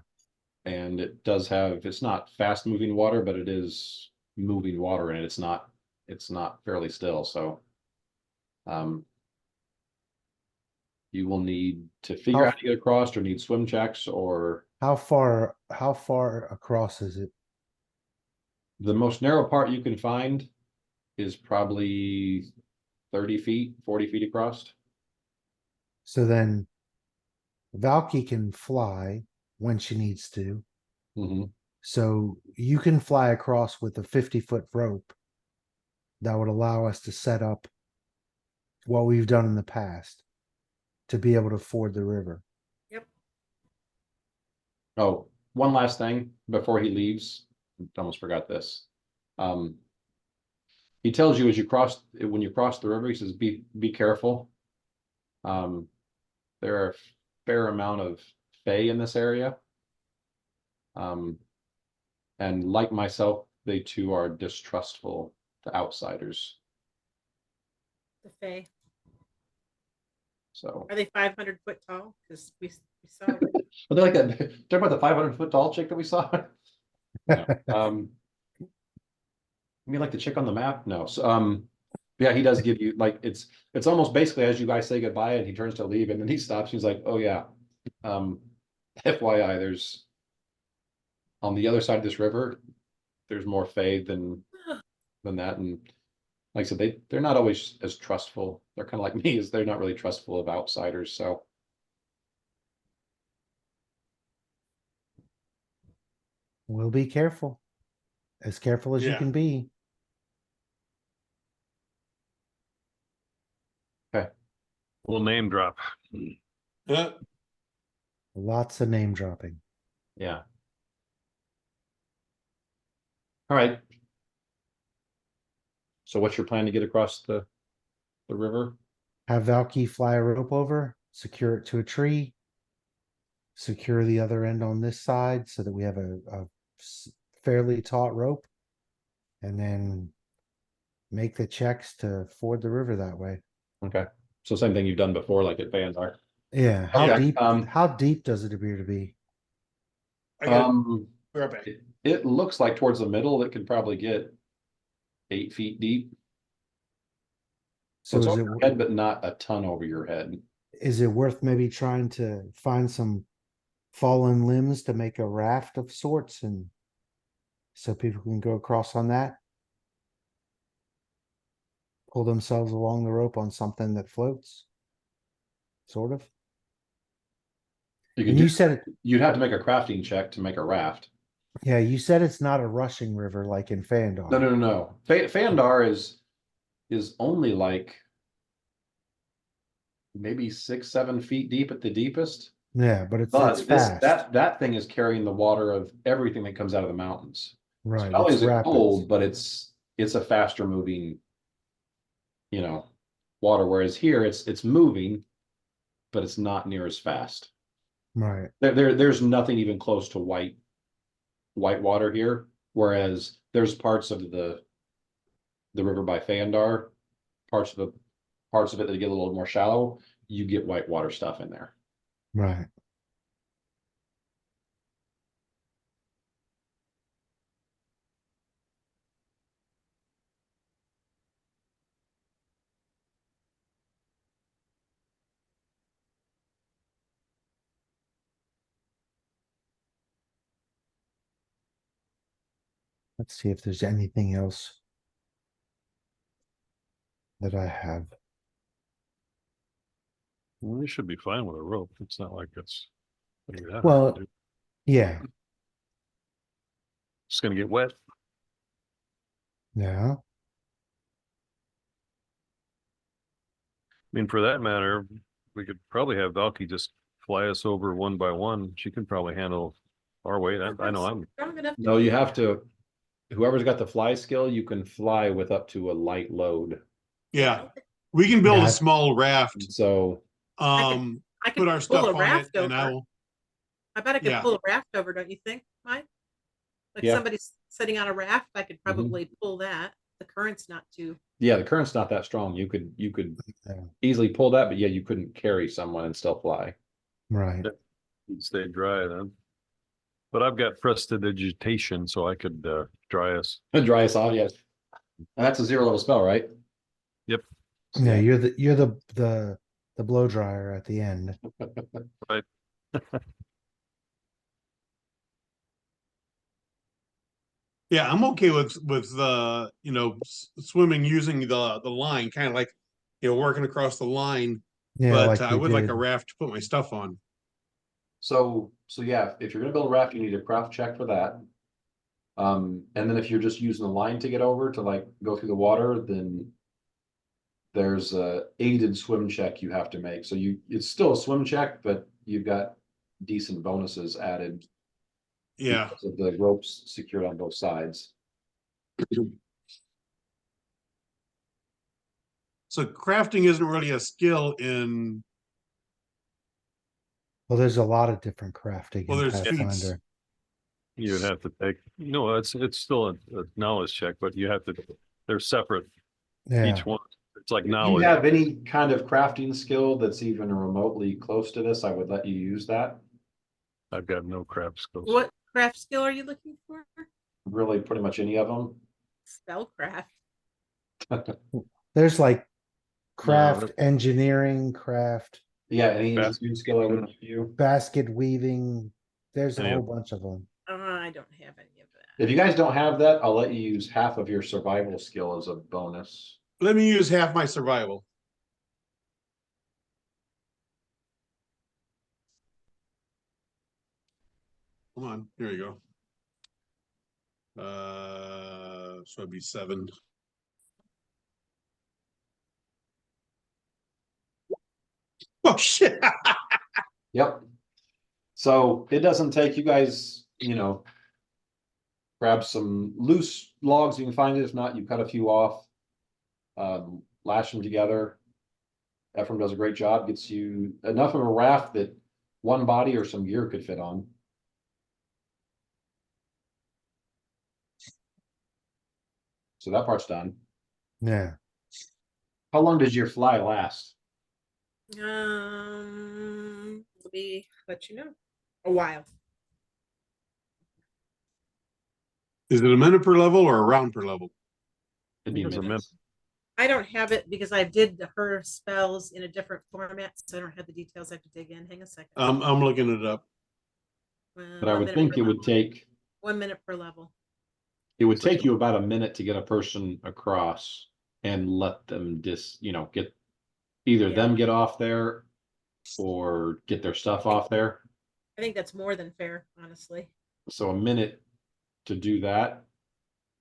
And it does have, it's not fast moving water, but it is moving water, and it's not fairly still. So you will need to figure out how to get across or need swim checks, or How far across is it? the most narrow part you can find is probably 30 feet, 40 feet across. So then Valky can fly when she needs to. Mm-hmm. So you can fly across with a 50-foot rope that would allow us to set up what we've done in the past to be able to ford the river. Yep. Oh, one last thing before he leaves. Almost forgot this. He tells you when you cross the river, he says, be careful. There are a fair amount of fae in this area. And like myself, they too are distrustful to outsiders. The Fae. So Are they 500 foot tall? Because we saw. are they like that? Talk about the 500-foot tall chick that we saw. No. You mean like the chick on the map? No. So, yeah, he does give you like it's almost basically as you guys say goodbye and he turns to leave and then he stops. He's like, oh yeah, FYI, there's on the other side of this river, there's more fae than that, and like I said, they're not always as trustful. They're kind of like me, is they're not really trustful of outsiders. So We'll be careful. As careful as you Yeah. can be. We'll name drop. Yeah. Lots of name dropping. yeah. All right. So what's your plan to get across the river? Have Valky fly a rope over, secure it to a tree, secure the other end on this side so that we have a fairly taut rope, and then make the checks to ford the river that way. Okay. So same thing you've done before, like at Vanguard. Yeah. How Okay, deep? How deep does it appear to be? I got Um, back. it looks like towards the middle, it could probably get 8 feet deep. So So it's is over it your head, but not a ton over your head. worth maybe trying to find some fallen limbs to make a raft of sorts and so people can go across on that. Pull themselves along the rope on something that floats. Sort of. You And could you said it, you'd have to make a crafting check to make a raft. yeah, you said it's not a rushing river like in Fandor. No. Fandar is only like maybe 6-7 feet deep at the deepest. Yeah, but But it's fast. that thing is carrying the water of everything that comes out of the mountains. Right. So not only It's is it rapids. cold, but it's a faster moving, water. Whereas here it's moving, but it's not near as fast. Right. There's nothing even close to white water here. Whereas there's parts of the river by Fandar, parts of it that get a little more shallow, you get white water stuff in there. Right. Let's see if there's anything else that I have. Well, you should be fine with a rope. It's not like it's. Well, yeah. It's gonna get wet. Yeah. I mean, for that matter, we could probably have Valky just fly us over one by one. She can probably handle our weight. I know I'm. Strong enough to No, do you that. have to. Whoever's got the fly skill, you can fly with up to a light load. Yeah, we can build Yeah, a small raft. So Um, I could put our pull stuff a on it, raft and I over. will. I bet I could Yeah. pull a raft over, don't you think, Mike? Like Yeah. somebody's sitting on a raft, I could probably pull that. The current's not too. yeah, the current's not that strong. You could Yeah. easily pull that, but yeah, you couldn't carry someone and still fly. Right. Stay dry then. But I've got prestidigitation, so I could dry us. Dry us off, yes. And that's a 0-level spell, right? Yep. So, Yeah, you're the blow dryer at the end. Right. Yeah, I'm okay with swimming using the line, kind of like working across the line. Yeah, But like I you would like did. a raft to put my stuff on. So yeah, if you're gonna build a raft, you need a craft check for that. And then if you're just using the line to get over to like go through the water, then there's a aided swim check you have to make. So it's still a swim check, but you've got decent bonuses added Yeah. because of the ropes secured on both sides. So crafting isn't really a skill in. Well, there's a lot of different crafting Well, in there's feats. Pathfinder. You would have to take, it's still a knowledge check, but you have to, they're separate, Yeah. each one. It's like If you knowledge. have any kind of crafting skill that's even remotely close to this, I would let you use that. I've got no craft skills. What craft skill are you looking for? Really, pretty much any of them. Spellcraft. There's like craft, that- engineering, craft, Yeah, any Basket engineering skill I would give you. basket weaving. There's a Yeah. whole bunch of them. I don't have any of that. If you guys don't have that, I'll let you use half of your survival skill as a bonus. Let me use half my survival. Come on, here you go. So it'd be 7. Oh shit! Yep. So it doesn't take you guys, grab some loose logs you can find it. If not, you cut a few off, lash them together. Ephraim does a great job, gets you enough of a raft that one body or some gear could fit on. So that part's done. Yeah. How long does your fly last? Let me let you know. A while. Is it a minute per level or a round per level? It'd be It's a minutes. I don't have it because I did her spells in a different format, so I don't have the details. I have to dig in. Hang a second. I'm looking it up. But I would think it would take 1 minute per level. It would take you about a minute to get a person across and let them get either them get off there or get their stuff off there. I think that's more than fair, honestly. So a minute to do that.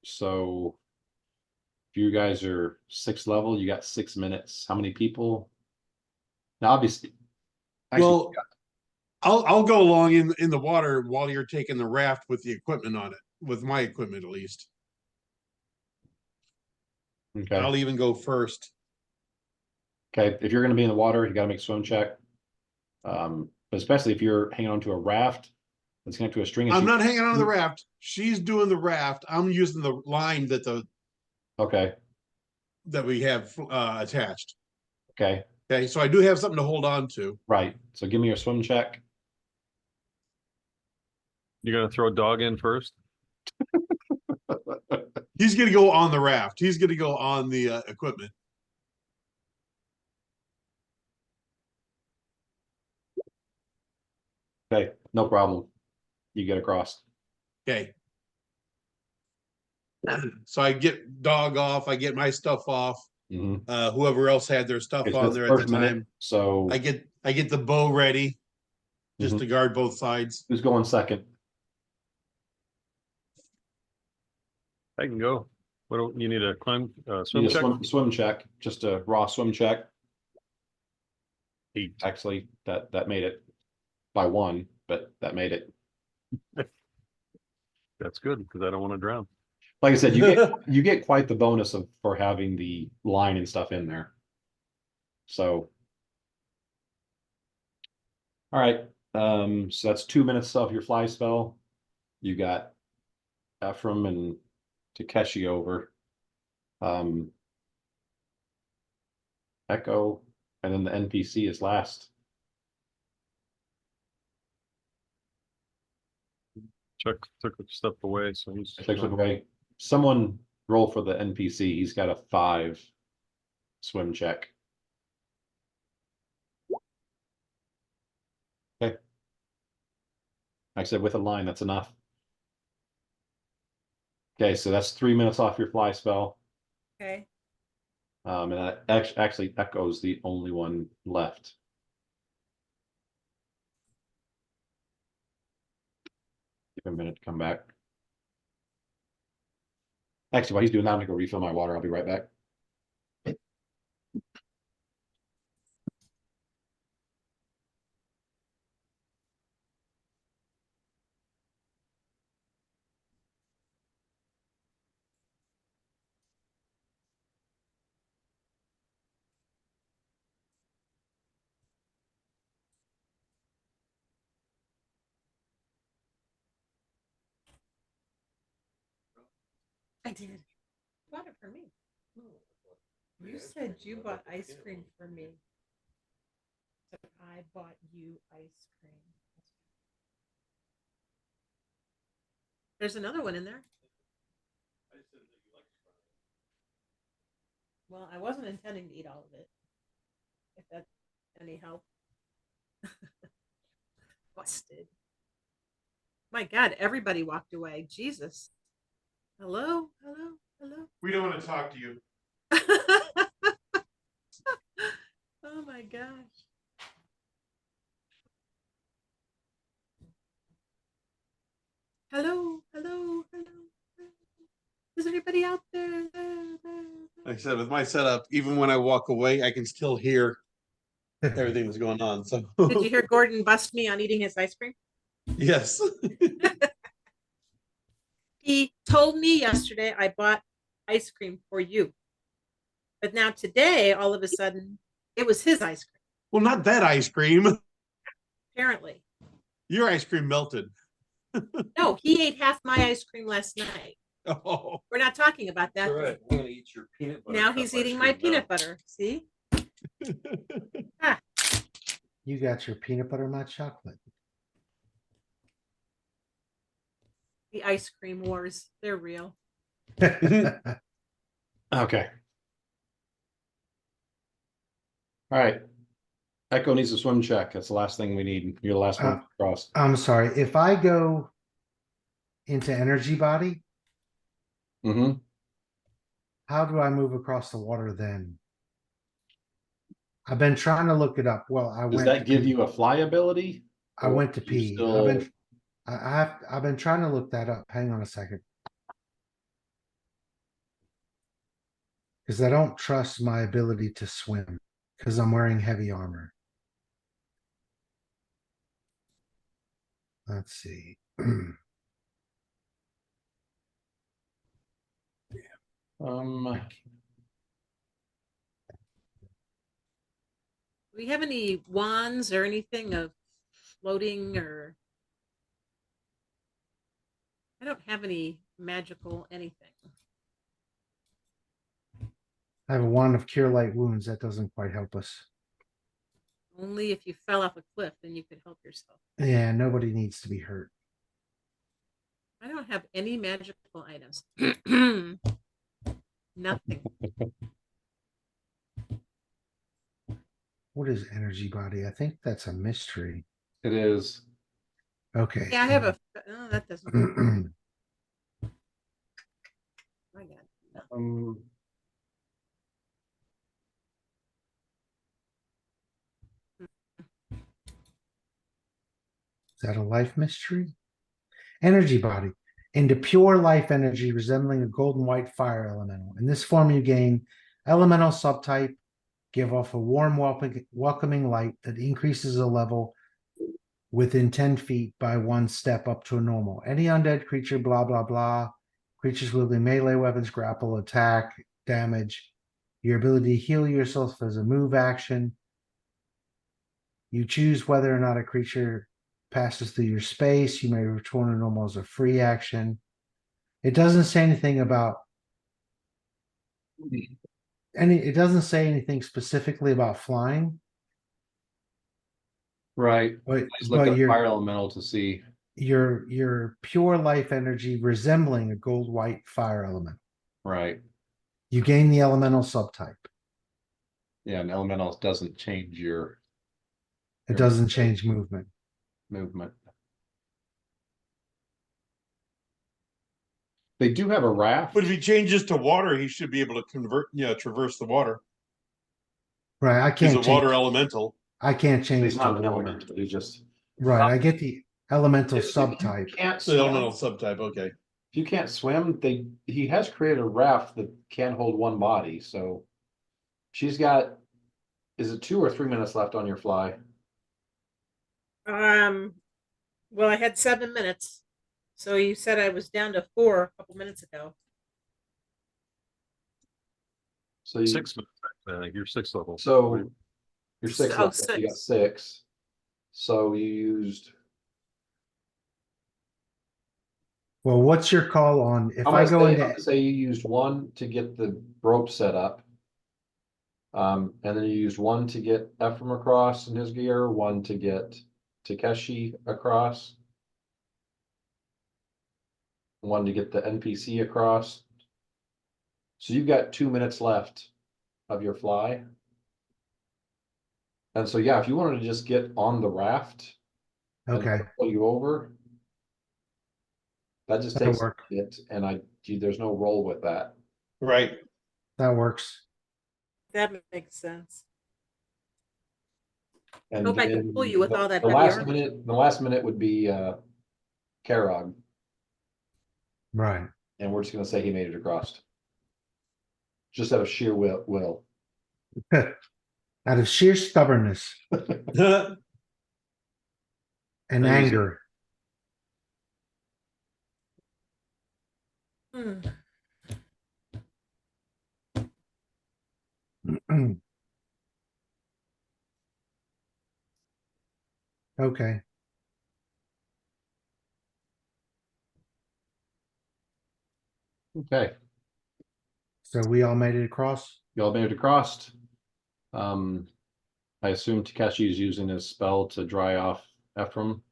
So if you guys are 6th level, you got 6 minutes. How many people? Now, obviously, Well, I'll go along in the water while you're taking the raft with the equipment on it, with my equipment at least. okay. I'll even go first. Okay, if you're going to be in the water, you got to make a swim check. But especially if you're hanging onto a raft that's connected to a string. I'm not hanging on to the raft. She's doing the raft. I'm using the line Okay. that we have attached. Okay. Okay, so I do have something to hold on to. Right. So give me your swim check. You gonna throw a dog in first? He's gonna go on the raft. He's gonna go on the equipment. Okay, no problem. You get across. Okay. So I get dog off. I get my stuff off. Mhm. Whoever else had their stuff Okay, so on that's there at first the minute. time. So I get the bow ready, just Mhm. to guard both sides. who's going second? I can go. You need a climb, You swim need a check? swim check, just a raw swim check. 8. Actually, that made it by 1, but that made it. That's good because I don't want to drown. Like I said, you get quite the bonus for having the line and stuff in there. So, all right. So that's 2 minutes of your fly spell. You got Ephraim and Takeshi over. Echo, and then the NPC is last. Chuck took a step away, so he's Takes it away. Someone roll for the NPC. He's got a 5 swim check. Okay. Like I said, with a line, that's enough. Okay, so that's 3 minutes off your fly spell. Okay. And that actually Echo's the only one left. Give him a minute to come back. Actually, while he's doing that, I'm gonna go refill my water. I'll be right back. I did. You bought it for me. You said you bought ice cream for me. So I bought you ice cream. There's another one in there. Well, I wasn't intending to eat all of it. If that's any help. Busted. My God, everybody walked away. Jesus. Hello, hello, hello. We don't want to talk to you. Oh my gosh. Hello, hello, hello. Is anybody out there? Like I said, with my setup, even when I walk away, I can still hear everything that's going on. So Did you hear Gordon bust me on eating his ice cream? yes. He told me yesterday I bought ice cream for you. But now today, all of a sudden, it was his ice cream. Well, not that ice cream. Apparently. Your ice cream melted. No, he ate half my ice cream last night. Oh. We're not talking about that. All right, I'm gonna eat your peanut butter. Now cup he's ice eating my cream now. peanut butter. See? You got your peanut butter, not chocolate. The ice cream wars. They're real. Okay. All right. Echo needs a swim check. That's the last thing we need. You're the last one across. I'm sorry, if I go into energy body, hmm How do I move across the water then? I've been trying to look it up. Well, I Does went that to give pee. you a fly ability? I Or went to you pee. still- I've been trying to look that up. Hang on a second. Because I don't trust my ability to swim because I'm wearing heavy armor. Let's see. Um, Do we have any wands or anything of floating or? I don't have any magical anything. I have a wand of cure light wounds. That doesn't quite help us. Only if you fell off a cliff, then you could help yourself. Yeah, nobody needs to be hurt. I don't have any magical items. Nothing. What is energy body? I think that's a mystery. it is. Okay. Yeah, I have a. Oh, that doesn't. I got nothing. Um, Is that a life mystery? Energy body. Into pure life energy resembling a golden white fire elemental. In this form, you gain elemental subtype, give off a warm, welcoming light that increases the level within 10 feet by 1 step up to a normal. Any undead creature, blah, blah, blah. Creatures wielding melee weapons, grapple, attack, damage. Your ability to heal yourself as a move action. You choose whether or not a creature passes through your space. You may return to normal as a free action. It doesn't say anything about it doesn't say anything specifically about flying, right. but Just look at your fire elemental to see. your pure life energy resembling a gold white fire element. Right. You gain the elemental subtype. Yeah, and elemental doesn't change your It doesn't change movement. movement. They do have a raft. But if he changes to water, he should be able to traverse the water. Right. I He's can't a change. water elemental. I can't change He's to not an water. elemental. He's just Right. I get the elemental if you subtype. can't The swim, elemental subtype. Okay. if you can't swim, he has created a raft that can hold one body. So she's got, is it 2 or 3 minutes left on your fly? Well, I had 7 minutes. So you said I was down to 4 a couple minutes ago. So you, 6 minutes, I think you're 6th level. so you're 6 Oh, left. You got 6. 6. So you used. Well, what's your call on if I'm I gonna go say, I'm into gonna say you used 1 to get the rope set up. And then you used 1 to get Ephraim across in his gear, 1 to get Takeshi across. 1 to get the NPC across. So you've got 2 minutes left of your fly. And so, yeah, if you wanted to just get on the raft. and okay, pull you over. That just that'll takes work. it, and there's no roll with that. Right. That works. That makes sense. And Hope I can then pull you with all that the heavy last armor. minute, the last minute would be Karog, Right. and we're just gonna say he made it across. Just out of sheer will. Out of sheer stubbornness and Amazing. anger. Hmm. Okay. Okay, So we all made it across. y'all made it across. I assume Takeshi is using his spell to dry off Ephraim.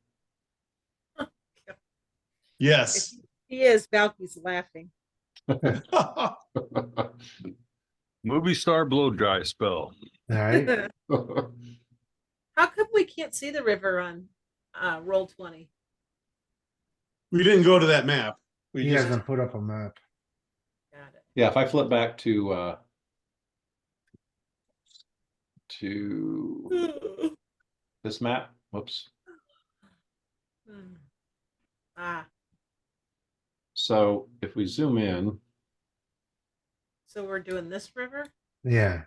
Yes. He is. Valky's laughing. Movie star blow dry spell. All right. How come we can't see the river on roll 20? We didn't go to that map. We He just hasn't put up a map. Yeah, if I flip back to this map, whoops. Ah, So if we zoom in, so we're doing this river? Yeah.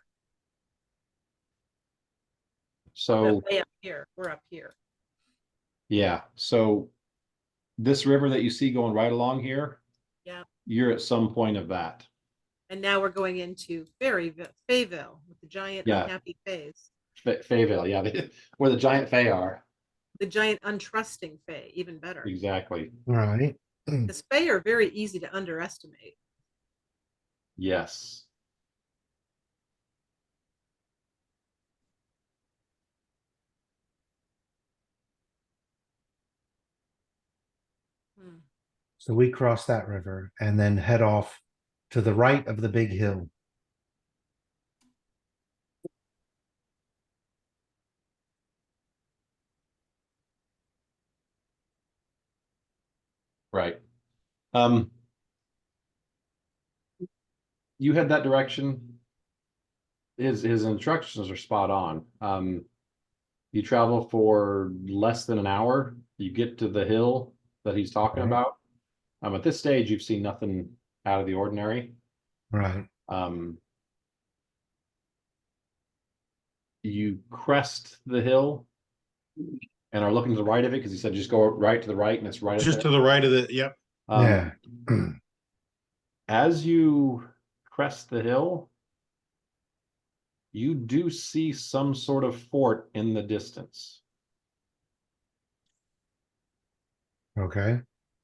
so Way up here. We're up here. yeah, so this river that you see going right along here, Yeah. you're at some point of that. And now we're going into Fayville with the giant Yeah. unhappy fays. Fayetteville, yeah, where the giant Faye are. The giant untrusting fay, even better. Exactly. Right. Because fay are very easy to underestimate. Yes. Hmm. So we cross that river and then head off to the right of the big hill. Right. You head that direction. His instructions are spot on. You travel for less than an hour. You get to the hill that he's talking Right. about. At this stage, you've seen nothing out of the ordinary. Right. You crest the hill and are looking to the right of it because he said just go right to the right and it's right Just up to there. the right of the, yep. Yeah. As you crest the hill, you do see some sort of fort in the distance. Okay.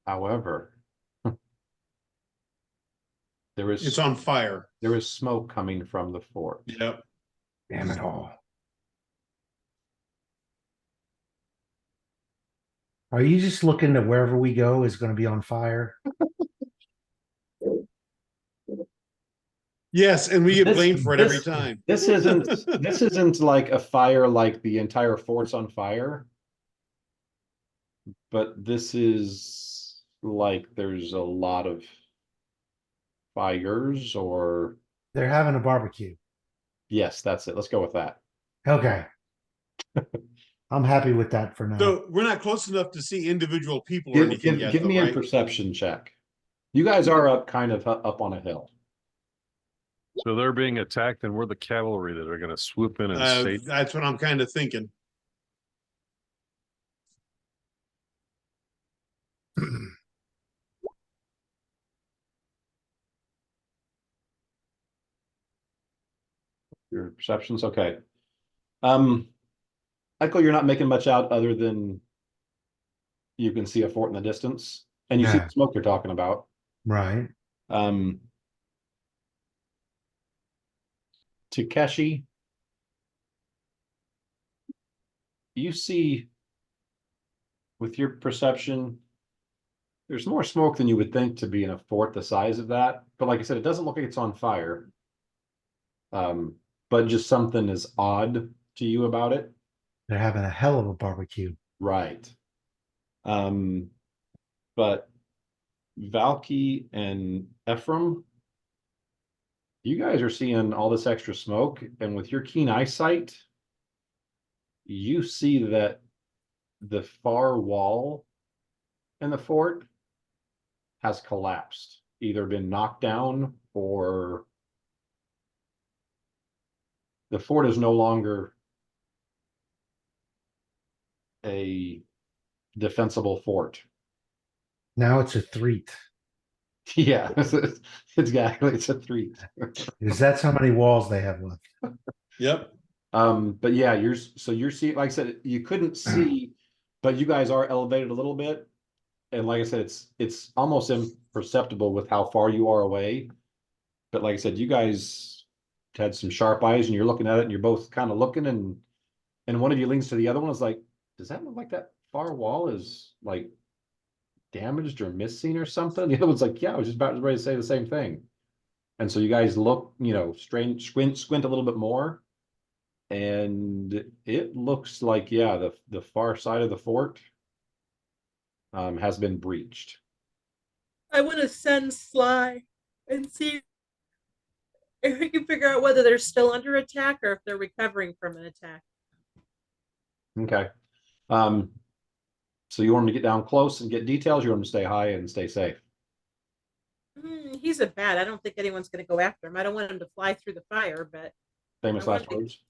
However, there It's is on fire. smoke coming from the fort. Yep. Damn it all. Are you just looking to wherever we go is going to be on fire? Yes, and we get This- blamed for it every this- time. This isn't like a fire like the entire fort's on fire. But this is like there's a lot of fires or They're having a barbecue. yes, that's it. Let's go with that. Okay. I'm happy with that for now. So we're not close enough to see individual people or anything yet, Give though, me a right? perception check. You guys are up kind of up on a hill. So they're being attacked and we're the cavalry that are gonna swoop in and save. That's what I'm kind of thinking. Your perception's okay. Michael, you're not making much out other than you can see a fort in the distance and you see Yeah. the smoke you're talking about. Right. Takeshi, you see with your perception, there's more smoke than you would think to be in a fort the size of that. But like I said, it doesn't look like it's on fire. But just something is odd to you about it. They're having a hell of a barbecue. Right. But Valky and Ephraim, you guys are seeing all this extra smoke, and with your keen eyesight, you see that the far wall in the fort has collapsed, either been knocked down or the fort is no longer a defensible fort. Now it's a threat. Yeah, exactly. It's a threat. Because that's how many walls they have left. Yep. But yeah, you're seeing, like I said, you couldn't see, but you guys are elevated a little bit. And like I said, it's almost imperceptible with how far you are away. But like I said, you guys had some sharp eyes and you're looking at it and you're both kind of looking and one of you leans to the other one is like, does that look like that far wall is like damaged or missing or something? The other one's like, yeah, I was just about ready to say the same thing. And so you guys look, squint a little bit more. And it looks like, yeah, the far side of the fort has been breached. I want to send Sly and see If we can figure out whether they're still under attack or if they're recovering from an attack. Okay. Um, so you want him to get down close and get details, you want him to stay high and stay safe? He's a bat. I don't think anyone's going to go after him. I don't want him to fly through the fire, but Famous I last want words?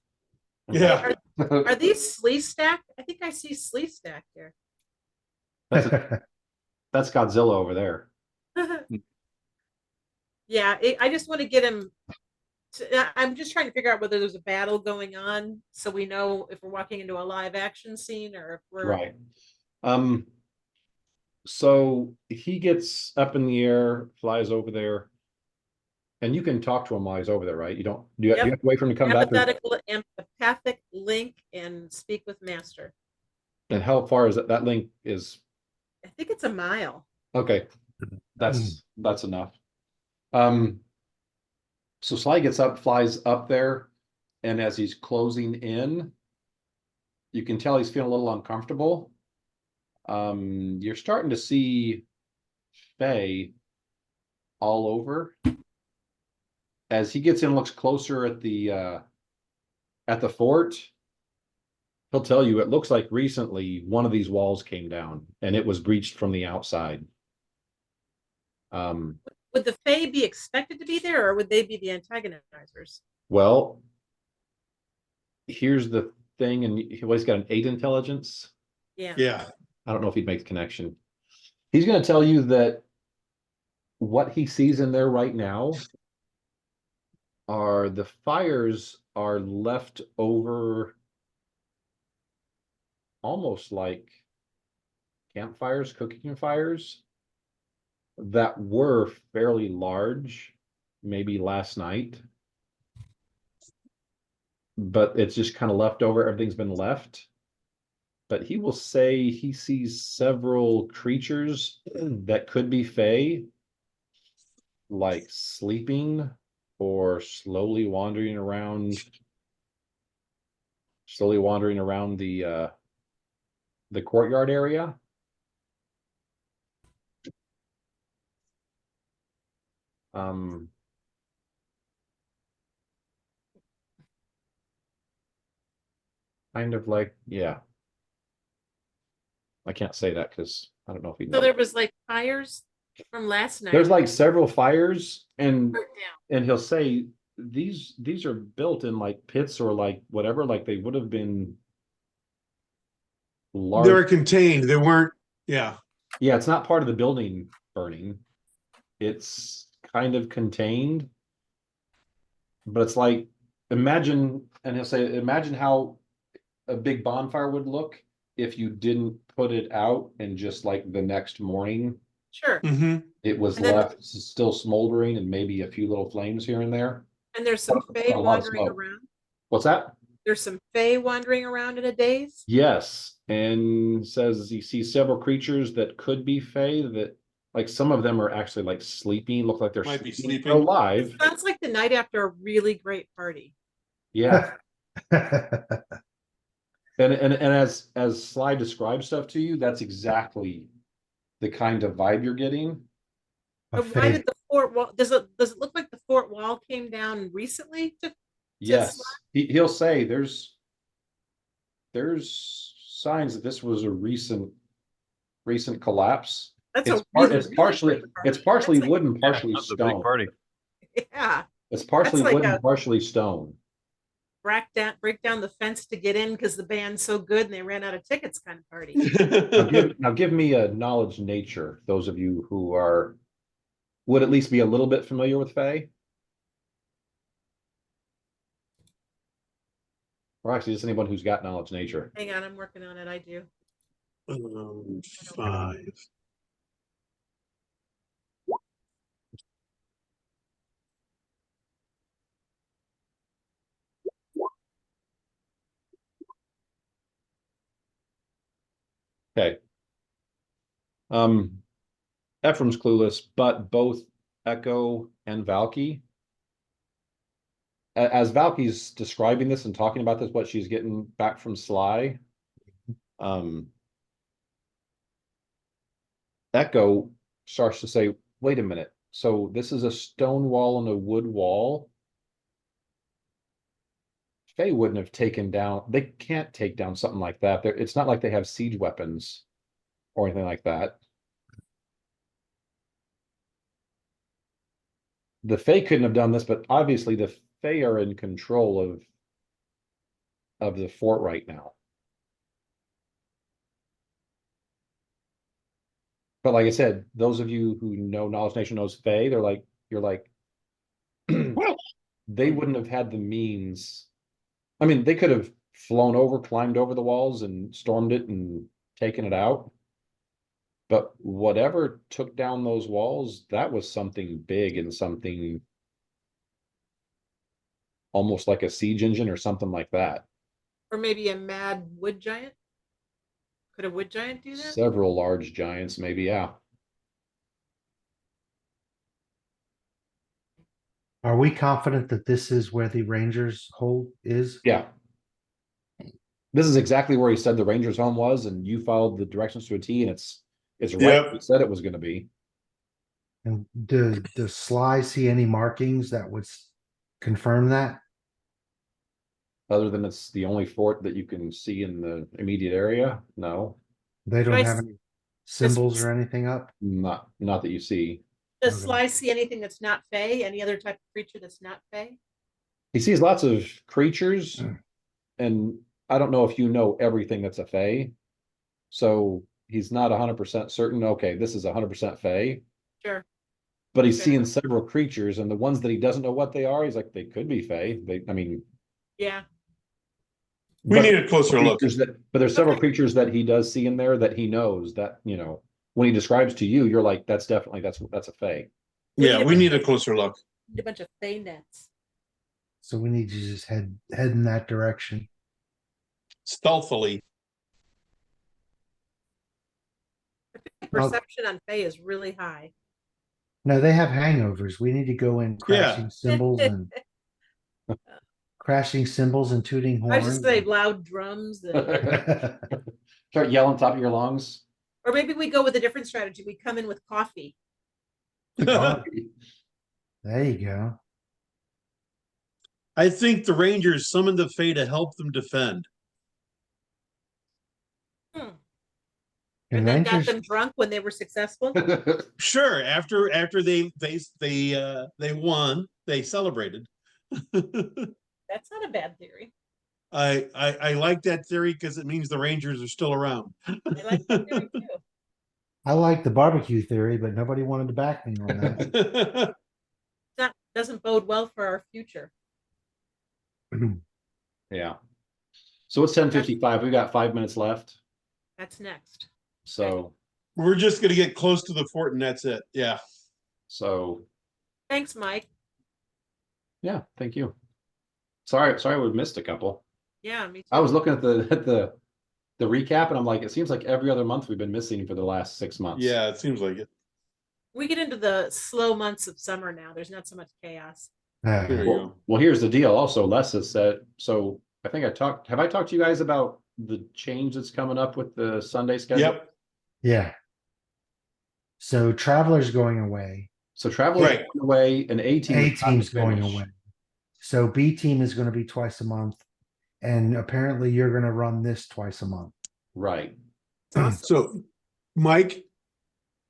Yeah. are these slee stack? I think I see slee stack here. That's Godzilla over there. Yeah, I just want to get him. I'm just trying to figure out whether there's a battle going on, so we know if we're walking into a live action scene or if we're Right. So he gets up in the air, flies over there, and you can talk to him while he's over there, right? You don't. Do you have to wait for him to come back? empathic link and speak with master. And how far is that link is? I think it's a mile. Okay, that's enough. So Sly gets up, flies up there, and as he's closing in, you can tell he's feeling a little uncomfortable. You're starting to see Faye all over. As he gets in, looks closer at the fort, he'll tell you it looks like recently one of these walls came down and it was breached from the outside. Would the Fae be expected to be there, or would they be the antagonizers? Well, here's the thing, and he's got an 8 intelligence. Yeah. I don't know if he'd make the connection. He's going to tell you that what he sees in there right now are the fires are left over almost like campfires, cooking fires that were fairly large, maybe last night. But it's just kind of left over. Everything's been left. But he will say he sees several creatures that could be Fae, like sleeping or slowly wandering around the courtyard area. Kind of like, yeah. I can't say that because I don't know if he So knows. there was like fires from last night. There's like several fires, and Burnt down. he'll say these are built in like pits or like whatever, like they would have been large. They were contained. They weren't. Yeah. Yeah, it's not part of the building burning. It's kind of contained, but it's like imagine, and he'll say, imagine how a big bonfire would look if you didn't put it out and just like the next morning Sure. Mm-hmm. it was And then- left still smoldering and maybe a few little flames here and there. And there's some Fae A lot of wandering smoke. around. What's that? There's some Fae wandering around in a daze. Yes, and says he sees several creatures that could be Fae, that like some of them are actually like sleeping, look like they're Might be sleeping. sleeping. Alive. Sounds like the night after a really great party. Yeah. And as Sly describes stuff to you, that's exactly the kind of vibe you're getting. A But why fake- did the fort wall? Does it look like the fort wall came down recently? Yes, he'll say there's signs that this was a recent collapse. That's It's a really, it's really partially great party. it's partially That's like- wood and partially That's a big stone. party. Yeah, It's partially That's like wood and a- partially stone. break down the fence to get in because the band's so good and they ran out of tickets kind of party. Now give me a knowledge nature, those of you who would at least be a little bit familiar with Fae. Or actually just anyone who's got knowledge nature. Hang on, I'm working on it. I do. 5. Okay. Ephraim's clueless, but both Echo and Valky. As Valky's describing this and talking about this, what she's getting back from Sly, Echo starts to say, wait a minute. So this is a stone wall and a wood wall. Fae wouldn't have taken down, they can't take down something like that. It's not like they have siege weapons or anything like that. The Fae couldn't have done this, but obviously the Fae are in control of the fort right now. But like I said, those of you who know Knowledge Nation knows Fae, they're like, you're like, they wouldn't have had the means. I mean, they could have flown over, climbed over the walls and stormed it and taken it out. But whatever took down those walls, that was something big and something almost like a siege engine or something like that. Or maybe a mad wood giant? Could a wood giant do that? Several large giants, maybe, yeah. Are we confident that this is where the Rangers hold is? Yeah. This is exactly where he said the Rangers' home was, and you followed the directions to a T, and it's right Yep. where he said it was going to be. And does Sly see any markings that would confirm that? Other than it's the only fort that you can see in the immediate area, no, They don't Nice. have any symbols or anything up? not that you see. Does Okay. Sly see anything that's not Fey? Any other type of creature that's not Fey? He sees lots of creatures, and I don't know if you know everything that's a Fae. So he's not 100% certain, okay, this is 100% Fae. Sure. But he's Okay. seeing several creatures, and the ones that he doesn't know what they are, he's like, they could be Fae. I mean, Yeah. We but need a closer look. but there's several Okay. creatures that he does see in there that he knows that, when he describes to you, you're like, that's definitely, that's a Fae. Yeah, we need a closer look. A bunch of Fey nets. So we need to just head in that direction. Stealthily. Perception on Fey is really high. No, they have hangovers. We need to go in crashing cymbals and tooting I horns. just say loud drums. Start yelling top of your lungs. Or maybe we go with a different strategy. We come in with coffee. There you go. I think the Rangers summoned the Fae to help them defend. And that got Rangers, them drunk when they were successful. Sure, after they won, they celebrated. That's not a bad theory. I like that theory because it means the Rangers are still around. I like that theory too. I like the barbecue theory, but nobody wanted to back me on that. That doesn't bode well for our future. Yeah. So it's 10:55. We've got 5 minutes left. That's next. So We're just gonna get close to the fort and that's it. Yeah. Thanks, Mike. Yeah, thank you. Sorry we missed a couple. Yeah, me too. I was looking at the recap and I'm like, it seems like every other month we've been missing for the last 6 months. Yeah, it seems like it. We get into the slow months of summer now. There's not so much chaos. There you go. Well, here's the deal. Also, Les has said, so I think have I talked to you guys about the change that's coming up with the Sunday schedule? Yep. Yeah. So Traveler's going away. So Traveler's Right. going away and A team. A team's going away. So B team is going to be twice a month. And apparently you're going to run this twice a month. Right. So, Mike,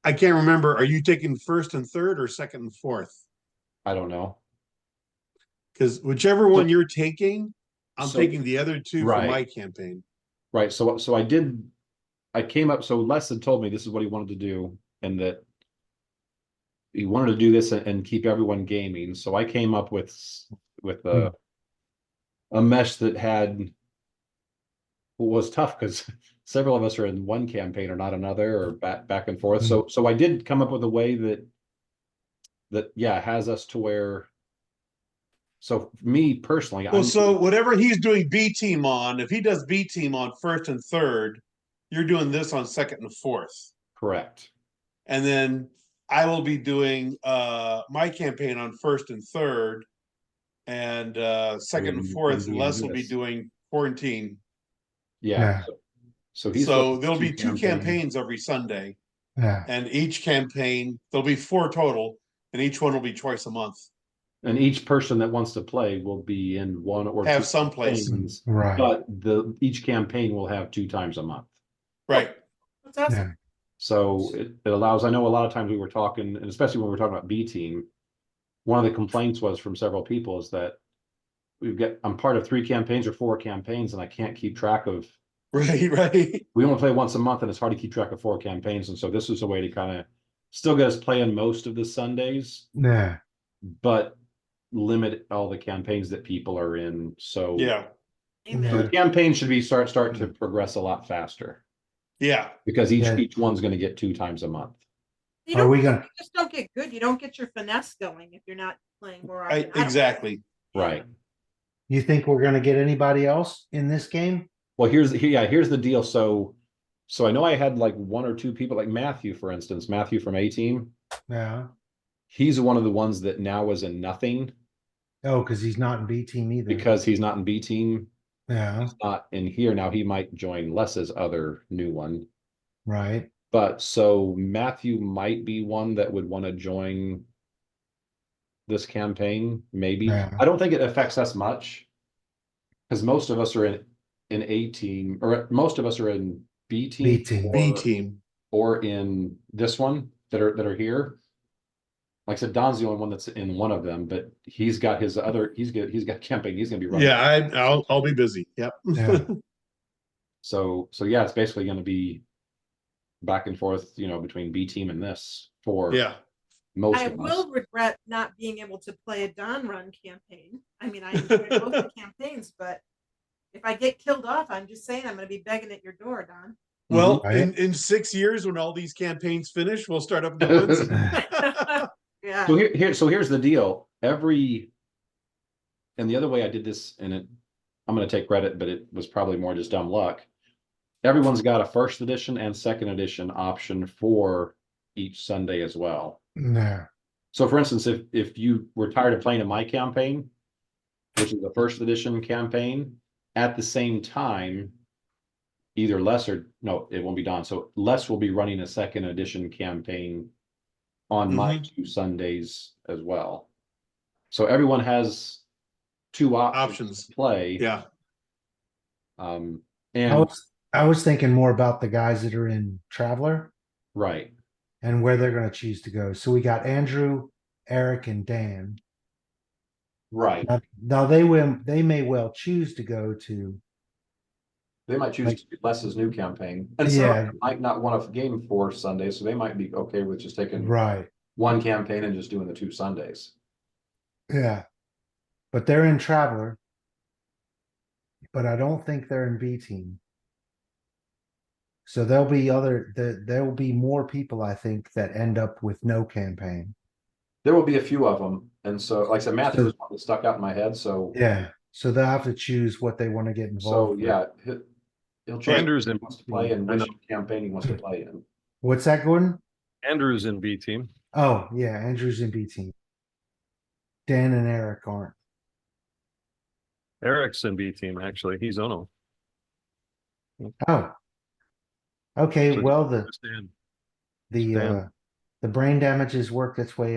I can't remember. Are you taking first and third or second and fourth? I don't know. Because whichever one you're taking, I'm So- taking the other two for Right. my campaign. Right. So I came up, so Les had told me this is what he wanted to do and that he wanted to do this and keep everyone gaming. So I came up with a mesh that was tough because several of us are in one campaign or not another or back and forth. So I did come up with a way that has us to where. So me personally, Well, so whatever he's doing B team on, if he does B team on first and third, you're doing this on second and fourth. correct. And then I will be doing my campaign on first and third. And second and And fourth, doing Les will be this. doing quarantine. Yeah. So he's So there'll be two campaigns every Sunday. Yeah. And each campaign, there'll be 4 total, and each one will be twice a month. And each person that wants to play will be in one or Have two someplace. campaigns, Right. but each campaign will have 2 times a month. Right. That's awesome. Yeah. So it allows, I know a lot of times we were talking, and especially when we were talking about B team, one of the complaints was from several people is that I'm part of 3 campaigns or 4 campaigns and I can't keep track of, Right. Right. we only play once a month and it's hard to keep track of 4 campaigns. And so this is a way to kind of still get us playing most of the Sundays, Yeah. but limit all the campaigns that people are in. So Yeah. Amen. so the campaign should be start to progress a lot faster Yeah. because Yeah. each one's going to get 2 times a month. You Are don't, we gonna- you just don't get good. You don't get your finesse going if you're not playing more often. I don't- Exactly. Right. You think we're gonna get anybody else in this game? Well, here's the deal. So I know I had like 1 or 2 people, like Matthew, for instance, Matthew from A team. Yeah. He's one of the ones that now is in nothing Oh, because he's not in B team either. because he's not in B team. Yeah. He's not in here. Now he might join Les's other new one. Right. But so Matthew might be one that would want to join this campaign, maybe. Yeah. I don't think it affects us much because most of us are in A team, or most of us are in B team, B team. B team. or in this one that are here. Like I said, Don's the only one that's in one of them, but he's got his other. He's got camping. He's gonna be running. Yeah. I'll be busy. Yep. Yeah. So yeah, it's basically going to be back and forth, between B team and this for Yeah. most I of us. will regret not being able to play a Don run campaign. I mean, I enjoy both the campaigns, but if I get killed off, I'm just saying I'm going to be begging at your door, Don. Well, Right. in 6 years, when all these campaigns finish, we'll start up in the woods. Yeah. So here's the deal. And the other way I did this, and I'm going to take credit, but it was probably more just dumb luck. Everyone's got a 1st edition and 2nd edition option for each Sunday as well. Yeah. So for instance, if you were tired of playing in my campaign, which is the 1st edition campaign, at the same time, either Les or no, it won't be Don. So Les will be running a 2nd edition campaign on my 2 Sundays as well. So everyone has 2 options to play. Yeah. And I was thinking more about the guys that are in Traveler right. and where they're gonna choose to go. So we got Andrew, Eric, and Dan. Right. Now they may well choose to go to. They might choose Like- to do Les's new campaign. And some Yeah. of them might not want a game for Sunday, so they might be okay with just taking Right. one campaign and just doing the 2 Sundays. Yeah. But they're in Traveler. But I don't think they're in B team. So there'll be more people, I think, that end up with no campaign. There will be a few of them. And so, like I said, Matthew was one that stuck out in my head. So, Yeah. So they'll have to choose what they want to get involved so with. yeah, he'll choose Andrew's in what he wants to play and I know. which campaign he wants to play in. What's that, Gordon? Andrew's in B team. Oh, yeah, Andrew's in B team. Dan and Eric aren't. Eric's in B team, actually. He's Ono. Oh. Okay, So well, Stan. the brain damage has worked its way